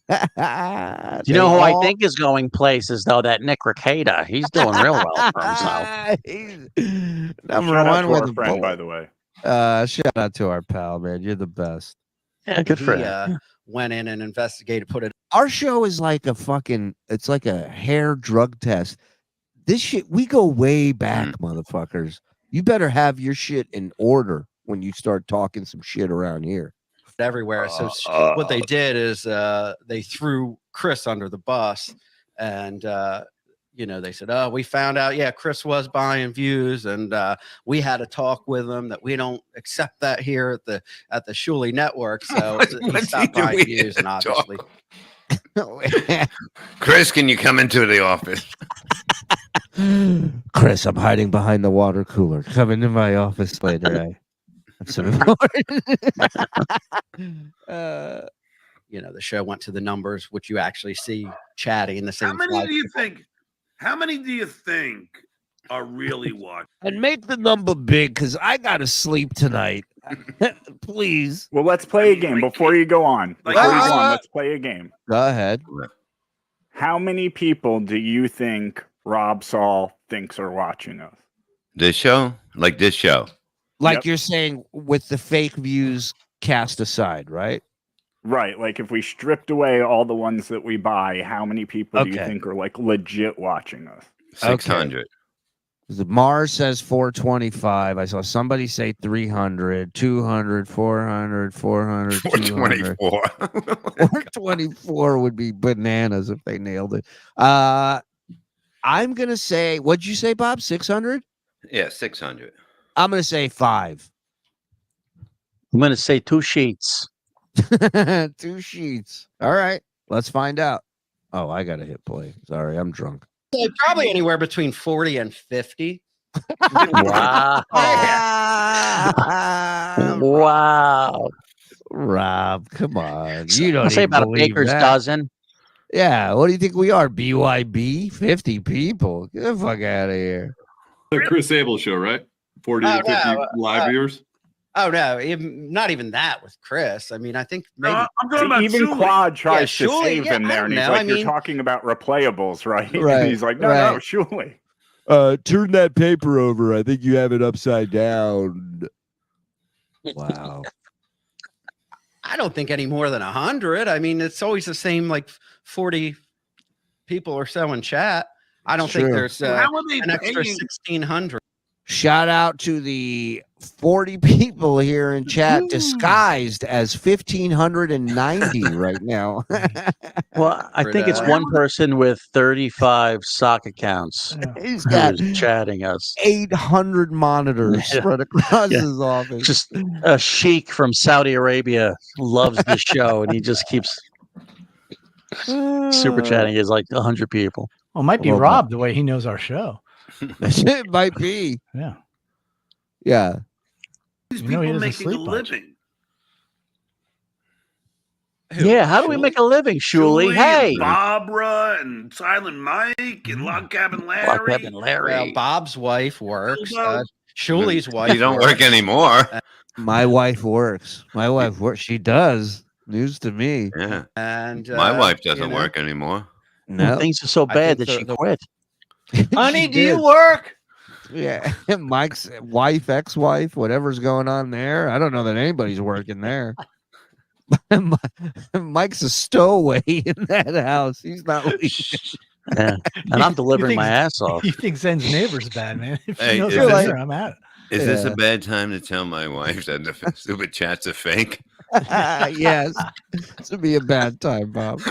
You know who I think is going places though? That Nick Ricada. He's doing real well for himself. Number Shout out one to with our a friend, bullet. by the way. Shout out to our pal, man. You're the best. Yeah, good for He him. went in and investigated, put it. Our show is like it's like a hair drug test. This shit, we go way back, motherfuckers. You better have your shit in order when you start talking some shit around here. Everywhere. So what they did is they threw Chris under the bus, and they said, "Oh, we found out, yeah, Chris was buying views, and we had a talk with him that we don't accept that here at the Shuli Network." So he stopped buying views, and obviously, Chris, can you come into the office? Chris, I'm hiding behind the water cooler. Come into my office later. That's so important. the show went to the numbers, which you actually see chatting in the same. How many do you think are really watching? And make the number big because I gotta sleep tonight. Please. Well, let's play a game before you go on. Let's play a game. Go ahead. How many people do you think Rob Saul thinks are watching us? This show? Like this show? Like you're saying with the fake views cast aside, right? Right. Like if we stripped away all the ones that we buy, how many people do you think are like legit watching us? 600. The Mars says 425. I saw somebody say 300, 200, 400, 400, 200. 424 would be bananas if they nailed it. I'm going to say, what'd you say, Bob? 600? Yeah, 600. I'm going to say 5. I'm going to say 2 sheets. 2 sheets. All right. Let's find out. Oh, I got to hit play. Sorry, I'm drunk. Probably anywhere between 40 and 50. Wow. Wow. Rob, come on. You don't say even about a believe baker's that. dozen. Yeah. What do you think we are? BYB? 50 people. Get the fuck out of here. The Chris Abel show, right? 40 to 50 live viewers. Oh no, not even that with Chris. I mean, I think maybe I'm talking about even Shuli. Quad tries to Shuli, save him there, and he's like, "You're talking about replayables, right?" Right, And he's like, "No, right. no, Shuli." Turn that paper over. I think you have it upside down. Wow. I don't think any more than 100. I mean, it's always the same, like 40 people or so in chat. I don't think True. there's How are they an extra paying? 1,600. Shout out to the 40 people here in chat disguised as 1,590 right now. Well, I think it's one person with 35 sock accounts He's got who's chatting us. 800 monitors spread across his office. Just a sheik from Saudi Arabia loves the show, and he just keeps super chatting. He's like 100 people. Well, it might be Well, Rob the way he knows our show. It might be. Yeah. Yeah. These You know he people doesn't making a sleep much. living. Yeah, how do we make a living, Shuli? Hey, and Barbara and Silent Mike and Log Cabin Larry. Well, Bob's wife works. Bilbo. Shuli's wife. You don't works. work anymore. My wife works. My wife works. She does. News to me. Yeah. And My wife doesn't you know, work anymore. No. Things are so I bad think that she the- quit. Honey, She do you did. work? Yeah, Mike's wife, ex-wife, whatever's going on there. I don't know that anybody's working there. Mike's a stowaway in that house. He's not leaving. Yeah. And I'm You delivering think- my ass off. You think Zen's neighbor's bad, man? If Hey, she knows is I'm this there, a- I'm out. Is this Yeah. a bad time to tell my wife that the stupid chats are fake? Yes, this would be a bad time, Bob.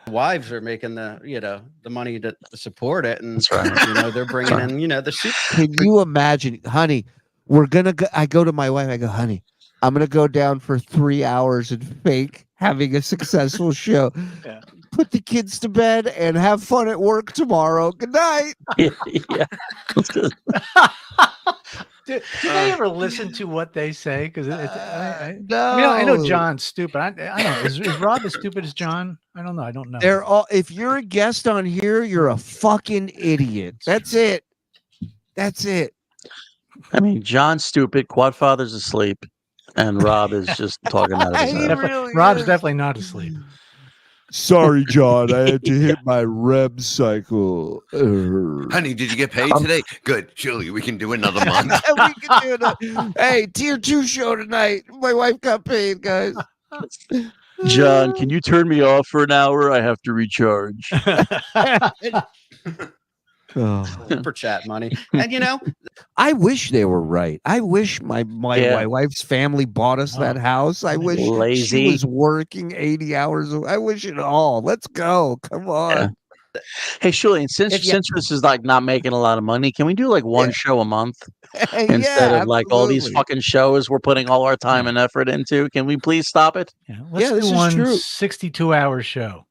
wives are making the money to support it, and That's right. they're bringing in the soup. Can you imagine, honey? We're gonna go. I go to my wife. I go, honey, I'm gonna go down for 3 hours and fake having a successful show. Yeah. Put the kids to bed and have fun at work tomorrow. Good night. Yeah. Do they ever listen to what they say? Because I No, know John's stupid. I don't know. Is Rob as stupid as John? I don't know. I don't know. They're all. If you're a guest on here, you're a fucking idiot. That's it. That's it. I mean, John's stupid, Quadfather's asleep, and Rob is just talking out of his head. Rob's definitely not asleep. Sorry, John. I had to hit my REM cycle. Honey, did you get paid today? Good. Surely we can do another month. We can do it. Hey, tier 2 show tonight. My wife got paid, guys. John, can you turn me off for an hour? I have to recharge. Super chat money, and I wish they were right. I wish my wife's family bought us that house. I wish Lazy. she was working 80 hours. I wish it all. Let's go. Come on. Yeah. Hey, Shuli, and since this is like not making a lot of money, can we do like one show a month instead of like all these fucking shows we're putting all our time and effort into? Can we please stop it? Yeah, let's this do is one true. 62-hour show.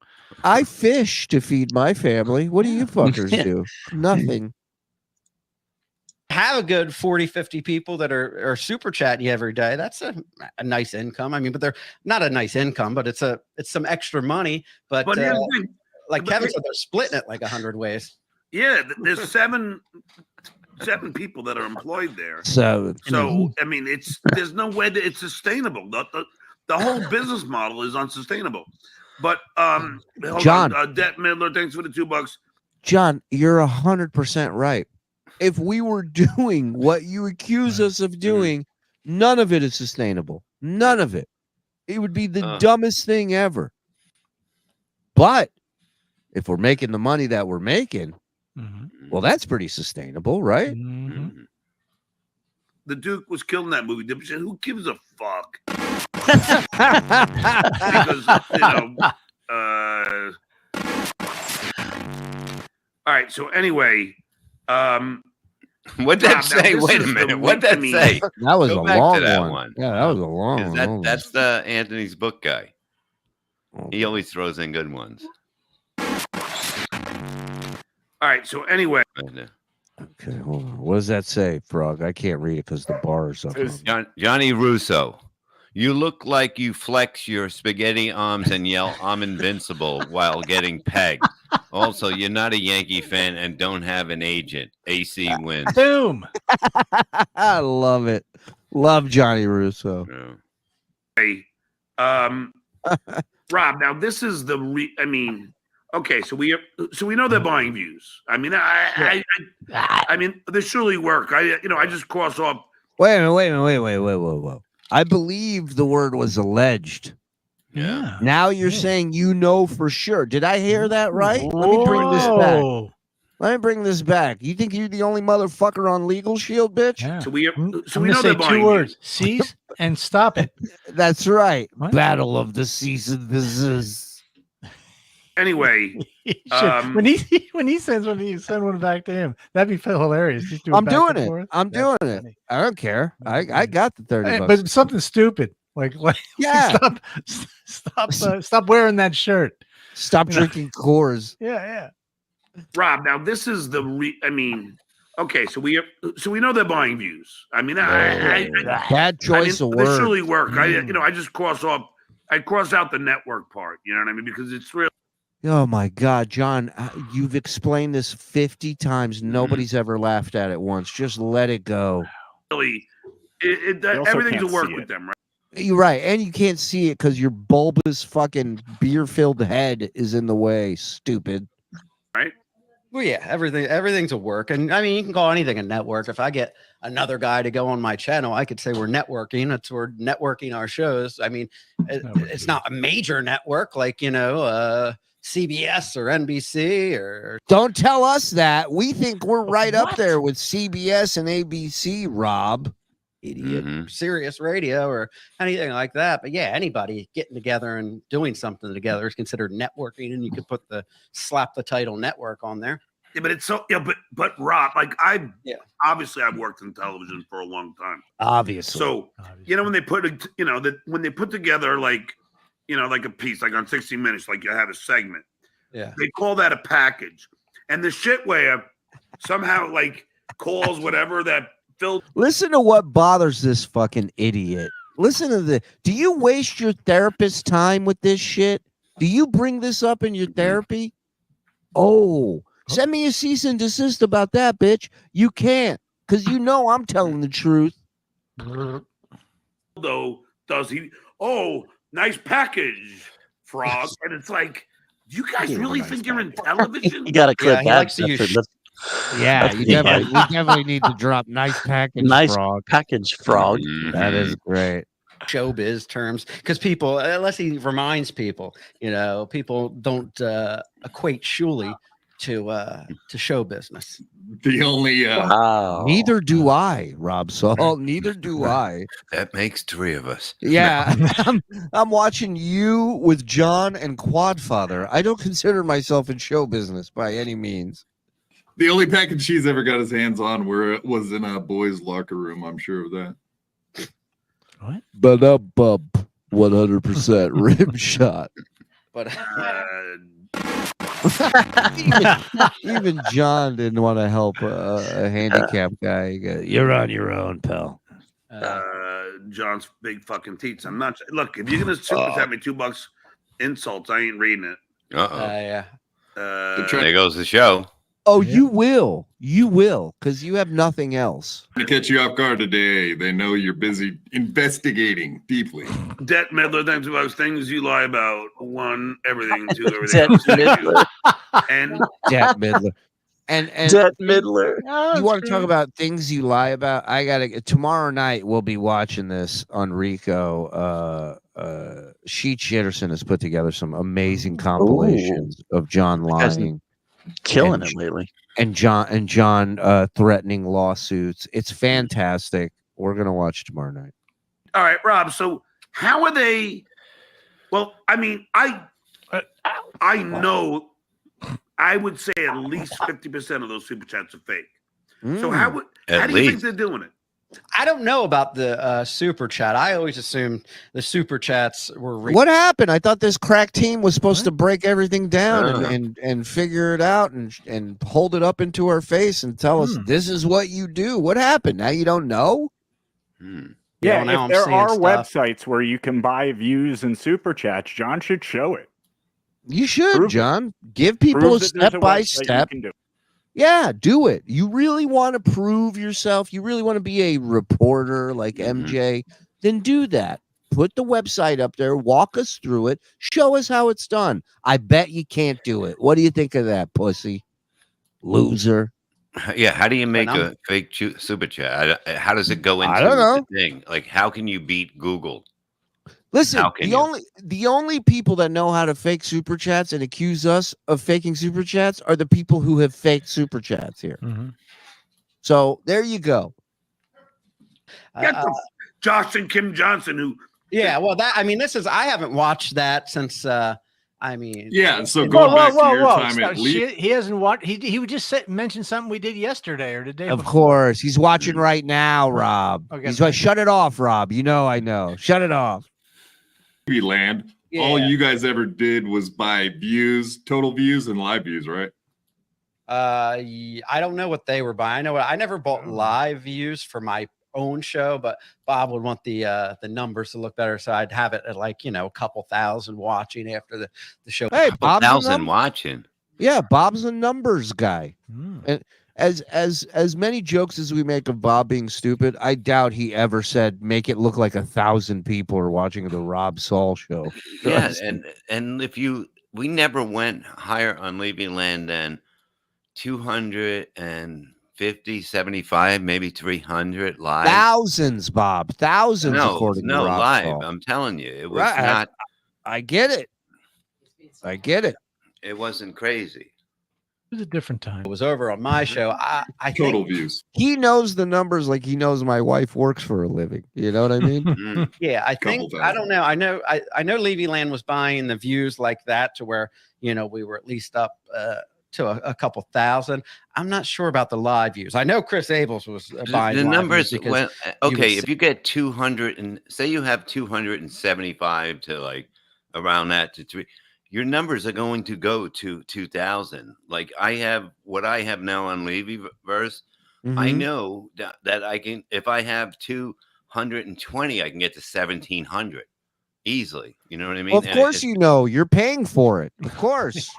I fish to feed my family. What do you fuckers do? Nothing. have a good 40, 50 people that are super chatting you every day. That's a nice income. I mean, but they're not a nice income, but it's some extra money. But here's the thing. like Kevin said, they're splitting it like 100 ways. Yeah, there's seven people that are employed there. So I mean, there's no way that it's sustainable. The whole business model is unsustainable. But John, Det Midler, thanks for the $2. John, you're 100% right. If we were doing what you accuse us of doing, none of it is sustainable. None of it. It would be the dumbest thing ever. But if we're making the money that we're making, well, that's pretty sustainable, right? The Duke was killed in that movie. Who gives a fuck? Because, all right. So anyway, what'd that say? Wait a minute. What'd that say? That was Go a back long to that one. one. Yeah, that was a long one. That's the Anthony's book guy. He always throws in good ones. All right. So anyway. Okay, hold on. What does that say, Frog? I can't read it because the bars up. Johnny Russo. You look like you flex your spaghetti arms and yell, "I'm invincible," while getting pegged. Also, you're not a Yankee fan and don't have an agent. AC wins. Boom. I love it. Love Johnny Russo. Hey, Rob, now this is I mean, okay, so we know they're buying views. I mean, I mean, they surely work. I just cross off. Wait a minute. I believe the word was alleged. Yeah. Now you're saying for sure. Did I hear that right? Let me bring this back. Let me bring this back. You think you're the only motherfucker on Legal Shield, bitch? Yeah. So we I'm know gonna they're say buying 2 words: cease and stop it. That's right. Battle of the season. This is. Anyway, when he sends one, you send one back to him. That'd be hilarious. Just do I'm back doing and it. forth. I'm doing it. I don't care. I got the 30 Hey, bucks. but something stupid like Yeah. stop wearing that shirt. Stop drinking Coors. Yeah. Rob, now this is I mean, okay, so we know they're buying views. I mean, Bad choice of they words. surely work. I just cross off. I cross out the network part. You know what I mean? Because it's real. Oh my God, John, you've explained this 50 times. Nobody's ever laughed at it once. Just let it go. Really, also everything's a can't work see with it. them, right? You're right, and you can't see it because your bulbous fucking beer-filled head is in the way. Stupid. Right. Well, yeah, everything's a work, and I mean, you can call anything a network. If I get another guy to go on my channel, I could say we're networking. We're networking our shows. I mean, it's not a major network like CBS or NBC or. Don't tell us that. We think we're right up there with CBS and ABC, Rob. Idiot. Sirius Radio or anything like that. But yeah, anybody getting together and doing something together is considered networking, and you could slap the title network on there. Yeah, but it's so but Rob, like obviously I've worked in television for a long time. Obviously. So when they put when they put together like a piece, like on 60 Minutes, like you have a segment. Yeah. They call that a package. And the shitware somehow like calls whatever that Listen to what bothers this fucking idiot. Listen to the. Do you waste your therapist's time with this shit? Do you bring this up in your therapy? Oh, send me a cease and desist about that, bitch. You can't, because I'm telling the truth. Though, does he? Oh, nice package, Frog. And it's like, do you guys really think you're in television? You got to clip that. Yeah, we definitely need to drop nice package frog. Package frog. That is great. Showbiz terms, because people, unless he reminds people, people don't equate Shuli to show business. The only neither do I, Rob Saul. Neither do I. That makes 3 of us. Yeah, I'm watching you with John and Quadfather. I don't consider myself in show business by any means. The only package he's ever got his hands on was in a boys' locker room. I'm sure of that. What? But up, 100% rim shot. But even John didn't want to help a handicapped guy. You're on your own, pal. John's big fucking teats. I'm not. Look, if you're gonna super chat me $2 insults, I ain't reading it. yeah. There goes the show. Oh, you will, because you have nothing else. To catch you off guard today, they know you're busy investigating deeply. Det Midler, thanks about things you lie about. 1, everything. 2, everything else. And Det Midler. And Det Midler. You want to talk about things you lie about? I gotta. Tomorrow night we'll be watching this on Rico. Sheet Shitterson has put together some amazing compilations of John lying. Killing it lately. And John threatening lawsuits. It's fantastic. We're gonna watch tomorrow night. All right, Rob. So how are they? Well, I mean, I know. I would say at least 50% of those super chats are fake. So how do you think they're doing it? I don't know about the super chat. I always assumed the super chats were real. What happened? I thought this crack team was supposed to break everything down and figure it out and hold it up into our face and tell us this is what you do. What happened? Now you don't know? Yeah, if there are websites where you can buy views and super chats, John should show it. You should, John. Give people a step-by-step. Yeah, do it. You really want to prove yourself? You really want to be a reporter like MJ? Then do that. Put the website up there. Walk us through it. Show us how it's done. I bet you can't do it. What do you think of that, pussy? Loser. Yeah, how do you make a fake super chat? How does it go into the thing? Like, how can you beat Google? Listen, the only people that know how to fake super chats and accuse us of faking super chats are the people who have faked super chats here. So there you go. Josh and Kim Johnson, who I haven't watched that since. So going back to your time at least. He hasn't watched. He would just mention something we did yesterday or the day. Of course, he's watching right now, Rob. Okay. He's like, shut it off, Rob. I know. Shut it off. Land. Yeah. All you guys ever did was buy views, total views, and live views, right? I don't know what they were buying. I know I never bought live views for my own show, but Bob would want the numbers to look better, so I'd have it at a couple thousand watching after the show. Hey, Bob's 1,000 watching. Yeah, Bob's a numbers guy. And as many jokes as we make of Bob being stupid, I doubt he ever said make it look like 1,000 people are watching the Rob Saul show. Yeah, Trust me. and we never went higher on Levy Land than 250, 75, maybe 300 live. Thousands, Bob. Thousands, according to Rob live. Saul. I'm telling you, it was Right. not. I get it. I get it. It wasn't crazy. It was a different time. It was over on my show. I Total think, views. He knows the numbers like he knows my wife works for a living. You know what I mean? Mm. yeah, I think I don't know. I know Levy Land was buying the views like that to where we were at least up to a couple thousand. I'm not sure about the live views. I know Chris Abels was buying The live numbers. views because Well, he okay, was- if you get 200 and say you have 275 to like around that to 3. Your numbers are going to go to 2,000. Like I have what I have now on Levyverse. I Mhm. know that I can, if I have 220, I can get to 1,700 easily. You know what I mean? Well, of course, you're paying for it. Of course.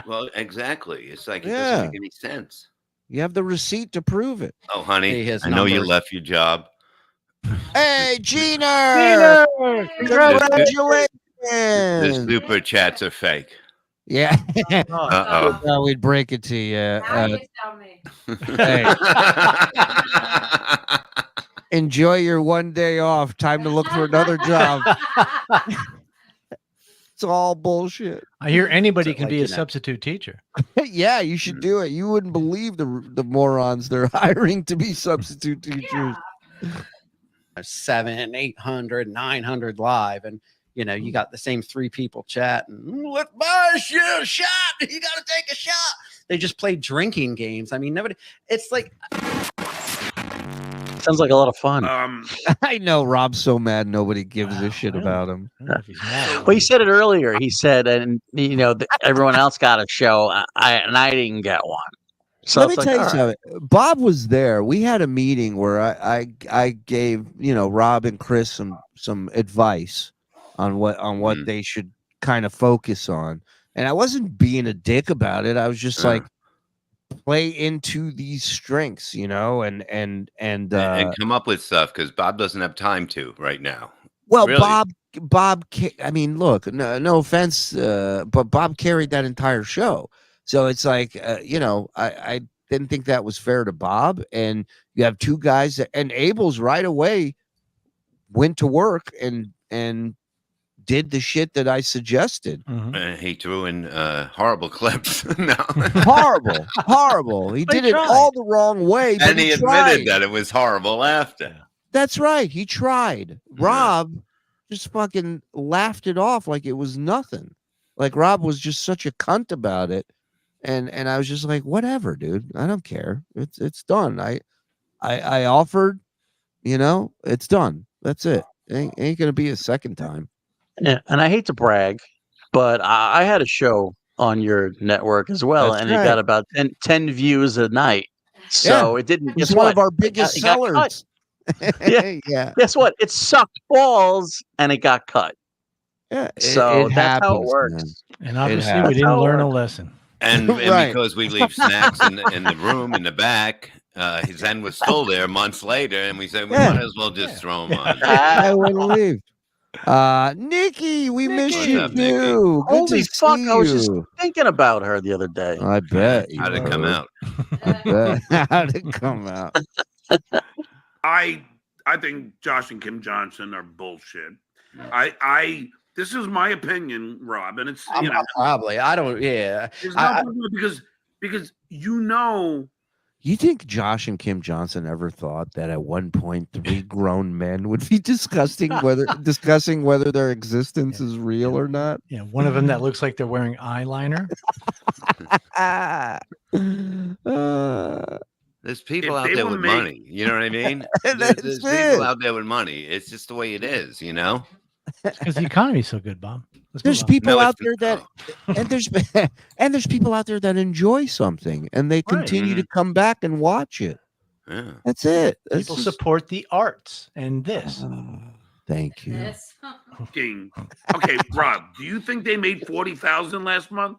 Well, exactly. It's like it Yeah. doesn't make any sense. You have the receipt to prove it. Oh, honey, Hey, his I know you numbers. left your job. Hey, Gina! Congratulations! The super chats are fake. Yeah. Uh-oh. Well, we'd break it to you. Hey. Enjoy your one day off. Time to look for another job. It's all bullshit. I hear anybody can like, be a you know. substitute teacher. Yeah, you should do it. You wouldn't believe the morons they're hiring to be substitute teachers. 700, 800, 900 live, and you got the same 3 people chatting. Let's buy a shot. You got to take a shot. They just play drinking games. I mean, nobody. It's like Sounds like a lot of fun. I know Rob's so mad nobody gives a shit about him. Well, he said it earlier. He said, and everyone else got a show, and I didn't get one. So Let me it's like, tell you all right. something. Bob was there. We had a meeting where I gave Rob and Chris some advice on what they should kind of focus on, and I wasn't being a dick about it. I was just like, play into these strengths, and come up with stuff because Bob doesn't have time to right now. well, Really? Bob. I mean, look, no offense, but Bob carried that entire show. So it's like, I didn't think that was fair to Bob. And you have 2 guys that, and Abel's right away went to work and did the shit that I suggested. He threw in horrible clips. No. Horrible. He did it all the wrong way. But And he tried. admitted that it was horrible after. That's right. He tried. Rob just fucking laughed it off like it was nothing. Like Rob was just such a cunt about it. And I was just like, whatever, dude. I don't care. It's done. I offered, it's done. That's it. Ain't gonna be a second time. Yeah, and I hate to brag, but I had a show on your network as well, That's and right. it got about 10 views a night. So it didn't. It's Guess one what? of our biggest It got cut. sellers. Yeah. Guess what? It sucked balls, and it got cut. Yeah. So that's how it happens, works. man. And obviously, happens. we didn't How it learn a works. lesson. And Right. because we leave snacks in the room in the back, his end was still there months later, and we said we Yeah. might as well just throw him on. I wouldn't leave. Nikki, we missed What's you up, Nikki? too. Good Holy to fuck! see I was just you. thinking about her the other day. I bet. How'd it come out? How'd it come out? I think Josh and Kim Johnson are bullshit. This is my opinion, Rob, and it's probably. I don't. Yeah. There's no because You think Josh and Kim Johnson ever thought that at one point 3 grown men would be discussing whether their existence is real or not? Yeah, one of them that looks like they're wearing eyeliner. There's people If out they there were with made- money. You know what I mean? That's There's it. people out there with money. It's just the way it is, Because the economy's so good, Bob. Let's There's move on. people No, out it's- there that and there's people out there that enjoy something and they continue to come back and watch it. Yeah. That's it. That's People just- support the arts and this. Thank you. fucking okay, Rob. Do you think they made 40,000 last month?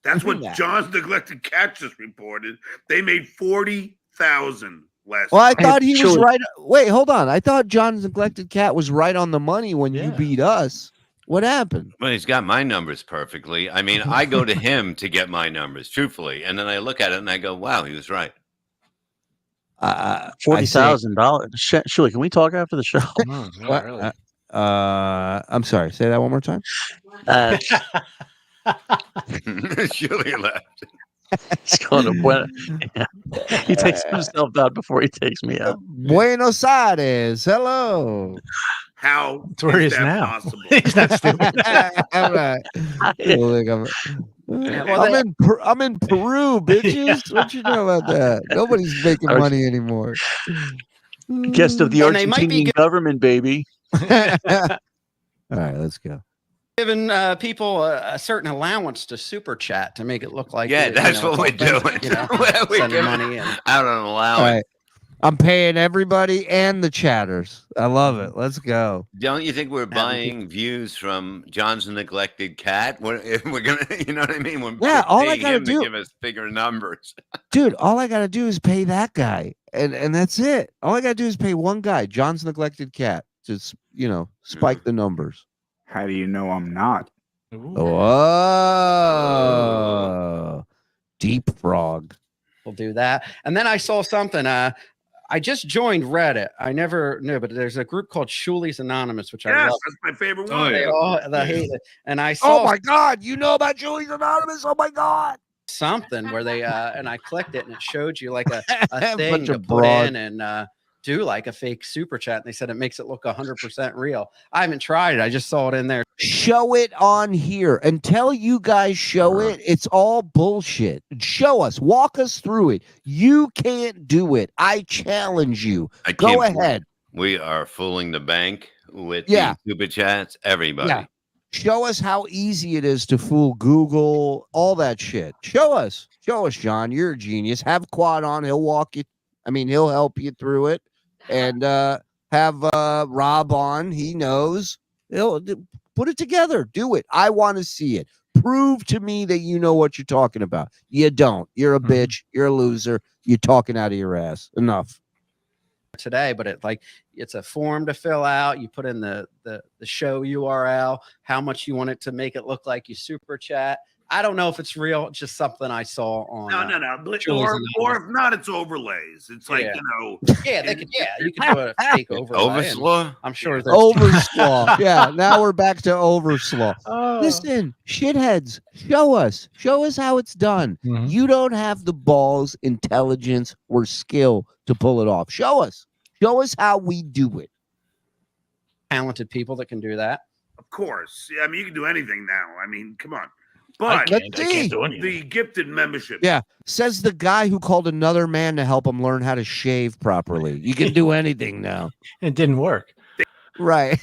That's what John's Neglected Cat just reported. They made 40,000 last. Well, I month. thought he was right. Wait, hold on. I thought John's Neglected Cat was right on the money when you beat us. What happened? Well, he's got my numbers perfectly. I mean, I go to him to get my numbers, truthfully, and then I look at it and I go, "Wow, he was right." $40,000. Shuli, can we talk after the show? What? Really. I'm sorry. Say that one more time. Shuli left. He's going to Buenos. He takes himself out before he takes me out. Buenos Aires. Hello. How That's where he is that now. possible? He's not stupid. All right. I'm in Peru, bitches. What you know about that? Nobody's making money anymore. Guest of the And they might be Argentinian government, baby. All right, let's go. Giving people a certain allowance to super chat to make it look like That's what we're doing. We're sending giving money and out an allowance. All right. I'm paying everybody and the chatters. I love it. Let's go. Don't you think we're buying views from John's Neglected Cat? If we're gonna, you know what I mean? We're all I paying gotta him to do, give us bigger numbers. dude. All I gotta do is pay that guy, and that's it. All I gotta do is pay one guy, John's Neglected Cat, to spike the numbers. How do you know I'm not? Oh, deep frog. we'll do that. And then I saw something. I just joined Reddit. I never knew, but there's a group called Shuli's Anonymous, which I love. That's my favorite one. Oh, they all hate it. And I saw Oh my God, you know about Shuli's Anonymous? Oh my God. something where they and I clicked it and it showed you like a thing Bunch to of put broad. in and do like a fake super chat. And they said it makes it look 100% real. I haven't tried it. I just saw it in there. Show it on here until you guys show it. It's all bullshit. Show us, walk us through it. You can't do it. I challenge you. Go ahead. We are fooling the bank with Yeah. the super chats. Everybody. Yeah. Show us how easy it is to fool Google, all that shit. Show us, John. You're a genius. Have Quad on. He'll walk you. I mean, he'll help you through it. And have Rob on. He knows. He'll put it together. Do it. I want to see it. Prove to me that you know what you're talking about. You don't. You're a bitch. You're a loser. You're talking out of your ass. Enough. Today, but it's a form to fill out. You put in the show URL, how much you want it to make it look like you super chat. I don't know if it's real. It's just something I saw on. No. Or if not, it's overlays. It's like, Yeah, they could. Yeah, you can do a fake overlay. Overslaw? I'm sure there's Overslaw. Yeah, now we're back to overslaw. Listen, shitheads, show us how it's done. You don't have the balls, intelligence, or skill to pull it off. Show us how we do it. Talented people that can do that. Of course. Yeah, I mean, you can do anything now. I mean, come on. But Let's see. The gifted membership. Yeah, says the guy who called another man to help him learn how to shave properly. You can do anything now. It didn't work. Right.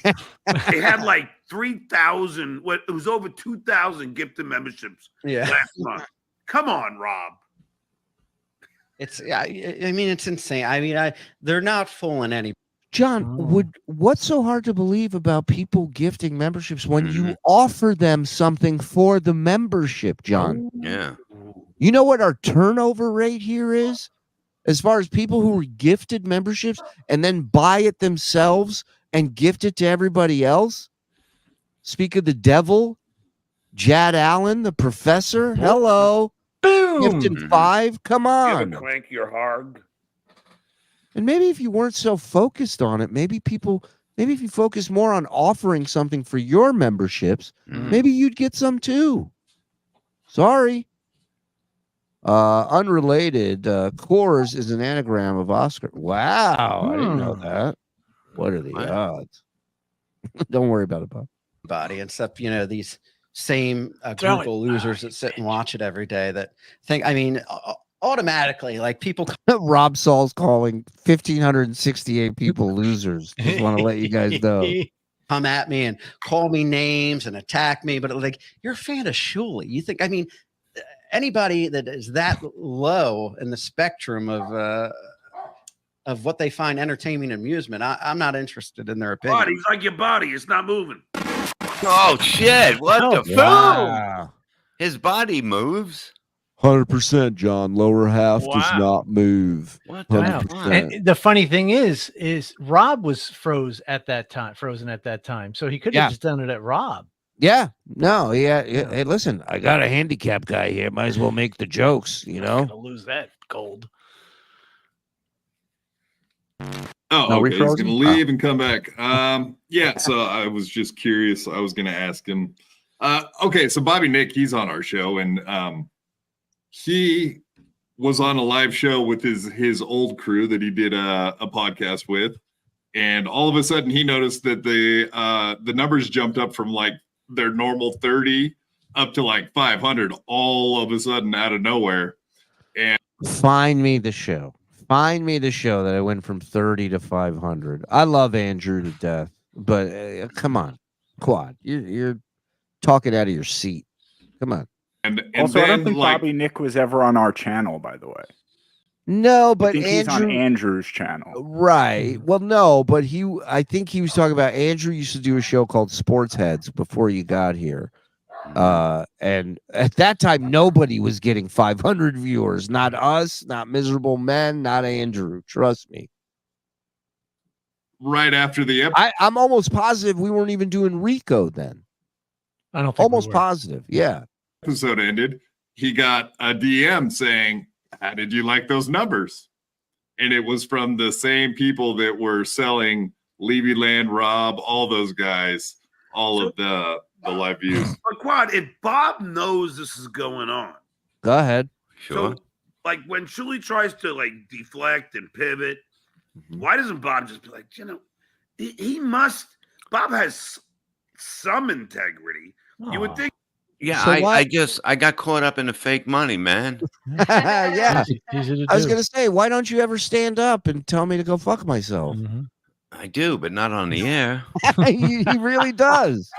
They had like 3,000. It was over 2,000 gifted memberships last month. Come on, Rob. It's I mean, it's insane. I mean, they're not fooling anybody. John, what's so hard to believe about people gifting memberships when you offer them something for the membership, John? Yeah. You know what our turnover rate here is? As far as people who are gifted memberships and then buy it themselves and gift it to everybody else? Speak of the devil, Jad Allen, the professor. Hello. Boom. Gifted 5. Come on. Give a crank your hard. And maybe if you weren't so focused on it, maybe if you focus more on offering something for your memberships, maybe you'd get some too. Sorry. Unrelated, Coors is an anagram of Oscar. Wow, I didn't know that. What are the odds? Don't worry about it, Bob. Body, except these same group of losers that sit and watch it every day that think. I mean. Automatically, like people. Rob Saul's calling 1,568 people losers. Just want to let you guys know. Come at me and call me names and attack me, but like you're a fan of Shuli. You think? I mean, anybody that is that low in the spectrum of what they find entertainment and amusement, I'm not interested in their opinion. Body's like your body; it's not moving. Oh shit! What the fuck? Wow. His body moves. 100%, John. Lower half does not move. What Wow. 100%. And the funny thing is Rob was frozen at that time. So he could have just done it at Rob. Yeah. No, yeah. Hey, listen, I got a handicap guy here. Might as well make the jokes, you know? Gonna lose that gold. Oh, Are we okay. He's frozen? gonna leave and come back. Yeah. So I was just curious. I was gonna ask him. Okay, so Bobby Nick, he's on our show, and he was on a live show with his old crew that he did a podcast with, and all of a sudden he noticed that the numbers jumped up from like their normal 30 up to like 500 all of a sudden out of nowhere. And Find me the show that I went from 30 to 500. I love Andrew to death, but come on, Quad, you're talking out of your seat. Come on. And also, I don't think like, Bobby Nick was ever on our channel, by the way. No, I but think he's on Andrew's channel. Right. Well, no, but I think he was talking about Andrew used to do a show called Sports Heads before you got here. And at that time, nobody was getting 500 viewers. Not us, not Miserable Men, not Andrew. Trust me. right after the episode. I'm almost positive we weren't even doing Rico then. I don't think almost positive. Yeah. Episode ended, he got a DM saying, "How did you like those numbers?" And it was from the same people that were selling Levy Land, Rob, all those guys, all of the live views. But Quad, if Bob knows this is going on, Go ahead. Sure. so like when Shuli tries to like deflect and pivot, why doesn't Bob just be like, he must? Bob has some integrity. You would think. Yeah, So I got caught up in the fake money, man. Yeah. Easy to I was do. going to say, why don't you ever stand up and tell me to go fuck myself? I do, but not on the air. he really does.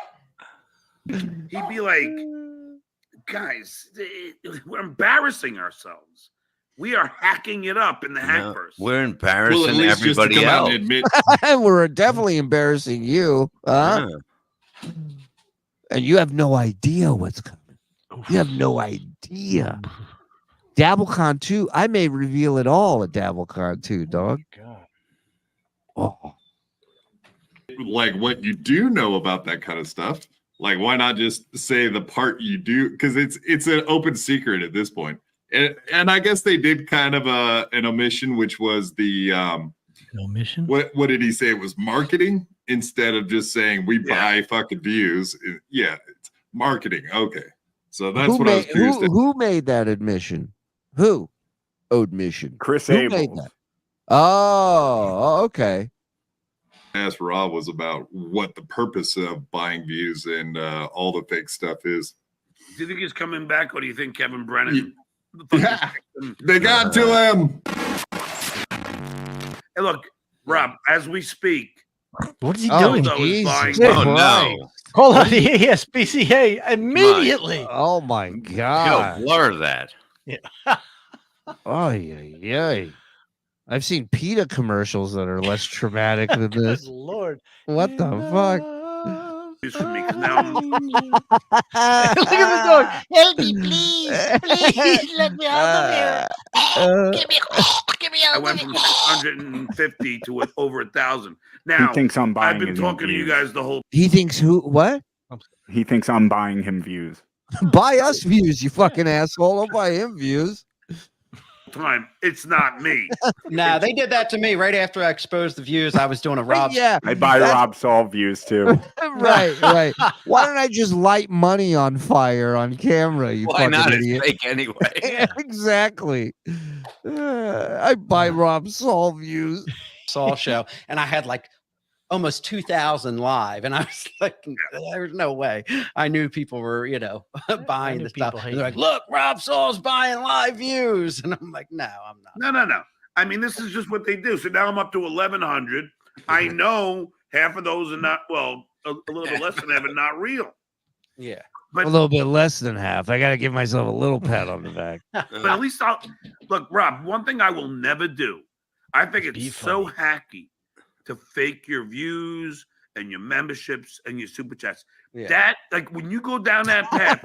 He'd be like, guys, we're embarrassing ourselves. We are hacking it up in the hackverse. We're embarrassing everybody else. We're definitely embarrassing you. Huh? And you have no idea what's coming. You have no idea. DabbleCon 2, I may reveal it all at DabbleCon 2, dog. Oh. Like what you do know about that kind of stuff. Like, why not just say the part you do? Because it's an open secret at this point. And I guess they did kind of an omission, which was the omission. What did he say? It was marketing instead of just saying we buy fucking views. Yeah, it's marketing. Okay, so that's what I was curious. Who made that admission? Who? Admission. Chris Who made Abel. that? Oh, okay. Asked Rob was about what the purpose of buying views and all the fake stuff is. Do you think he's coming back, or do you think Kevin Brennan? Yeah, they got to him. Hey, look, Rob, as we speak, what is he doing? No. Hold on. ESPCA immediately. Oh my God. Blur that. Yeah. Oh yeah. I've seen PETA commercials that are less traumatic than this. Good Lord. What the fuck? For me, 'cause now Look at the dog. Help me, please. Please let me out of here. Give me I went from 650 to over 1,000. Now He thinks I'm buying I've been his talking to you views. guys the whole He thinks who? What? He thinks I'm buying him views. Buy us views, you fucking asshole. Don't buy him views. time. It's not me. Nah, they did that to me right after I exposed the views. I was doing a Rob. Yeah, I buy Rob Saul views too. right. Why don't I just light money on fire on camera? You Why not? fucking It's idiot. fake anyway. Exactly. I buy Rob Saul views. Saul show, and I had like almost 2,000 live, and I was like, "There's no way." I knew people were, buying the stuff. And they're like, "Look, Rob Saul's buying live views," and I'm like, "No, I'm not." No. I mean, this is just what they do. So now I'm up to 1,100. I know half of those are not. Well, a little bit less than half are not real. Yeah. But A little bit less than half. I got to give myself a little pat on the back. But at least I'll look, Rob. One thing I will never do. I think it's so hacky to fake your views and your memberships and your super chats. Yeah. That, like, when you go down that path,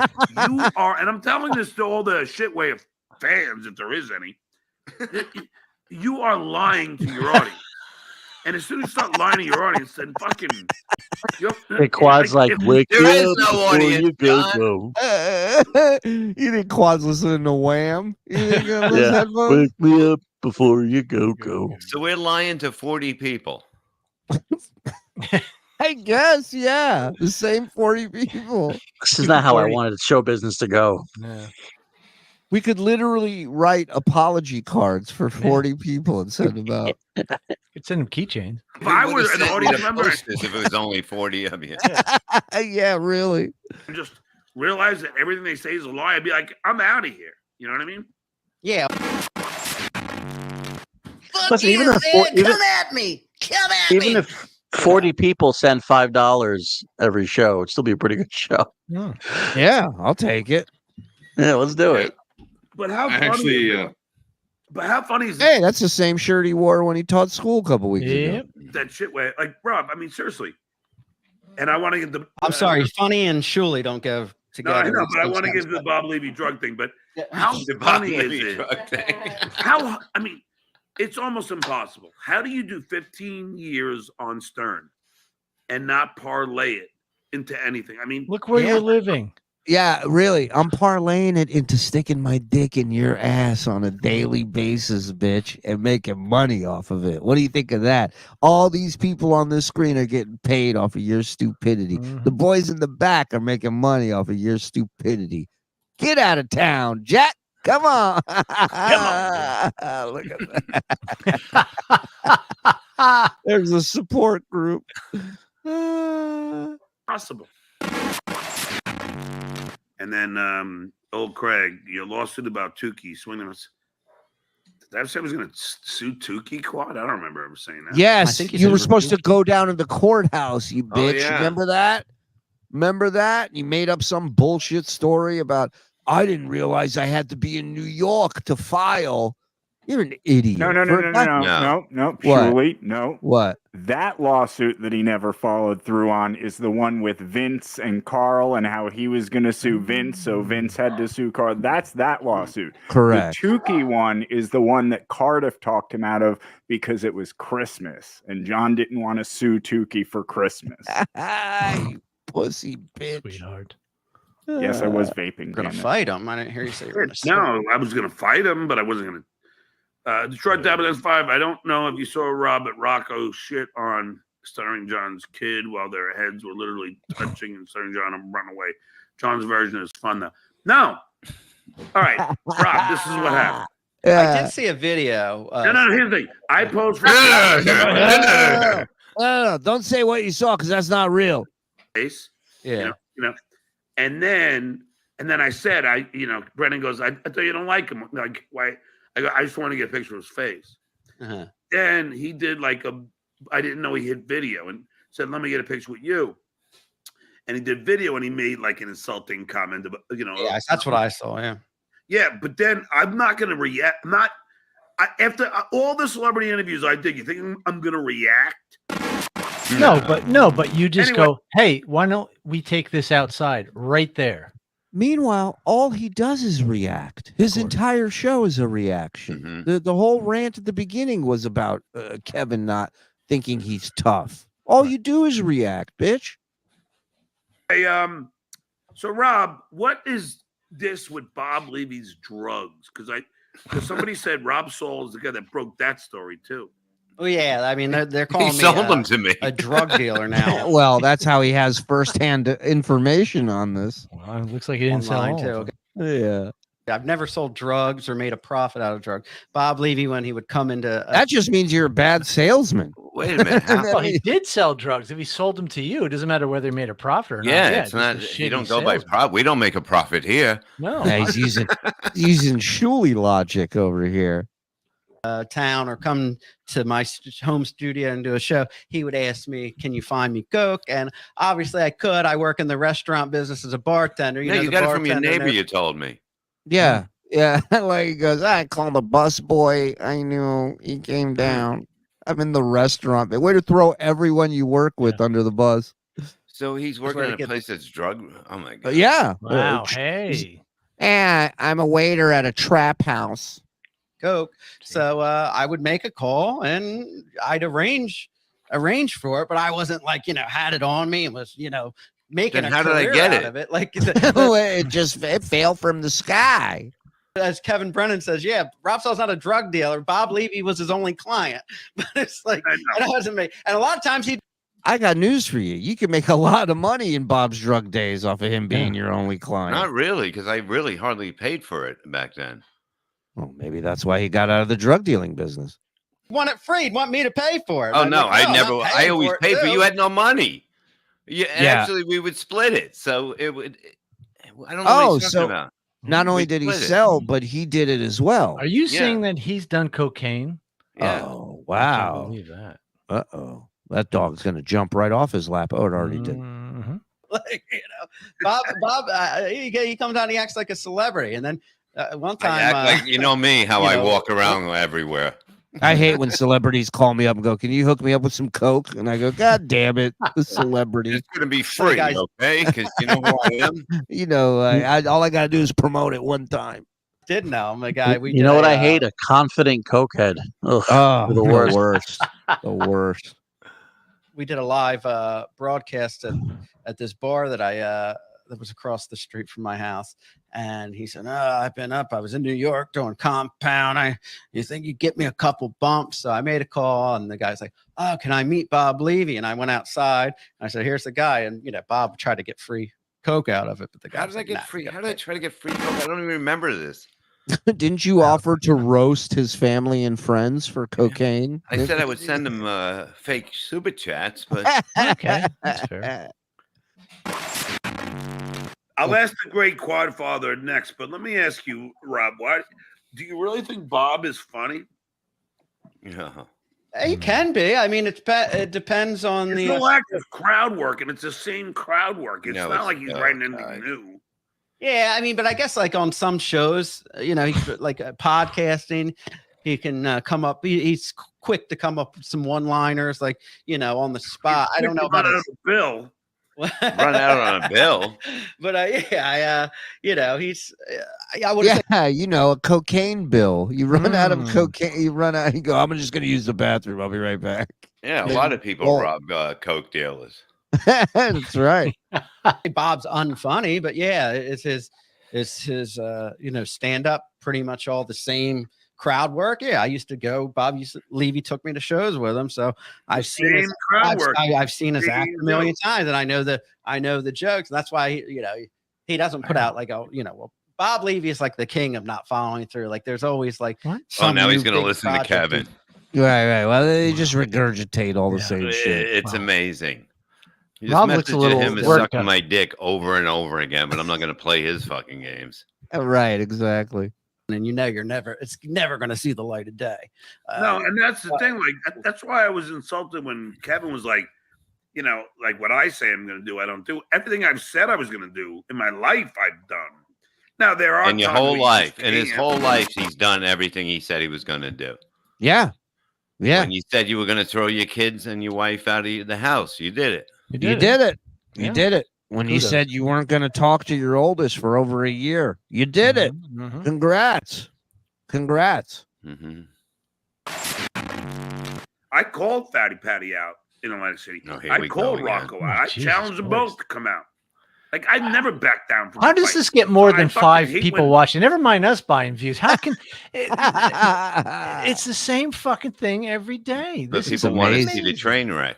you are, and I'm telling this to all the shitwave fans, if there is any, you are lying to your audience. And as soon as you start lying to your audience, then fucking. The Quad's like, wake There is up no before audience, you go, John. go. You think Quad's listening to Wham? You think those Yeah, headphones? wake me up before you go, go. So we're lying to 40 people. I guess, yeah. The same 40 people. This is not how I wanted show business to go. Yeah. We could literally write apology cards for 40 people and send them out. Could send them keychains. If I Who were would've an sent me audience the member, posters if it was only 40 of you. Yeah, really. and just realize that everything they say is a lie, I'd be like, I'm out of here. You know what I mean? Yeah. Listen, even if even if 40 people send $5 every show, it'd still be a pretty good show. Yeah, I'll take it. Yeah, let's do it. But how funny Actually, is it? But how funny is Hey, that's the same shirt he wore when he taught school a couple weeks ago. that shit way? Like, Rob, I mean, seriously. And I want to get the. I'm sorry, Funny and Shuli don't go No, together. I know, in but I some want to sense, get to the but- Bob Levy drug thing. But how The Bob funny is Levy it? drug thing. How, I mean, it's almost impossible. How do you do 15 years on Stern and not parlay it into anything? I mean, Look where Yeah. you're living. Yeah, really. I'm parlaying it into sticking my dick in your ass on a daily basis, bitch, and making money off of it. What do you think of that? All these people on this screen are getting paid off of your stupidity. The boys in the back are making money off of your stupidity. Get out of town, Jack. Come on. Look at that. There's a support group. possible. And then old Craig, your lawsuit about Tookie swinging us. Did I say I was going to sue Tookie, Quad? I don't remember ever saying that. Yes, you were supposed to go down to the courthouse, you Oh, bitch. yeah. Remember that? Remember that? You made up some bullshit story about, I didn't realize I had to be in New York to file. You're an idiot. No. What? Shuli, no. What? That lawsuit that he never followed through on is the one with Vince and Karl and how he was going to sue Vince, so Vince had to sue Karl. That's that lawsuit. Correct. The Tookie one is the one that Cardiff talked him out of because it was Christmas, and John didn't want to sue Tookie for Christmas. You pussy bitch. Sweetheart. Yes, I was vaping. Gonna damn it. fight him. I didn't hear you say you were gonna sue. No, I was going to fight him, but I wasn't going to. Detroit Dabbleverse 5. I don't know if you saw Rob at Rocco shit on Stuttering John's kid while their heads were literally touching and Stuttering John and run away. John's version is fun though. No. All right, Rob, this is what happened. I did see a video. No, here's the thing. I posed for No, don't say what you saw because that's not real. face. Yeah. You know. And then I said, Brennan goes, I thought you don't like him. Like, why? I just want to get a picture of his face. Uh-huh. Then he did I didn't know he hit video and said, let me get a picture with you. And he did video and he made like an insulting comment about, Yeah, that's what I saw. Yeah. Yeah, but then I'm not going to react. After all the celebrity interviews I did, you think I'm going to react? No, but you just go, hey, why don't we take this outside right there? Meanwhile, all he does is react. His entire show is a reaction. The whole rant at the beginning was about Kevin not thinking he's tough. All you do is react, bitch. Hey, so Rob, what is this with Bob Levy's drugs? Because somebody said Rob Saul is the guy that broke that story too. Oh yeah, I mean they're calling me sold them to me. a drug dealer now. Well, that's how he has firsthand information on this. Well, it looks like he didn't sell Online, all too. of them. Yeah. I've never sold drugs or made a profit out of drugs. Bob Levy, when he would come into That just means you're a bad salesman. Wait a minute. Well, he did sell drugs. If he sold them to you, it doesn't matter whether he made a profit or not. Yeah, it's just a not. You shitty don't go by salesman. profit. We don't make a profit here. No. Yeah, he's using Shuli logic over here. town or come to my home studio and do a show, he would ask me, can you find me coke? And obviously I could. I work in the restaurant business as a bartender. Yeah, know, you the got it from your bartender neighbor, knows- you told me. Yeah. Yeah. Like he goes, I called the bus boy. I knew he came down. I'm in the restaurant. Way to throw everyone you work with under the bus. So he's working at a place that's drug. Oh my god. Yeah. Wow. Hey. And I'm a waiter at a trap house. Coke. So I would make a call and I'd arrange for it, but I wasn't like, had it on me and was, making Then a how did I career get out it? of it. Like it fell from the sky. As Kevin Brennan says, yeah, Rob Saul's not a drug dealer. Bob Levy was his only client. But it's like, it wasn't me. And a lot of times I got news for you. You can make a lot of money in Bob's drug days off of him being your only client. Not really, because I really hardly paid for it back then. Well, maybe that's why he got out of the drug dealing business. want it free, want me to pay for it. Oh, I'm no, like, I never. I always paid for it. too. You had no money. Yeah, and Yeah. actually, we would split it. So it would. I don't know Oh, what he's so talking about. not only We did he split it. sell, but he did it as well. Are you Yeah. saying that he's done cocaine? Yeah. Oh, I wow. can't believe that. Uh-oh. That dog's going to jump right off his lap. Oh, it already did. Mhm. Like, Bob, he comes out, he acts like a celebrity, and then one I time, act like you know me, how you I know, walk around everywhere. I hate when celebrities call me up and go, "Can you hook me up with some coke?" And I go, "God damn it, the celebrity." It's going to be free, guys- okay? Because you know who I am. You know, all I got to do is promote it one time. did know him, a guy. You know what I hate? A confident cokehead. Ugh, Oh, the the worst. worst. The worst. We did a live broadcast at this bar that that was across the street from my house, and he said, I've been up. I was in New York doing compound. You think you get me a couple bumps? So I made a call, and the guy's like, "Oh, can I meet Bob Levy?" And I went outside, and I said, "Here's the guy." And Bob tried to get free coke out of it, but the guy How did I get free? How did I try to get free? I don't even remember this. Didn't you offer to roast his family and friends for cocaine? I said I would send him fake super chats, but Okay, that's fair. I'll ask the great Quadfather next, but let me ask you, Rob, why do you really think Bob is funny? yeah. He can be. I mean, it depends on It's the no active crowd work, and it's the same crowd work. It's No, not it's like he's not, writing anything new. Yeah, I mean, but I guess like on some shows, he's like podcasting, he can come up. He's quick to come up with some one-liners, like on the spot. I don't know about a bill. Run out on a bill, but he's. I would. Yeah, a cocaine bill. You run out of cocaine. You run out. You go. I'm just going to use the bathroom. I'll be right back. Yeah, a lot of people rob coke dealers. That's right. Bob's unfunny, but yeah, it's his stand up. Pretty much all the same crowd work. Yeah, I used to go. Levy took me to shows with him, so I've seen his crowd work. I've seen his act a million times, and I know the jokes. And that's why he doesn't put out like Bob Levy is like the king of not following through. Like there's always like now he's going to listen to Kevin. Right. Well, they just regurgitate all the same shit. It's amazing. You just Rob looks a little him as worked sucking up. my dick over and over again, but I'm not going to play his fucking games. Right, exactly. And it's never going to see the light of day. No, and that's the thing. Like that's why I was insulted when Kevin was like, like what I say I'm going to do, I don't do. Everything I've said I was going to do in my life, I've done. Now there are In your times whole where you life, just in his can't. whole life, he's done everything he said he was going to do. Yeah. When you said you were going to throw your kids and your wife out of the house, you did it. You did it. Yeah. You did it. When you Kudos. said you weren't going to talk to your oldest for over a year, you did it. Mhm. Congrats. Mm-hmm. I called Fatty Patty out in Atlantic City. Oh, here I we go called again. Rocco out. I Jesus challenged them both to come out. Like I never back down from. How a does fight. this get more I than fucking 5 hate people when- watching? Never mind us buying views. How can it's the same fucking thing every day? But This is people want to see amazing. the train wreck.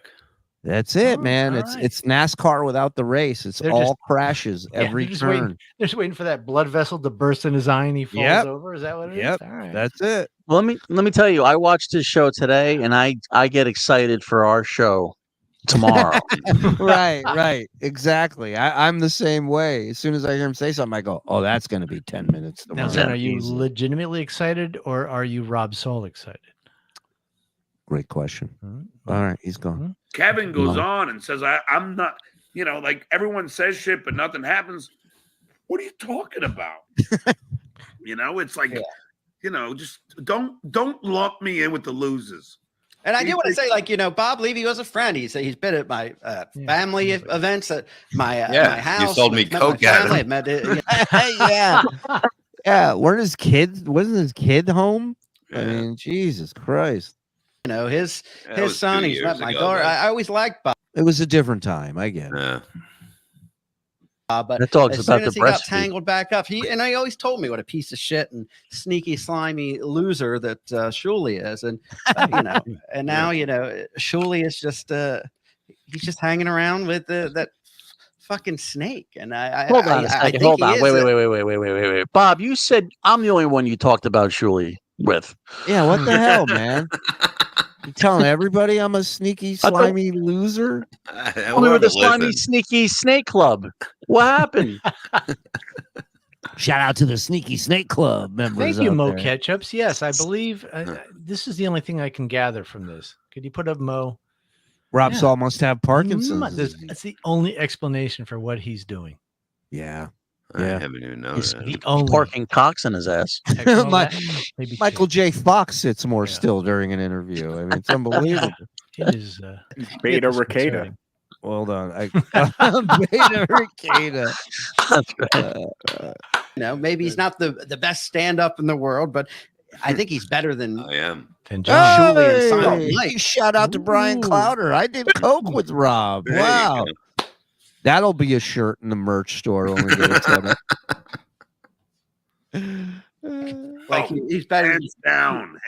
That's it, Oh, man. all It's right. it's NASCAR without the race. It's They're all just- crashes Yeah, every they're just turn. waiting. They're just waiting for that blood vessel to burst in his eye and he falls Yep. over. Is that what it is? Yep. All right. That's it. Let me tell you, I watched his show today, and I get excited for our show tomorrow. right. Exactly. I'm the same way. As soon as I hear him say something, I go, "Oh, that's going to be 10 minutes Now, tomorrow." Zen, are you Easily. legitimately excited or are you Rob Saul excited? Great question. Mm-hmm. All right, he's gone. Kevin goes No. on and says, I'm not, like everyone says shit, but nothing happens. What are you talking about? It's like, just don't lump me in with the losers. And I do want to say, like, Bob Levy was a friend. He's been at my family events at my house. You sold me coke at him. Yeah. Wasn't his kid home? I mean, Jesus Christ. His son. He's met my daughter. I always liked Bob. It was a different time. I get it. But that dog's as about soon as to he got breastfeed. tangled back up, he always told me what a piece of shit and sneaky, slimy loser that Shuli is, and and now Shuli is just he's just hanging around with that fucking snake. And Hold on a second. Hold on. Wait. Bob, you said I'm the only one you talked about Shuli with. Yeah, what the hell, man? You telling everybody I'm a sneaky, slimy loser? We were the slimy, sneaky snake club. What happened? Shout out to the Sneaky Snake Club members. Thank you, out Mo there. Ketchups. Yes, I believe this is the only thing I can gather from this. Could you put up Mo? Rob Saul must have Parkinson's. That's the only explanation for what he's doing. Yeah. I haven't even noticed. The only parking cocks in his ass. Michael J. Fox sits more still during an interview. I mean, it's unbelievable. It is Beta Ricada. Hold on. Beta Ricada. That's right. Maybe he's not the best stand-up in the world, but I think he's better than John. Shuli and Silent Hey, Mike. shout out to Brian Clowder. I did coke with Rob. There you Wow. go. That'll be a shirt in the merch store when we get it to Like he's better. Hands down.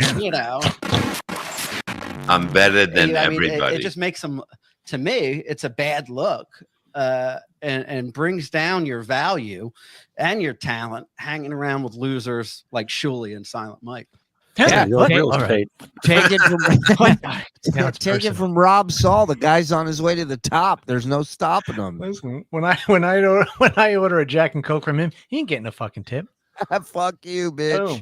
I'm better than I mean, everybody. it just makes him. To me, it's a bad look, and brings down your value and your talent hanging around with losers like Shuli and Silent Mike. Yeah, okay, all right. Take it from Rob Saul. The guy's on his way to the top. There's no stopping him. Listen, when I order a Jack and Coke from him, he ain't getting a fucking tip. Fuck you, bitch.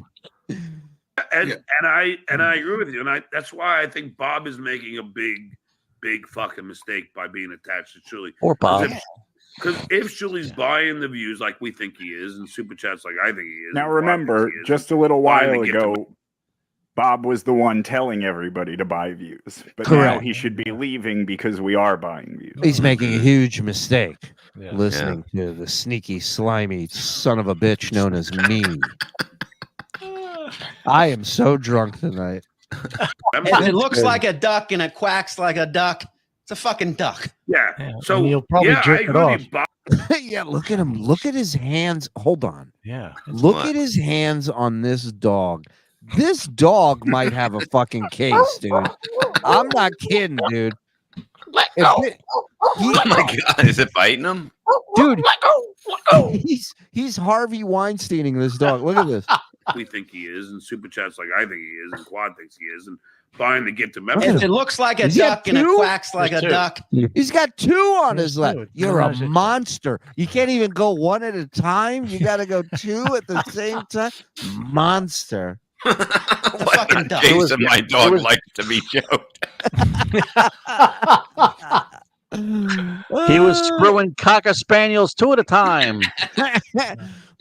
And I agree with you, and that's why I think Bob is making a big fucking mistake by being attached to Shuli. Or Bob. Because if Shuli's buying the views like we think he is, and Super Chat's like I think he is. Now and Quad remember, thinks he is, just a little why while they get to- ago, Bob was the one telling everybody to buy views, but Correct. now he should be leaving because we are buying views. He's making a huge mistake Yeah. listening to the sneaky, slimy son of a bitch known as me. I am so drunk tonight. If it looks like a duck and it quacks like a duck, it's a fucking duck. Yeah. So and he'll probably jerk I it agree off. with you, Bob. Yeah, look at him. Look at his hands. Hold on. Yeah. Look What? at his hands on this dog. This dog might have a fucking case, dude. I'm not kidding, dude. Oh my God, is it biting him? Dude, he's Harvey Weinsteining this dog. Look at this. We think he is, and Super Chat's like I think he is, and Quad thinks he is, and buying to get to If members. it looks like a He's got duck and it two? quacks like a There's two. duck, He's got two on his lap. two. You're a Mirage it. monster. You can't even go one at a time. You got to go two at the same time. Monster. What fucking duck. Jason, my dog likes to be choked. He was screwing cocker spaniels two at a time.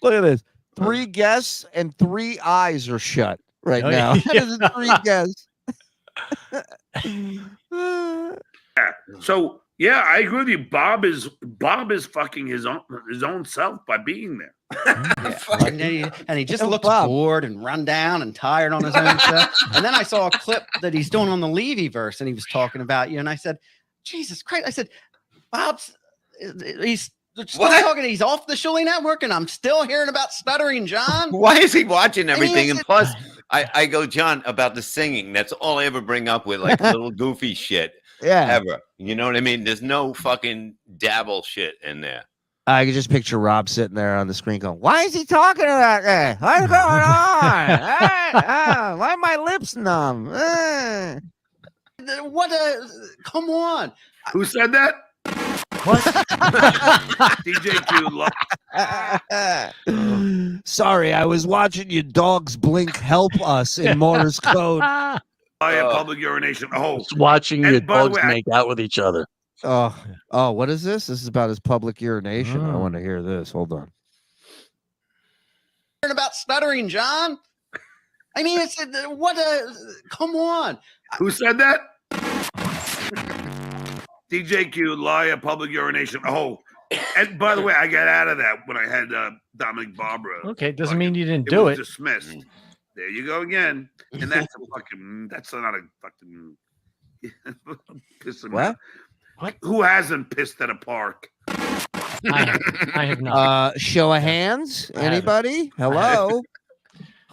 Look at this. 3 guests and 3 eyes are shut right Oh, now. yeah. That is 3 guests. So yeah, I agree with you. Bob is fucking his own self by being there. and he just Oh, looks Bob. bored and run down and tired on his own stuff. And then I saw a clip that he's doing on the Levy-verse, and he was talking about you. And I said, Jesus Christ! I said, Bob's he's still talking. He's off the Shuli Network, and I'm still hearing about Stuttering John. Why is he watching everything? And said- plus, I go, John, about the singing. That's all I ever bring up with like little goofy shit Yeah. ever. You know what I mean? There's no fucking dabble shit in there. I can just picture Rob sitting there on the screen going, why is he talking about that? What's going on? Why are my lips numb? What a come on! Who said that? What? DJ Q. Sorry, I was watching your dogs blink help us in Morse code. I have public urination. Oh, Just watching And your by the dogs way, make out with each other. Oh, what is this? This is about his public urination. I want to hear this. Hold on. Hearing about Stuttering John. I mean, it's what a come on! Who said that? DJ Q, liar, public urination. Oh, and by the way, I got out of that when I had Dominic Barbara. Okay, doesn't mean you didn't It do was it. dismissed. There you go again. And that's not a fucking piss him out. What? Who hasn't pissed at a park? I have not. Show of hands. Anybody? Hello.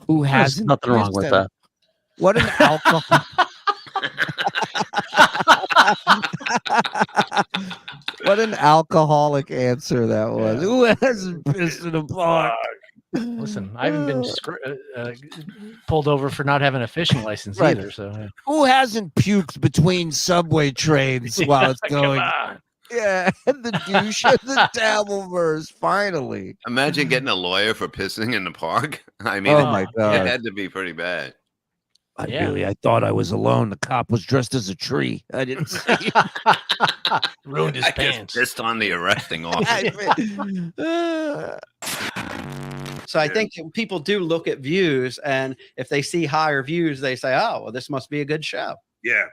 Who There's hasn't? nothing wrong pissed with at- that. What an alcohol. What an alcoholic answer that was. Who hasn't pissed in a park? Listen, I haven't been pulled over for not having a fishing license Right. either. So Who hasn't puked between subway trains while it's going? Yeah, the douche of the Dabbleverse, finally. Imagine getting a lawyer for pissing in the park. I mean, Oh my God. it had to be pretty bad. I thought I was alone. The cop was dressed as a tree. I didn't see it. ruined his I just pants. pissed on the arresting officer. So I think people do look at views, and if they see higher views, they say, "Oh, well, this must be a good show." Yeah.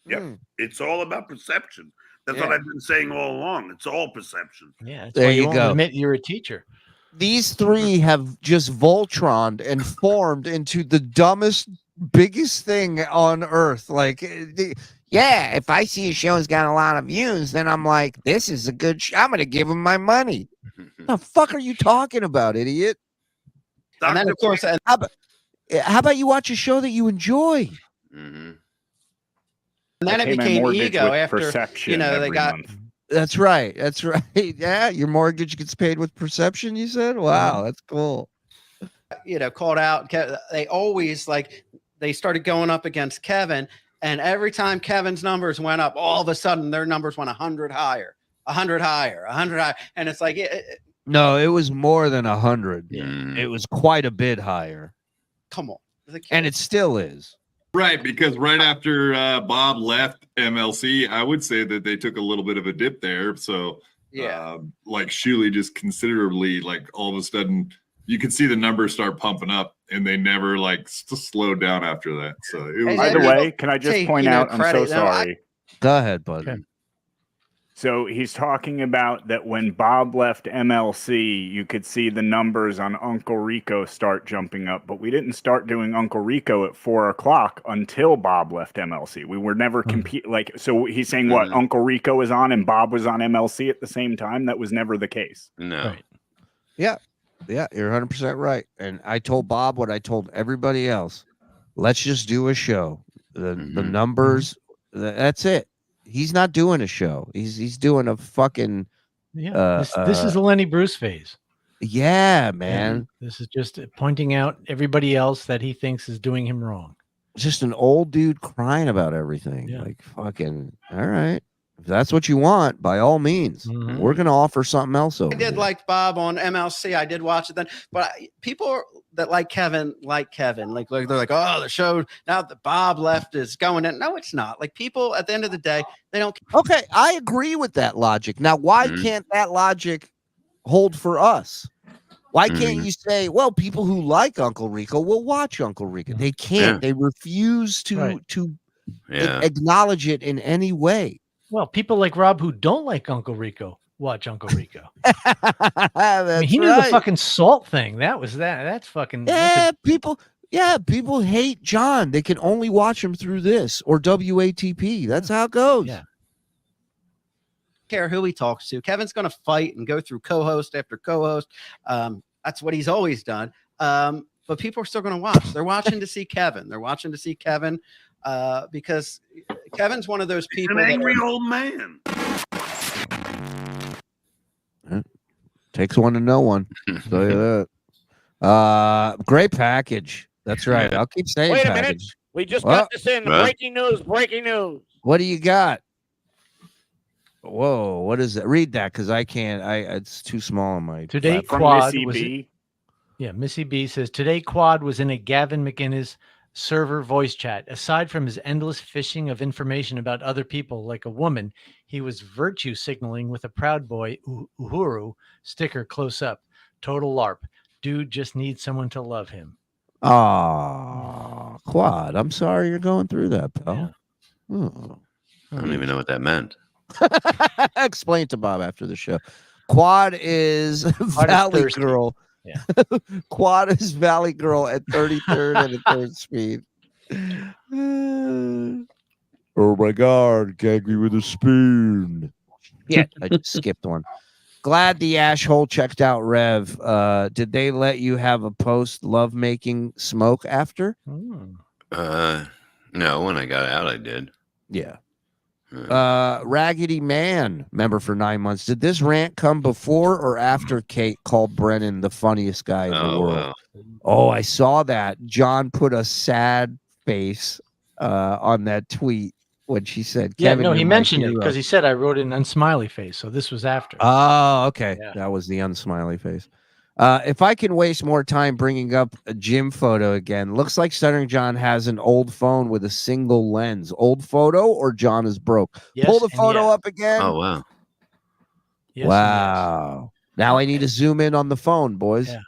Yep. It's all about perception. That's what Yeah. I've been saying all along. It's all perception. Yeah. That's There why you won't go. Admit you're a teacher. These three have just Voltroned and formed into the dumbest, biggest thing on earth. Like, Yeah, if I see a show's got a lot of views, then I'm like, this is a good show. I'm going to give him my money. the fuck are you talking about, idiot? And then, of course, How about you watch a show that you enjoy? and then I it pay my became mortgage ego with after perception they every got month. That's right. That's right. Yeah, your mortgage gets paid with perception, you said? Wow, that's cool. called out. They always they started going up against Kevin, and every time Kevin's numbers went up, all of a sudden their numbers went 100 higher, 100 higher, 100 higher, and it's like, No, it was more than 100. Mm. It was quite a bit higher. come on, And it still is. Right, because right after Bob left MLC, I would say that they took a little bit of a dip there. So, like Shuli just considerably, like all of a sudden, you could see the numbers start pumping up, and they never slowed down after that. So, it was. By the way, can I just point out? I'm so sorry. Go ahead, bud. Okay. So he's talking about that when Bob left MLC, you could see the numbers on Uncle Rico start jumping up, but we didn't start doing Uncle Rico at 4:00 until Bob left MLC. We were never so he's saying what Uncle Rico was on and Bob was on MLC at the same time. That was never the case. No. Right. Yeah, you're 100% right. And I told Bob what I told everybody else. Let's just do a show. The numbers, that's it. He's not doing a show. He's doing a fucking this is the Lenny Bruce phase. Yeah, man. This is just pointing out everybody else that he thinks is doing him wrong. Just an old dude crying about everything. Yeah. Like, fucking, all right. If that's what you want, by all means, we're going to offer something else over I did here. like Bob on MLC. I did watch it then, but people that like Kevin. Like they're like, oh, the show now that Bob left is going in. No, it's not. Like, people at the end of the day, they don't. Okay, I agree with that logic. Now, why can't that logic hold for us? Why can't you say, well, people who like Uncle Rico will watch Uncle Rico? They can't. They refuse to acknowledge it in any way. Well, people like Rob who don't like Uncle Rico watch Uncle Rico. That's he knew right. the fucking salt thing. That's fucking. Yeah, people hate John. They can only watch him through this or WATP. That's how it goes. Yeah. Care who he talks to. Kevin's going to fight and go through co-host after co-host. That's what he's always done. But people are still going to watch. They're watching to see Kevin. They're watching to see Kevin because Kevin's one of those people. An angry old man. Takes one to know one. Tell you that. Great package. That's right. I'll keep saying Wait a package. minute. We just What? got this in. Breaking news. Breaking news. What do you got? Whoa, what is that? Read that because I can't. It's too small on my. Today, platform. Quad was. Yeah, Missy B says today Quad was in a Gavin McInnes server voice chat. Aside from his endless fishing of information about other people like a woman, he was virtue signaling with a Proud Boy Uhuru sticker close up. Total LARP. Dude just needs someone to love him. Oh, Quad, I'm sorry you're going through that, pal. Oh. I don't even know what that meant. Explain to Bob after the show. Quad is Valley thirsty. Girl. Yeah. Quad is Valley Girl at 33rd and a third speed. Oh my God, gag me with a spoon. Yeah, I just skipped one. Glad the ash hole checked out, Rev. Did they let you have a post lovemaking smoke after? No, when I got out, I did. Yeah. Raggedy Man, member for 9 months. Did this rant come before or after Kate called Brennan the funniest guy in the world? Wow. Oh, I saw that. John put a sad face on that tweet when she said, Yeah, Kevin, no, he you're my mentioned it hero." because he said I wrote an unsmiley face. So this was after. Oh, okay. Yeah. That was the unsmiley face. If I can waste more time bringing up a gym photo again, looks like Stuttering John has an old phone with a single lens. Old photo or John is broke? Yes Pull the and photo yes. up again. Oh, wow. Yes, Wow. Now I need to zoom in on the phone, boys. Yeah.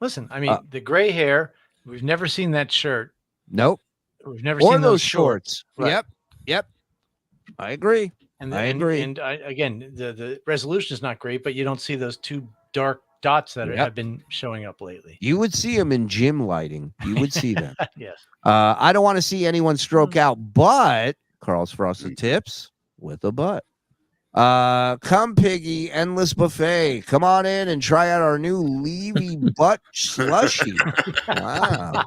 Listen, I mean, the gray hair, we've never seen that shirt. Nope. We've never Or seen those shorts. Right. Yep. I agree. I agree. And again, the resolution is not great, but you don't see those two dark dots that have been showing up lately. You would see them in gym lighting. You would see them. Yes. I don't want to see anyone stroke out, but Karl's Frosted Tips with a butt. Come Piggy, Endless Buffet. Come on in and try out our new Levy butt slushy. Wow.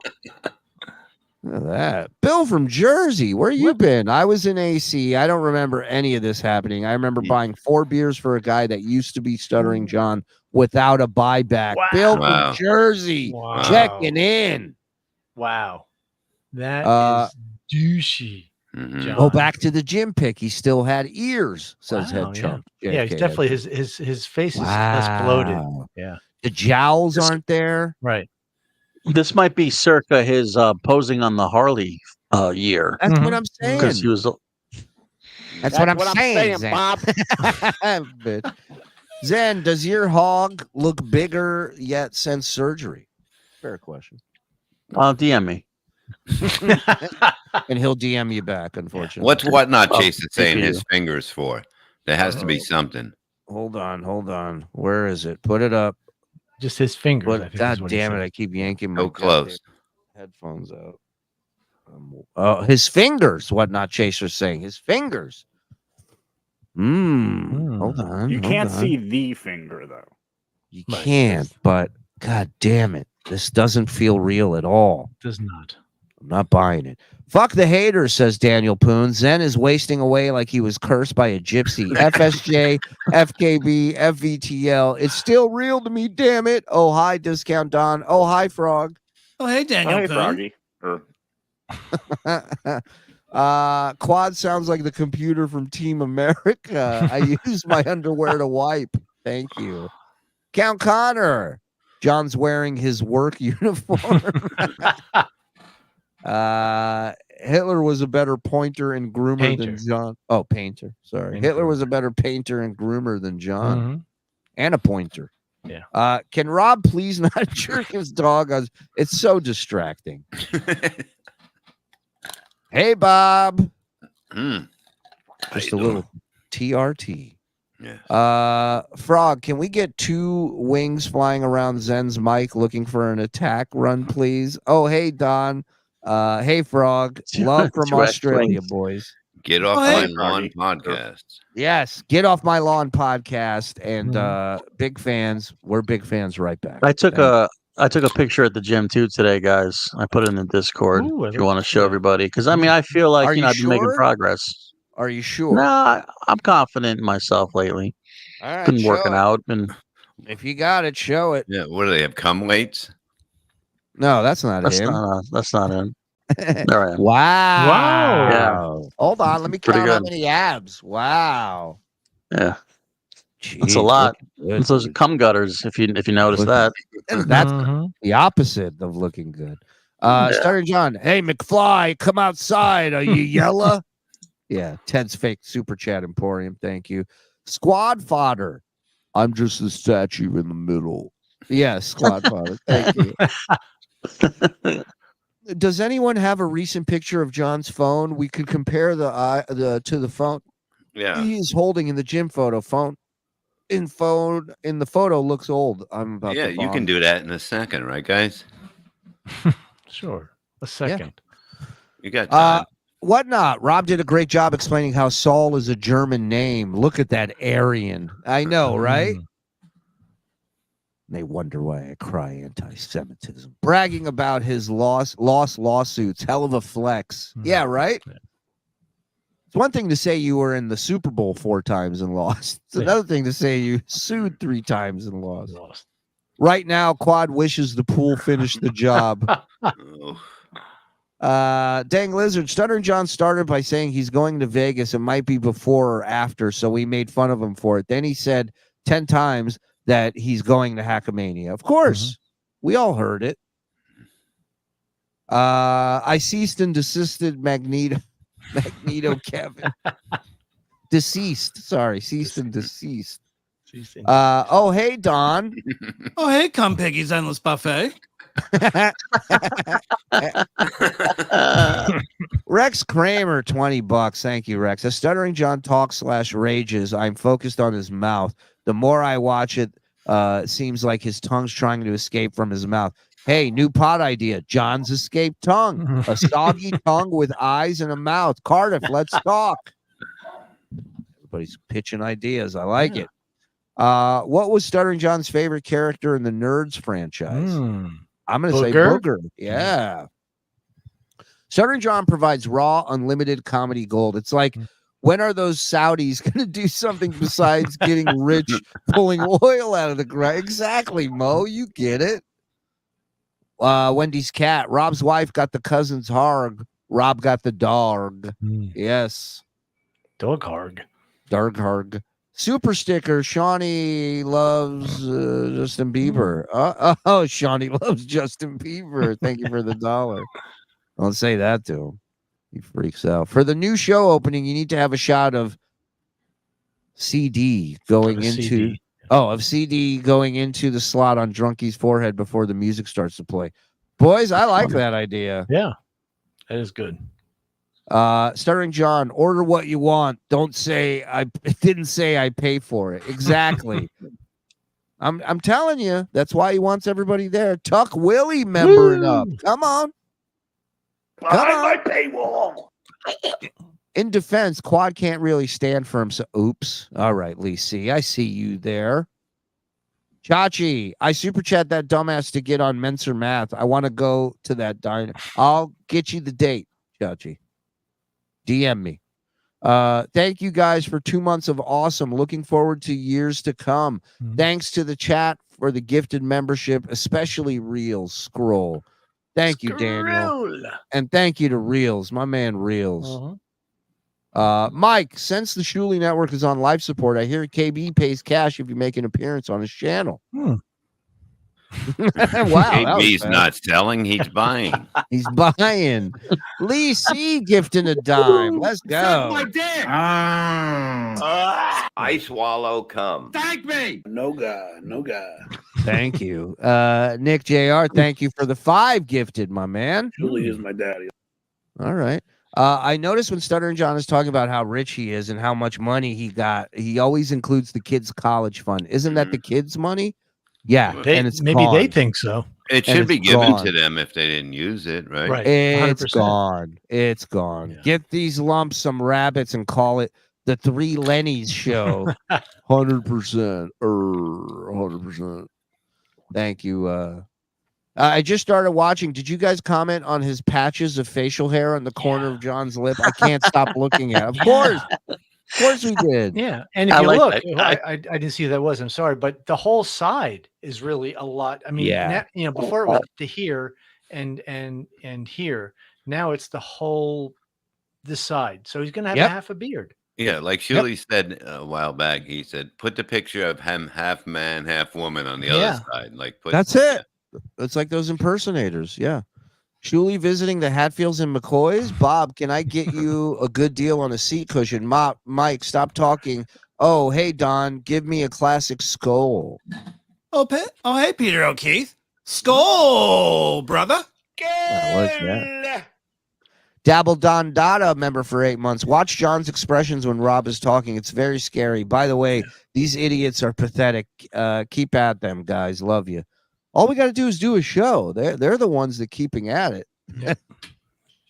Look at that. Bill from Jersey, where you been? I was in AC. I don't remember any of this happening. I remember buying 4 beers for a guy that used to be Stuttering John without a buyback. Wow. Bill Wow. from Jersey, Wow. checking in. Wow. That is douchey. John. Go back to the gym pic. He still had ears, says Wow, Head Chunk. Yeah, he's JFK. definitely his face is less bloated. Yeah. The jowls aren't there. Right. This might be circa his posing on the Harley year. That's what I'm saying. Because he was. That's what I'm saying, saying, Bob. Bitch. Zen, does your hog look bigger yet since surgery? Fair question. DM me. And he'll DM you back, unfortunately. What's Whatnot Chase is saying his fingers for? There has to be something. Hold on. Where is it? Put it up. Just his fingers. I think is God what he damn it! said. I keep yanking my So close. headphones out. His fingers. Whatnot Chaser's saying his fingers. Hold on. You hold can't on. see the finger though. You can't, but god damn it. This doesn't feel real at all. Does not. I'm not buying it. Fuck the haters, says Daniel Poon. Zen is wasting away like he was cursed by a gypsy. FSJ, FKB, FVTL. It's still real to me, damn it. Oh, hi, Discount Don. Oh, hi, Frog. Oh, hey, Daniel. Hey, Poon. Froggy. Quad sounds like the computer from Team America. I use my underwear to wipe. Thank you. Count Connor. John's wearing his work uniform. Hitler was a better pointer and groomer than John. Oh, painter. Sorry. Hitler was a better painter and groomer than John. And a pointer. Yeah. Can Rob please not jerk his dog? It's so distracting. Hey, Bob. Just a little TRT. Yeah. Frog, can we get 2 wings flying around Zen's mic looking for an attack run, please? Oh, hey, Don. Hey, Frog. Love from Australia, boys. Get off my lawn podcast. Yes, get off my lawn podcast. And big fans. We're big fans right back. I took a picture at the gym too today, guys. I put it in the Discord if you want to show everybody. Because I mean, I feel like I've been making progress. Are you sure? Nah, I'm confident in myself lately. All right, been show working it. out and If you got it, show it. Yeah. What do they have? Cum weights? No, that's not him. That's not him. There I am. Wow. Yeah. Hold on. Let me Pretty count how good. many abs. Wow. Yeah. Jeez, That's a lot. look It's those cum gutters, if you notice that. That's the opposite of looking good. Stuttering John. Hey, McFly, come outside. Are you yellow? Yeah. Ted's fake super chat emporium. Thank you. Squad fodder. I'm just the statue in the middle. Yeah, squad fodder. Thank you. Does anyone have a recent picture of John's phone? We could compare the to the phone. Yeah. He is holding in the gym photo. Phone in the photo looks old. I'm about Yeah, to you can do that in a second, right, guys? Sure. A second. You got time. Whatnot. Rob did a great job explaining how Saul is a German name. Look at that Aryan. I know, right? They wonder why I cry anti-Semitism. Bragging about his lost lawsuits. Hell of a flex. Yeah, right? It's one thing to say you were in the Super Bowl 4 times and lost. It's another thing to say you sued 3 times and lost. Right now, Quad wishes the pool finished the job. Dang Lizard. Stuttering John started by saying he's going to Vegas. It might be before or after, so we made fun of him for it. Then he said 10 times that he's going to Hackamania. Of course. We all heard it. I ceased and desisted Magneto Kevin. Deceased. Sorry. Ceased and deceased. Oh, hey, Don. Oh, hey, come Piggy's Endless Buffet. Rex Kramer, $20. Thank you, Rex. As Stuttering John talks / rages, I'm focused on his mouth. The more I watch it, seems like his tongue's trying to escape from his mouth. Hey, new pod idea. John's escaped tongue. A soggy tongue with eyes and a mouth. Cardiff, let's talk. Everybody's pitching ideas. I like it. What was Stuttering John's favorite character in the Nerds franchise? I'm going to say Booger. Yeah. Stuttering John provides raw, unlimited comedy gold. It's like, when are those Saudis going to do something besides getting rich, pulling oil out of the ground? Exactly, Mo. You get it. Wendy's cat. Rob's wife got the cousin's harg. Rob got the dog. Yes. Dog harg. Dog harg. Super sticker. Shawnee loves Justin Bieber. Oh, Shawnee loves Justin Bieber. Thank you for the $1. Don't say that to him. He freaks out. For the new show opening, you need to have a shot of CD going into CD going into the slot on Drunkie's forehead before the music starts to play. Boys, I like that idea. Yeah, that is good. Stuttering John, order what you want. Don't say it didn't say I pay for it. Exactly. I'm telling you, that's why he wants everybody there. Tuck Willie membering up. Come on. Behind my paywall. In defense, Quad can't really stand for him. So, oops. All right, Lee C. I see you there. Chachi, I super chat that dumbass to get on Menser Math. I want to go to that diner. I'll get you the date, Chachi. DM me. Thank you guys for 2 months of awesome. Looking forward to years to come. Thanks to the chat for the gifted membership, especially Reels Scroll. Thank you, Daniel. And thank you to Reels, my man Reels. Mike, since the Shuli Network is on life support, I hear KB pays cash if you make an appearance on his channel. Wow. KB's not selling, he's buying. He's buying. Lee C gifting a dime. Let's go. My dick. I swallow cum. Thank me. No God. Thank you. Nick JR, thank you for the 5 gifted, my man. Julie is my daddy. All right. I noticed when Stuttering John is talking about how rich he is and how much money he got, he always includes the kids' college fund. Isn't that the kids' money? Yeah. And it's maybe gone. they think so. It should be given to them if they didn't use it, right? Right. It's 100%. gone. It's gone. Yeah. Get these lumps some rabbits and call it the 3 Lenny's show. 100%. 100%. Thank you. I just started watching. Did you guys comment on his patches of facial hair on the corner of John's lip? I can't stop looking at it. Of course we did. Yeah. And if you look, I didn't see who that was. I'm sorry. But the whole side is really a lot. I mean, now, before it was to here and here. Now it's the whole this side. So he's going to have half a beard. Yeah, like Shuli said a while back, he said, put the picture of him half man, half woman on the other side. Like, that's it. It's like those impersonators. Yeah. Shuli visiting the Hatfields and McCoys. Bob, can I get you a good deal on a seat cushion? Mike, stop talking. Oh, hey, Don, give me a classic skull. Oh, hey, Peter O'Keefe. Skull, brother. Look at that. Dabble Don Dada, member for 8 months. Watch John's expressions when Rob is talking. It's very scary. By the way, these idiots are pathetic. Keep at them, guys. Love you. All we got to do is do a show. They're the ones that keeping at it.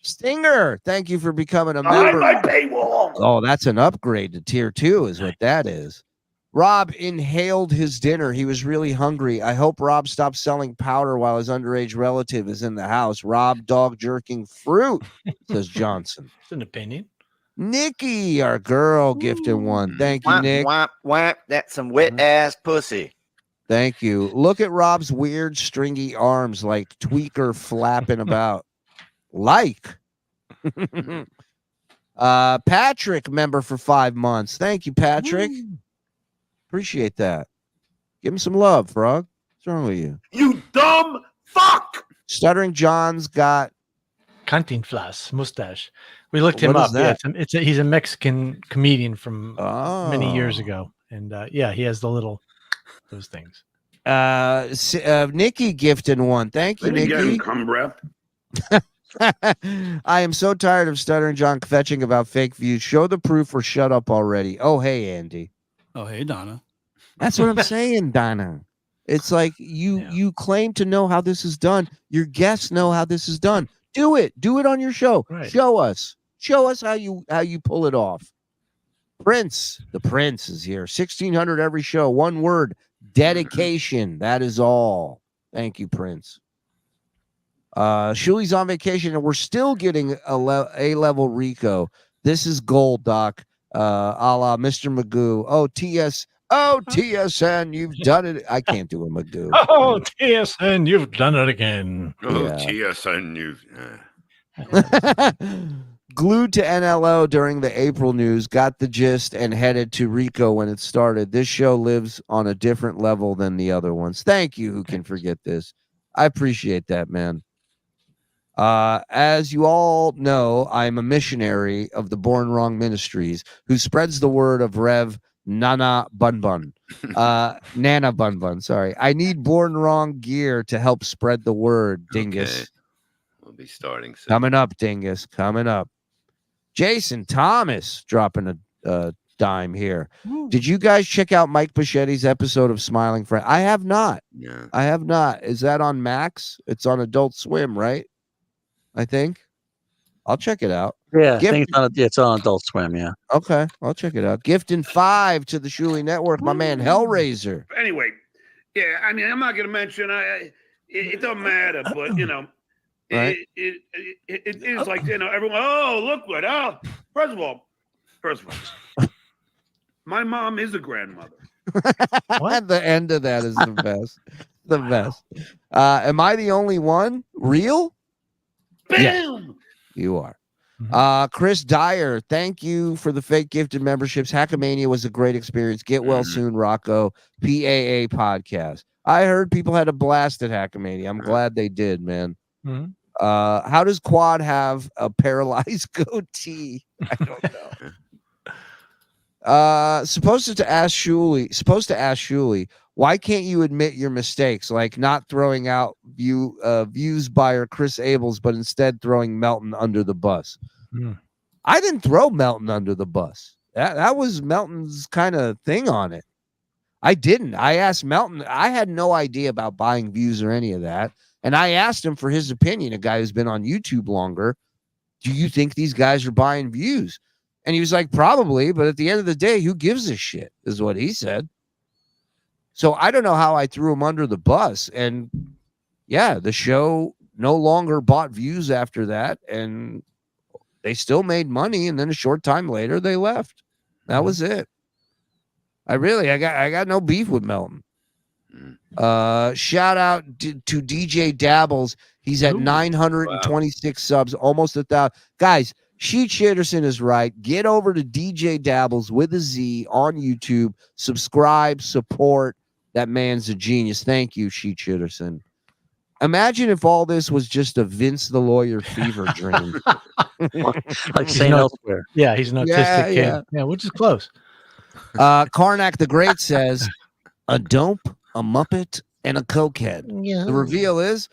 Stinger, thank you for becoming a member. Behind my paywall. Oh, that's an upgrade to tier 2 is what that is. Rob inhaled his dinner. He was really hungry. I hope Rob stops selling powder while his underage relative is in the house. Rob dog jerking fruit, says Johnson. It's an opinion. Nikki, our girl, gifted one. Thank you, Whap, Nick. whap, whap. That's some wet ass pussy. Thank you. Look at Rob's weird stringy arms like tweaker flapping about. Patrick, member for 5 months. Thank you, Patrick. Appreciate that. Give him some love, Frog. What's wrong with you? You dumb fuck! Stuttering John's got Cantinflas mustache. We looked him What up. is that? Yeah, he's a Mexican comedian from many years ago, and yeah, he has those things. Nikki gifted one. Thank you, Nikki. Come breath. I am so tired of Stuttering John fetching about fake views. Show the proof or shut up already. Oh, hey, Andy. Oh, hey, Donna. That's what I'm saying, Donna. It's like you claim to know how this is done. Your guests know how this is done. Do it. Do it on your show. Right. Show us. Show us how you pull it off. Prince, the Prince is here. 1,600 every show. One word: dedication. That is all. Thank you, Prince. Shuli's on vacation, and we're still getting A-level Rico. This is gold, Doc. A la Mr. Magoo. TSN, you've done it. I can't do a Magoo. Oh, TSN, you've done it again. Oh, Yeah. TSN, you. Glued to NLO during the April news, got the gist, and headed to Rico when it started. This show lives on a different level than the other ones. Thank you. Who can forget this? I appreciate that, man. As you all know, I'm a missionary of the Born Wrong Ministries who spreads the word of Rev Nana Bun Bun. Nana Bun Bun, sorry. I need Born Wrong gear to help spread the word, Dingus. Okay. We'll be starting soon. Coming up, Dingus. Coming up. Jason Thomas dropping a dime here. Did you guys check out Mike Bichetti's episode of Smiling Friend? I have not. Yeah. I have not. Is that on Max? It's on Adult Swim, right? I think. I'll check it out. Yeah, I think it's on Adult Swim. Yeah. Okay, I'll check it out. Gifting 5 to the Shuli Network. My man Hellraiser. Anyway, yeah, I mean, I'm not going to mention. It doesn't matter, but you know, Right. it is like, you know, everyone. Oh, look what! Oh, first of all, my mom is a grandmother. At the end of that is the best. The best. Am I the only one? Real? Bam! Yes, you are. Chris Dyer, thank you for the fake gifted memberships. Hackamania was a great experience. Get well soon, Rocco. PAA podcast. I heard people had a blast at Hackamania. I'm glad they did, man. How does Quad have a paralyzed goatee? I don't know. Supposed to ask Shuli, why can't you admit your mistakes, like not throwing out views buyer Chris Abels, but instead throwing Melton under the bus? I didn't throw Melton under the bus. That was Melton's kind of thing on it. I didn't. I asked Melton. I had no idea about buying views or any of that. And I asked him for his opinion, a guy who's been on YouTube longer. Do you think these guys are buying views? And he was like, probably. But at the end of the day, who gives a shit is what he said. So I don't know how I threw him under the bus. And yeah, the show no longer bought views after that. And they still made money. And then a short time later, they left. That was it. I got no beef with Melton. Shout out to DJ Dabbles. He's at 926 subs, almost 1,000. Guys, Sheet Shitterson is right. Get over to DJ Dabbles with a Z on YouTube. Subscribe, support. That man's a genius. Thank you, Sheet Shitterson. Imagine if all this was just a Vince the Lawyer fever dream. Like St. Elsewhere. Yeah, he's an autistic kid. Yeah, which is close. Karnak the Great says, a dope, a muppet, and a cokehead. Yeah. The reveal is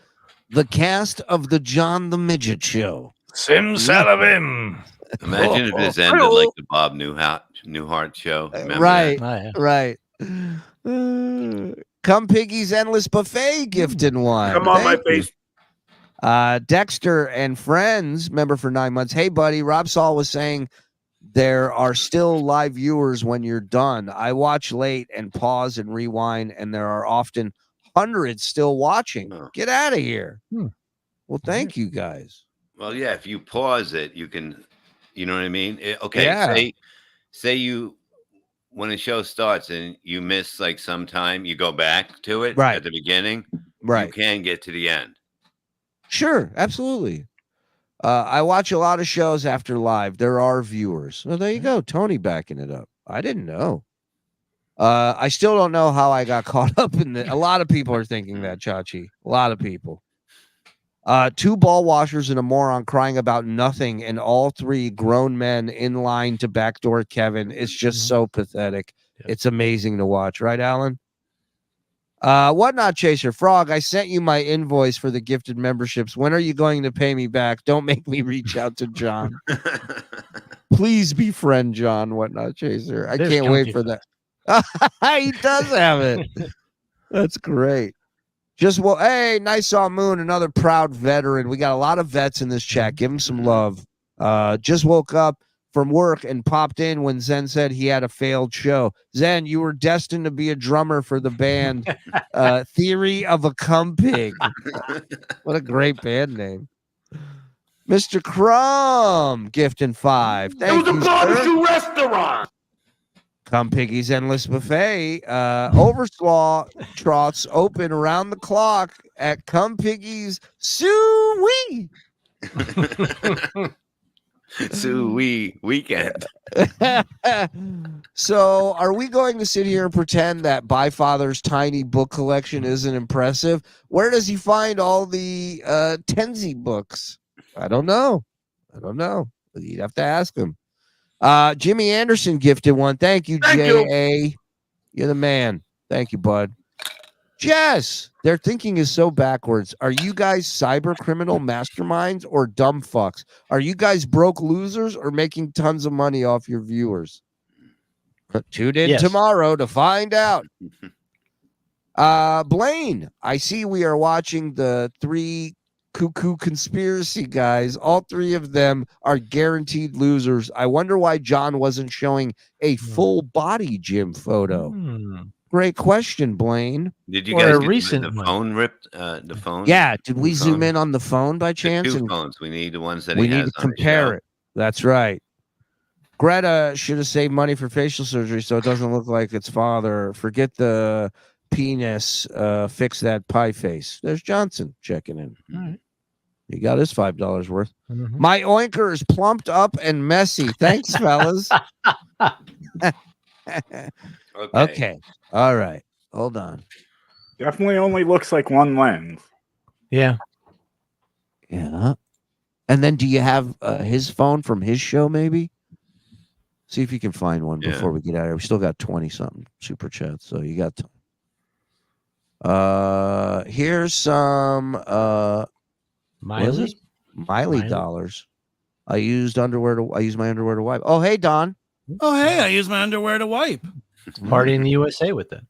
the cast of the John the Midget Show. Simsalabim. Imagine if this ended like the Bob Newhart show. Remember Right, that? right. Come Piggy's Endless Buffet gifted one. Come on, Thank my you. face. Dexter and friends, member for 9 months. Hey, buddy, Rob Saul was saying there are still live viewers when you're done. I watch late and pause and rewind, and there are often hundreds still watching. Get out of here. Well, thank you guys. Well, yeah, if you pause it, you can, you know what I mean? Okay, Yeah. say you, when a show starts and you miss like some time, you go back to it Right. at the beginning. Right. You can get to the end. Sure, absolutely. I watch a lot of shows after live. There are viewers. Well, there you go. Tony backing it up. I didn't know. I still don't know how I got caught up in the. A lot of people are thinking that, Chachi. A lot of people. 2 ball washers and a moron crying about nothing, and all 3 grown men in line to backdoor Kevin. It's just so pathetic. It's amazing to watch, right, Alan? Whatnot Chaser Frog, I sent you my invoice for the gifted memberships. When are you going to pay me back? Don't make me reach out to John. Please befriend John, Whatnot Chaser. I can't wait for that. He does have it. That's great. Hey, nice on Moon, another proud veteran. We got a lot of vets in this chat. Give him some love. Just woke up from work and popped in when Zen said he had a failed show. Zen, you were destined to be a drummer for the band Theory of a Cum Pig. What a great band name. Mr. Crumb, gifting 5. Thank you, sir. Restaurant. Come Piggy's Endless Buffet. Overslaw trots open around the clock at Come Piggy's Sue-wee. Sue-wee weekend. So are we going to sit here and pretend that Byfather's tiny book collection isn't impressive? Where does he find all the Tenzi books? I don't know. You'd have to ask him. Jimmy Anderson gifted one. Thank you, J.A. You're the man. Thank you, bud. Jess, their thinking is so backwards. Are you guys cyber criminal masterminds or dumb fucks? Are you guys broke losers or making tons of money off your viewers? Tune in tomorrow to find out. Blaine, I see we are watching the 3 cuckoo conspiracy guys. All 3 of them are guaranteed losers. I wonder why John wasn't showing a full body gym photo. Great question, Blaine. Did you guys get the phone ripped? The phone? Yeah. Did we zoom in on the phone by chance? The 2 phones. We need the ones that we he need has to on the compare show. it. That's right. Greta should have saved money for facial surgery so it doesn't look like its father. Forget the penis. Fix that pie face. There's Johnson checking in. All right. He got his $5 worth. My oinker is plumped up and messy. Thanks, fellas. Okay. All right. Hold on. Definitely only looks like one lens. Yeah. Yeah. And then do you have his phone from his show, maybe? See if you can find one before we get out of here. We still got 20-something super chats, so you got time. Here's some Miley? Miley dollars. I used my underwear to wipe. Oh, hey, Don. Oh, hey, I use my underwear to wipe. Party in the USA with it.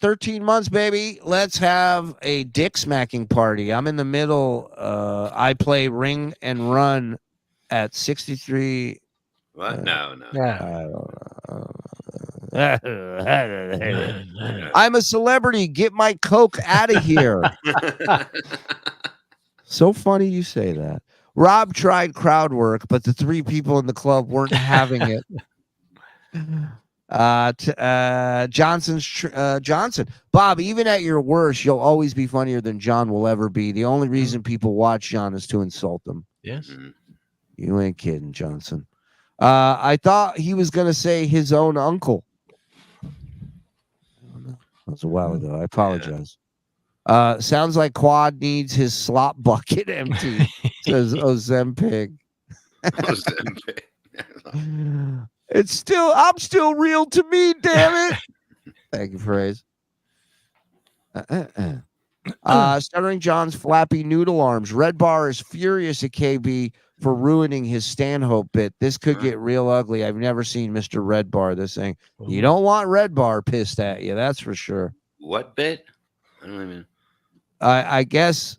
13 months, baby. Let's have a dick smacking party. I'm in the middle. I play Ring and Run at 63. What? No. I'm a celebrity. Get my Coke out of here. So funny you say that. Rob tried crowd work, but the 3 people in the club weren't having it. Johnson. Bob, even at your worst, you'll always be funnier than John will ever be. The only reason people watch John is to insult them. Yes. You ain't kidding, Johnson. I thought he was going to say his own uncle. That was a while ago. I apologize. Sounds like Quad needs his slop bucket empty, says Ozempig. I'm still real to me, damn it. Thank you, Phrase. Stuttering John's flappy noodle arms. Red Bar is furious at KB for ruining his Stanhope bit. This could get real ugly. I've never seen Mr. Red Bar this thing. You don't want Red Bar pissed at you, that's for sure. What bit? I don't even. I guess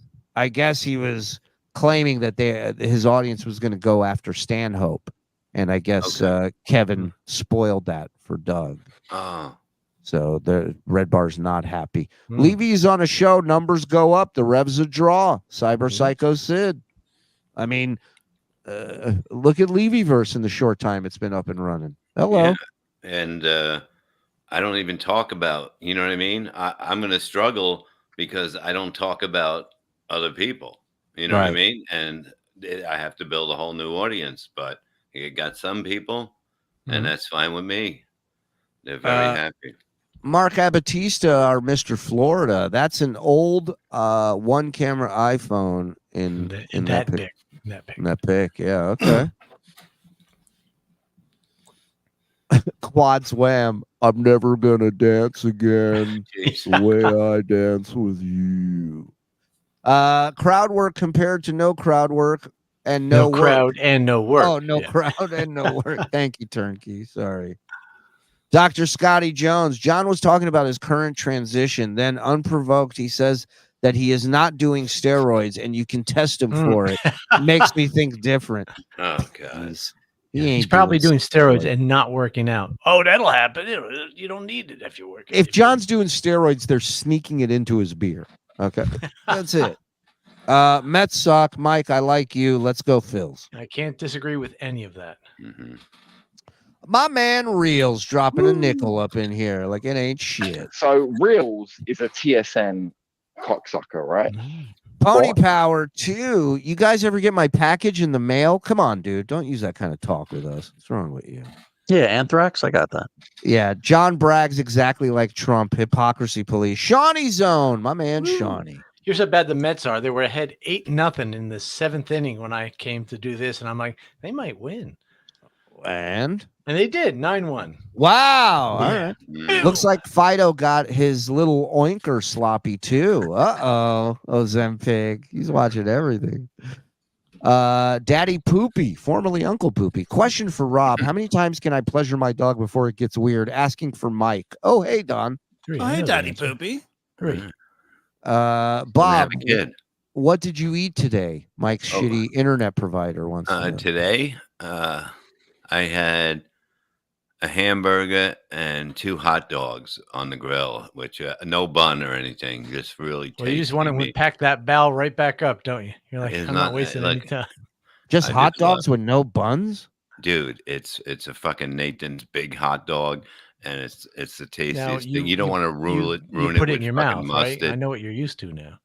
he was claiming that his audience was going to go after Stanhope, and I guess Kevin spoiled that for Doug. Oh. So the Red Bar's not happy. Levy's on a show. Numbers go up. The Rev's a draw. Cyber Psycho Sid. I mean, look at Levyverse in the short time it's been up and running. Hello. Yeah. And I don't even talk about, you know what I mean? I'm going to struggle because I don't talk about other people. You know what I mean? And I have to build a whole new audience. But you got some people, and that's fine with me. They're very happy. Mark Abatista, our Mr. Florida. That's an old one camera iPhone in that pic. In that pic, yeah, okay. Quad Swam. I'm never gonna dance again the way I dance with you. Crowd work compared to no crowd work and no work. Crowd and no work. Oh, no crowd and no work. Thank you, Turnkey. Sorry. Dr. Scotty Jones. John was talking about his current transition. Then, unprovoked, he says that he is not doing steroids, and you can test him for it. Makes me think different. Oh, God. He's probably doing steroids and not working out. Oh, that'll happen. You don't need it if you're working. If John's doing steroids, they're sneaking it into his beer. Okay. That's it. Mets suck. Mike, I like you. Let's go, Phils. I can't disagree with any of that. My man Reels dropping a nickel up in here like it ain't shit. So Reels is a TSN cocksucker, right? Pony Power 2. You guys ever get my package in the mail? Come on, dude. Don't use that kind of talk with us. What's wrong with you? Yeah, Anthrax. I got that. Yeah, John brags exactly like Trump. Hypocrisy police. Shawnee Zone. My man Shawnee. Here's how bad the Mets are. They were ahead 8-0 in the 7th inning when I came to do this, and I'm like, they might win. And they did 9-1. Wow. All right. Looks like Fido got his little oinker sloppy too. Ozempic. He's watching everything. Daddy Poopy, formerly Uncle Poopy. Question for Rob. How many times can I pleasure my dog before it gets weird? Asking for Mike. Oh, hey, Don. Oh, hey, Daddy Poopy. Bob, what did you eat today? Mike's shitty internet provider wants to know. Today, I had a hamburger and 2 hot dogs on the grill, which no bun or anything, just really tasty. Well, you just want to pack that bowel right back up, don't you? You're like, I'm not wasting any time. Just hot dogs with no buns? Dude, it's a fucking Nathan's big hot dog, and it's the tastiest thing. You don't want to ruin it. Put it in your mouth, right? I know what you're used to now.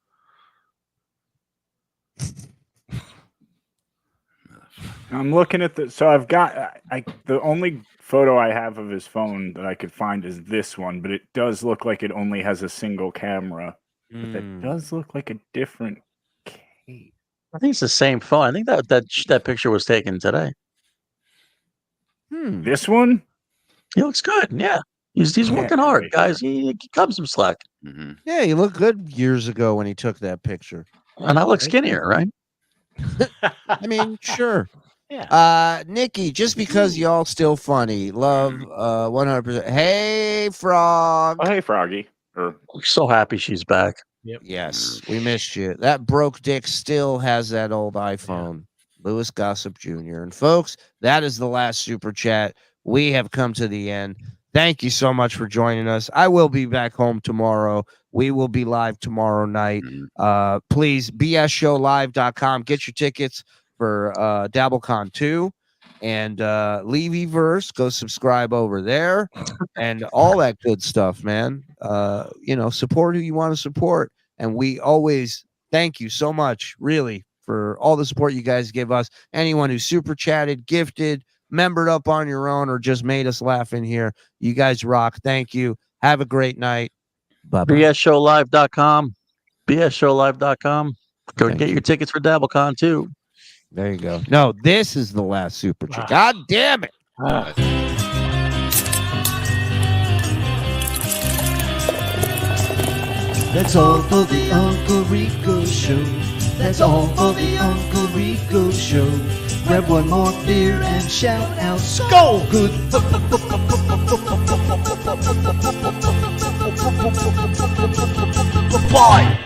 I'm looking at the. So I've got. The only photo I have of his phone that I could find is this one, but it does look like it only has a single camera. But that does look like a different case. I think it's the same phone. I think that picture was taken today. This one? He looks good. Yeah, he's working hard, guys. He comes some slack. Yeah, he looked good years ago when he took that picture. And I look skinnier, right? I mean, sure. Yeah. Nikki, just because y'all still funny, love 100%. Hey, Frog. Oh, hey, Froggy. We're so happy she's back. Yep. Yes, we missed you. That broke dick still has that old iPhone. Lewis Gossip Jr. And folks, that is the last super chat. We have come to the end. Thank you so much for joining us. I will be back home tomorrow. We will be live tomorrow night. Please, bsshowlive.com. Get your tickets for DabbleCon 2 and Levyverse. Go subscribe over there and all that good stuff, man. Support who you want to support. And we always thank you so much, really, for all the support you guys give us. Anyone who super chatted, gifted, membered up on your own, or just made us laugh in here. You guys rock. Thank you. Have a great night. Bye-bye. bsshowlive.com. bsshowlive.com. Go get your tickets for DabbleCon too. There you go. No, this is the last super chat. God damn it. That's all for the Uncle Rico Show. That's all for the Uncle Rico Show. Grab one more beer and shout out, Skull! Good. Reply!